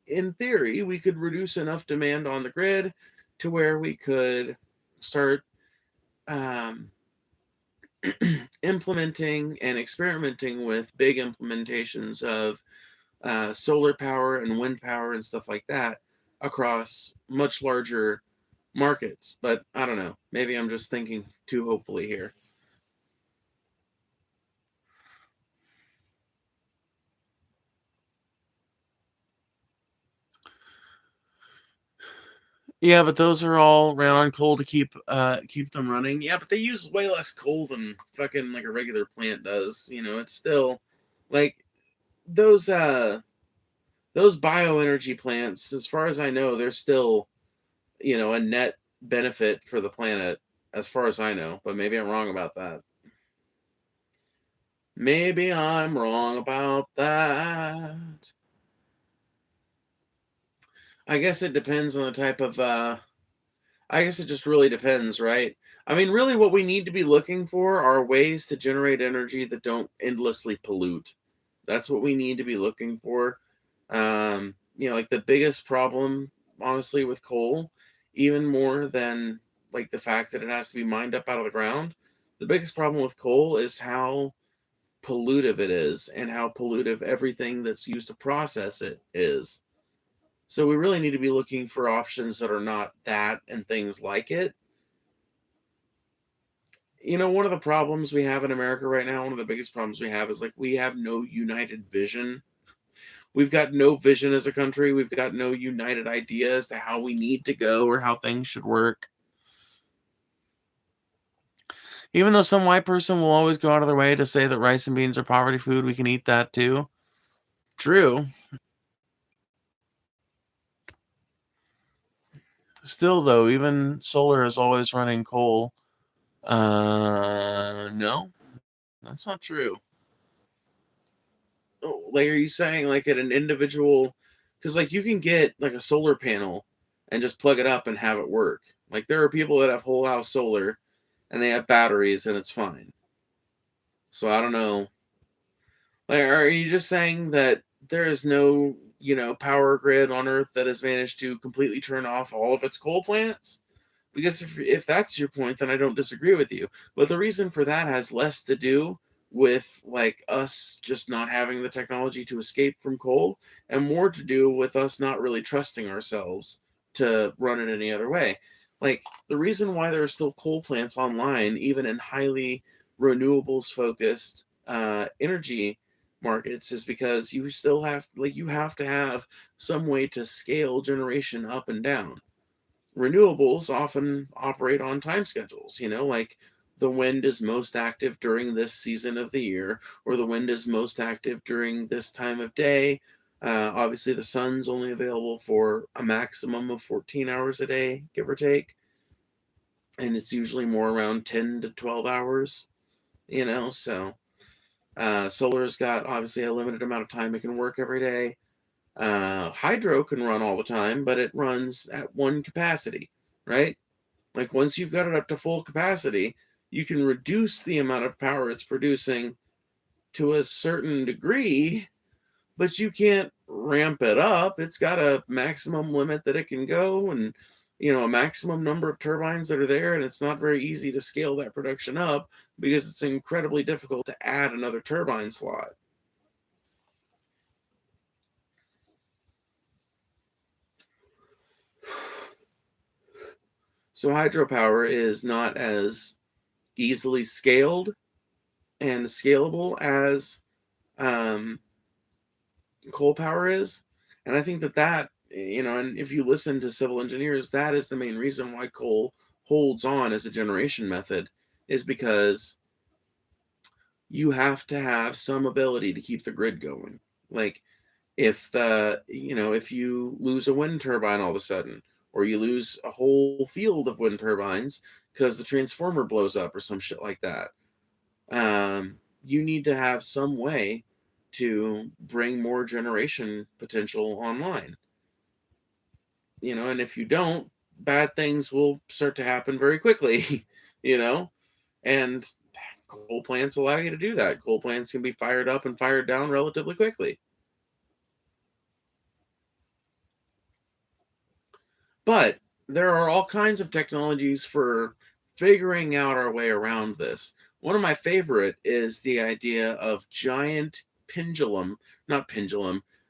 in theory, we could reduce enough demand on the grid to where we could start um, implementing and experimenting with big implementations of solar power and wind power and stuff like that across much larger markets. But I don't know. Maybe I'm just thinking too hopefully here. Yeah, but those are all ran on coal to keep them running. Yeah, but they use way less coal than fucking like a regular plant does. It's still like those bioenergy plants, as far as I know, they're still, a net benefit for the planet, as far as I know. But maybe I'm wrong about that. Maybe I'm wrong about that. I guess it depends on the type of I guess it just really depends, right? I mean, really, what we need to be looking for are ways to generate energy that don't endlessly pollute. That's what we need to be looking for. Like the biggest problem, honestly, with coal, even more than like the fact that it has to be mined up out of the ground, the biggest problem with coal is how pollutive it is and how pollutive everything that's used to process it is. So we really need to be looking for options that are not that and things like it. One of the problems we have in America right now, one of the biggest problems we have is like we have no united vision. We've got no vision as a country. We've got no united idea as to how we need to go or how things should work. Even though some white person will always go out of their way to say that rice and beans are poverty food, we can eat that too. True. Still, though, even solar is always running coal. No, that's not true. Like, are you saying like at an individual? Because like you can get like a solar panel and just plug it up and have it work. Like there are people that have whole house solar and they have batteries and it's fine. So I don't know. Like, are you just saying that there is no, power grid on Earth that has managed to completely turn off all of its coal plants? Because if that's your point, then I don't disagree with you. But the reason for that has less to do with like us just not having the technology to escape from coal and more to do with us not really trusting ourselves to run it any other way. Like, the reason why there are still coal plants online, even in highly renewables focused energy markets, is because you still have, like, you have to have some way to scale generation up and down. Renewables often operate on time schedules, like the wind is most active during this season of the year, or the wind is most active during this time of day. Obviously, the sun's only available for a maximum of 14 hours a day, give or take. And it's usually more around 10 to 12 hours, so solar's got obviously a limited amount of time it can work every day. Hydro can run all the time, but it runs at one capacity, right? Like, once you've got it up to full capacity, you can reduce the amount of power it's producing to a certain degree, but you can't ramp it up. It's got a maximum limit that it can go, and a maximum number of turbines that are there, and it's not very easy to scale that production up because it's incredibly difficult to add another turbine slot. So hydropower is not as easily scaled and scalable as coal power is. And I think that, and if you listen to civil engineers, that is the main reason why coal holds on as a generation method, is because you have to have some ability to keep the grid going. Like, if you lose a wind turbine all of a sudden, or you lose a whole field of wind turbines because the transformer blows up or some shit like that, you need to have some way to bring more generation potential online. And if you don't, bad things will start to happen very quickly, and coal plants allow you to do that. Coal plants can be fired up and fired down relatively quickly. But there are all kinds of technologies for figuring out our way around this. One of my favorite is the idea of giant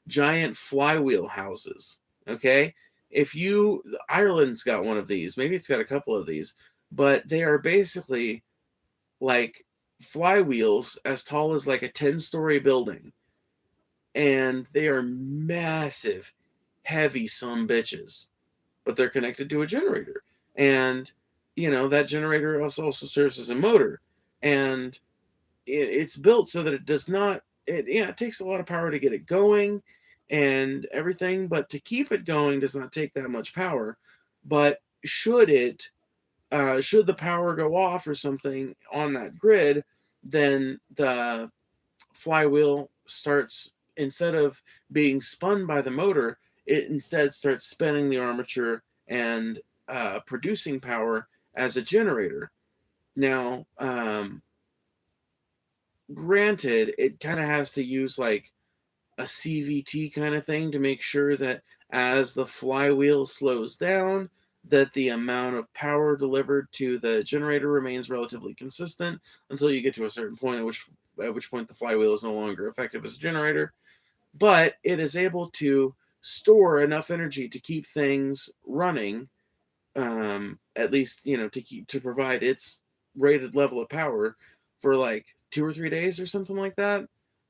giant flywheel houses. Okay? Ireland's got one of these, maybe it's got a couple of these, but they are basically like flywheels as tall as like a 10-story building. And they are massive, heavy bitches, but they're connected to a generator. And, that generator also serves as a motor. And it's built so that it does not, it takes a lot of power to get it going and everything, but to keep it going does not take that much power. But should the power go off or something on that grid, then the flywheel starts, instead of being spun by the motor, it instead starts spinning the armature and producing power as a generator. Now, granted, it kind of has to use like a CVT kind of thing to make sure that as the flywheel slows down, that the amount of power delivered to the generator remains relatively consistent until you get to a certain point, at which point the flywheel is no longer effective as a generator. But it is able to store enough energy to keep things running, at least to provide its rated level of power for like 2 or 3 days or something like that,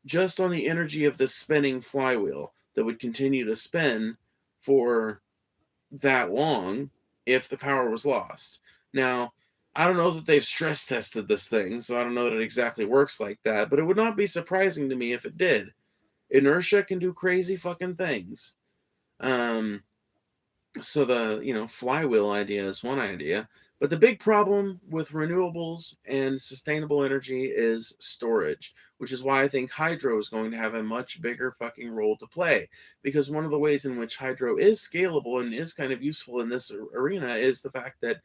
just on the energy of the spinning flywheel that would continue to spin for that long if the power was lost. Now, I don't know that they've stress tested this thing, so I don't know that it exactly works like that, but it would not be surprising to me if it did. Inertia can do crazy fucking things. So the flywheel idea is one idea, but the big problem with renewables and sustainable energy is storage, which is why I think hydro is going to have a much bigger fucking role to play. Because one of the ways in which hydro is scalable and is kind of useful in this arena is the fact that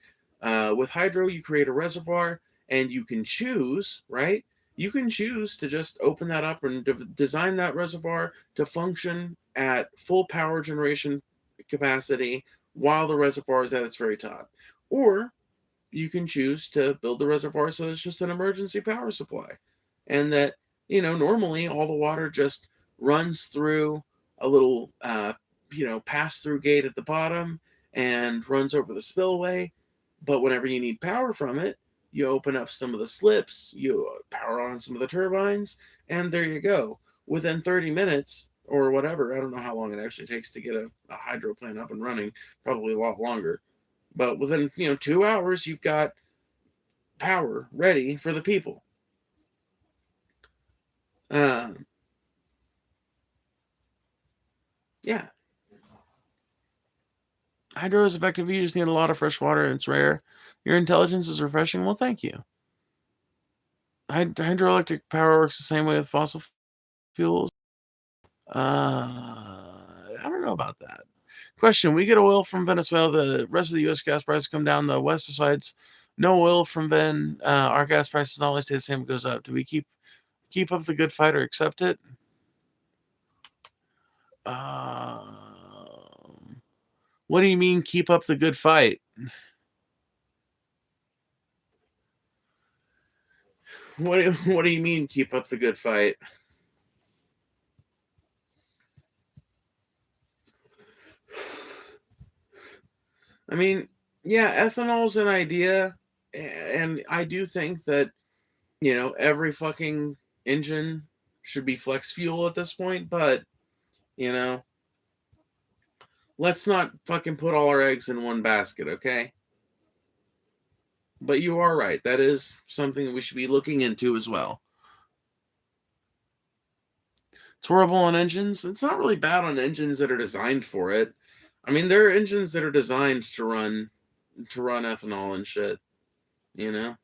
with hydro you create a reservoir and you can choose, right? You can choose to just open that up and design that reservoir to function at full power generation capacity while the reservoir is at its very top. Or you can choose to build the reservoir so it's just an emergency power supply. And that, normally all the water just runs through a little, pass through gate at the bottom and runs over the spillway. But whenever you need power from it, you open up some of the slips, you power on some of the turbines, and there you go. Within 30 minutes or whatever, I don't know how long it actually takes to get a hydro plant up and running, probably a lot longer. But within 2 hours, you've got power ready for the people. Yeah. Hydro is effective. You just need a lot of fresh water, and it's rare. Your intelligence is refreshing. Well, thank you. Hydroelectric power works the same way with fossil fuels. I don't know about that. Question: we get oil from Venezuela. The rest of the U.S. gas prices come down. The West decides no oil from our gas prices not only stay the same, it goes up. Do we keep up the good fight or accept it? What do you mean keep up the good fight? What do you mean keep up the good fight? I mean, yeah, ethanol's an idea, and I do think that, every fucking engine should be flex fuel at this point, but, let's not fucking put all our eggs in one basket, okay? But you are right. That is something that we should be looking into as well. It's horrible on engines. It's not really bad on engines that are designed for it. I mean, there are engines that are designed to run ethanol and shit, you know?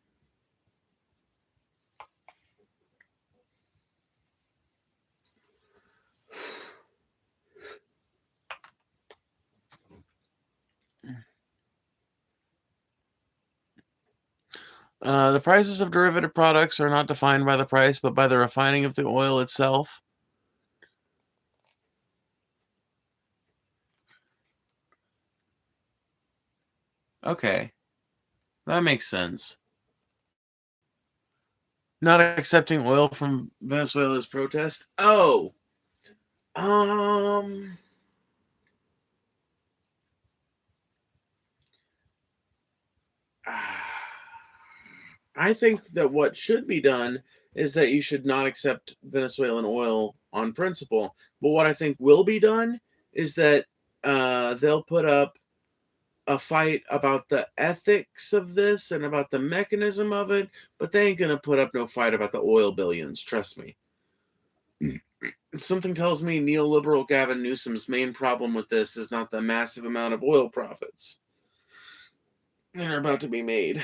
The prices of derivative products are not defined by the price, but by the refining of the oil itself. Okay, that makes sense. Not accepting oil from Venezuela's protest? Oh! I think that what should be done is that you should not accept Venezuelan oil on principle. But what I think will be done is that they'll put up a fight about the ethics of this and about the mechanism of it, but they ain't gonna put up no fight about the oil billions. Trust me. Something tells me neoliberal Gavin Newsom's main problem with this is not the massive amount of oil profits that are about to be made.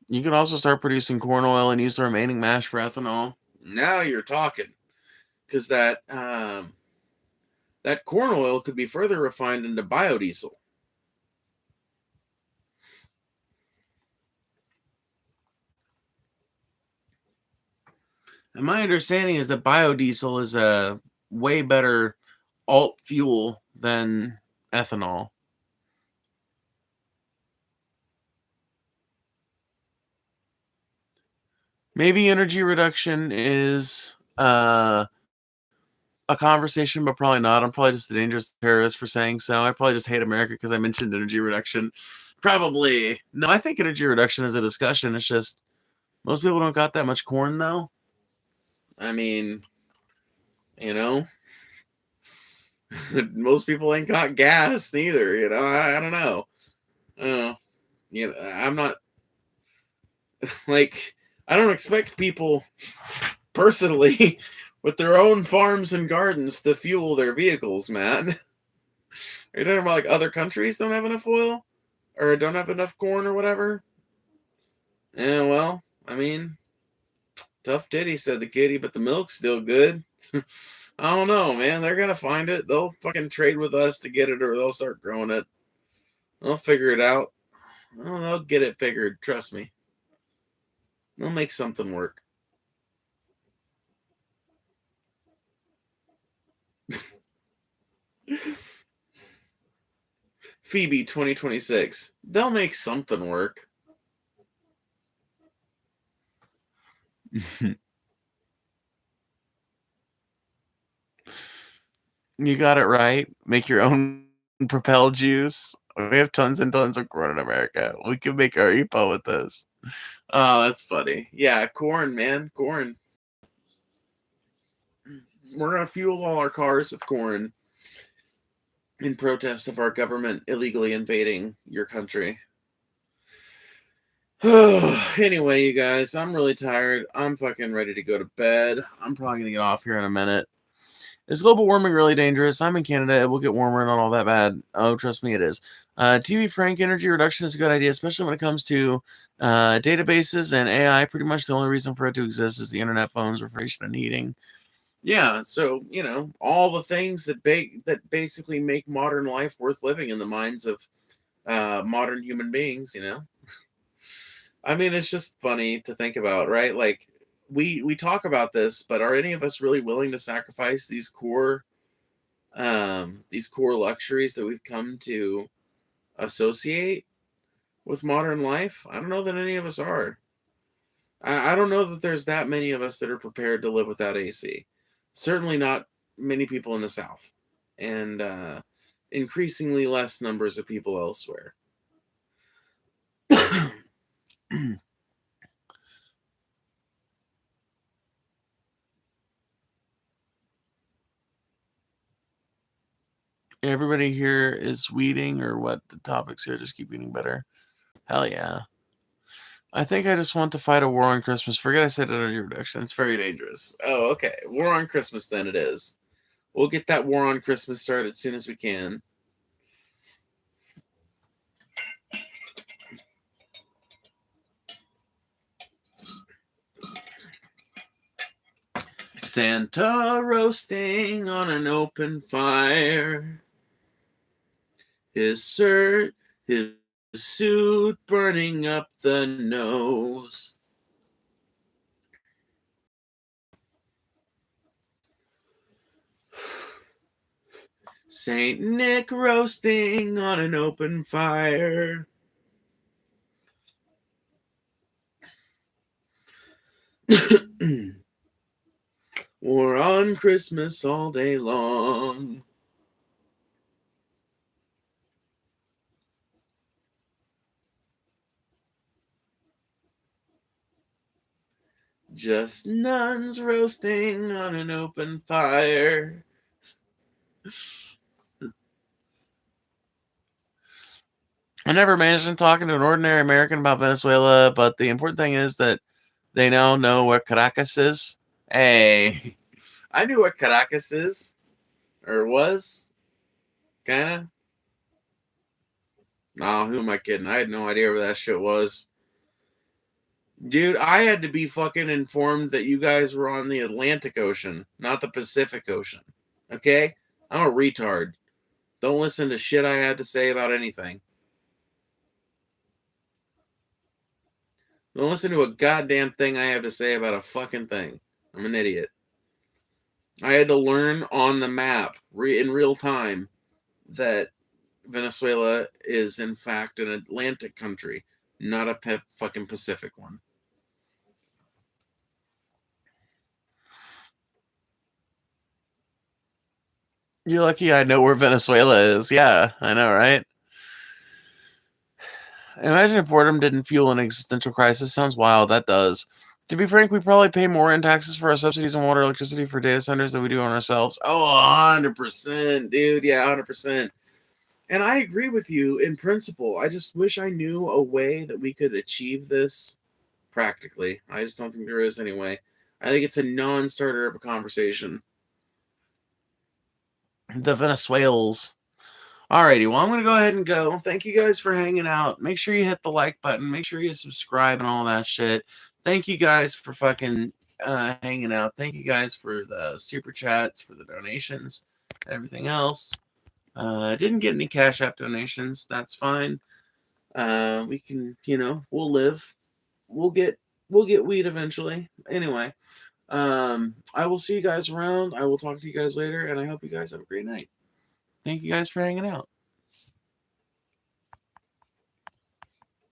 You can also start producing corn oil and use the remaining mash for ethanol. Now you're talking, because that corn oil could be further refined into biodiesel. And my understanding is that biodiesel is a way better alt fuel than ethanol. Maybe energy reduction is a conversation, but probably not. I'm probably just a dangerous terrorist for saying so. I probably just hate America because I mentioned energy reduction. Probably. No, I think energy reduction is a discussion. It's just most people don't got that much corn, though. I mean, most people ain't got gas neither. I don't know. I'm not like, I don't expect people personally with their own farms and gardens to fuel their vehicles, man. Are you talking about like other countries don't have enough oil or don't have enough corn or whatever? Yeah, well, I mean, tough titty, said the kitty, but the milk's still good. I don't know, man. They're gonna find it. They'll fucking trade with us to get it, or they'll start growing it. They'll figure it out. They'll get it figured. Trust me. They'll make something work. Phoebe 2026. They'll make something work. You got it right. Make your own Propel juice. We have tons and tons of corn in America. We can make our EPO with this. Oh, that's funny. Yeah, corn, man. Corn. We're going to fuel all our cars with corn in protest of our government illegally invading your country. Anyway, you guys, I'm really tired. I'm fucking ready to go to bed. I'm probably going to get off here in a minute. Is global warming really dangerous? I'm in Canada. It will get warmer, not all that bad. Oh, trust me, it is. TV Frank, energy reduction is a good idea, especially when it comes to databases and AI. Pretty much the only reason for it to exist is the internet, phones, refrigeration, and heating. Yeah, so, all the things that basically make modern life worth living in the minds of modern human beings, I mean, it's just funny to think about, right? Like, we talk about this, but are any of us really willing to sacrifice these core luxuries that we've come to associate with modern life? I don't know that any of us are. I don't know that there's that many of us that are prepared to live without AC. Certainly not many people in the South, and increasingly less numbers of people elsewhere. Everybody here is weeding, or what? The topics here just keep getting better. Hell yeah. I think I just want to fight a war on Christmas. Forget I said energy reduction. It's very dangerous. Oh, okay. War on Christmas, then it is. We'll get that war on Christmas started as soon as we can. Santa roasting on an open fire. His suit burning up the nose. Saint Nick roasting on an open fire. War on Christmas all day long. Just nuns roasting on an open fire. I never imagined talking to an ordinary American about Venezuela, but the important thing is that they now know where Caracas is. Hey, I knew what Caracas is, or was, kinda. No, who am I kidding? I had no idea where that shit was. Dude, I had to be fucking informed that you guys were on the Atlantic Ocean, not the Pacific Ocean. Okay? I'm a retard. Don't listen to shit I had to say about anything. Don't listen to a goddamn thing I have to say about a fucking thing. I'm an idiot. I had to learn on the map, in real time, that Venezuela is, in fact, an Atlantic country, not a fucking Pacific one. You're lucky I know where Venezuela is. Yeah, I know, right? Imagine if boredom didn't fuel an existential crisis. Sounds wild. That does. To be frank, we probably pay more in taxes for our subsidies on water, electricity for data centers than we do on ourselves. Oh, 100%, dude. Yeah, 100%. And I agree with you in principle. I just wish I knew a way that we could achieve this practically. I just don't think there is anyway. I think it's a non-starter of a conversation. The Venezuelans. Alrighty, well, I'm going to go ahead and go. Thank you guys for hanging out. Make sure you hit the like button. Make sure you subscribe and all that shit. Thank you guys for fucking hanging out. Thank you guys for the super chats, for the donations, everything else. Didn't get any Cash App donations. That's fine. We can, we'll live. We'll get weed eventually. Anyway, I will see you guys around. I will talk to you guys later, and I hope you guys have a great night. Thank you guys for hanging out.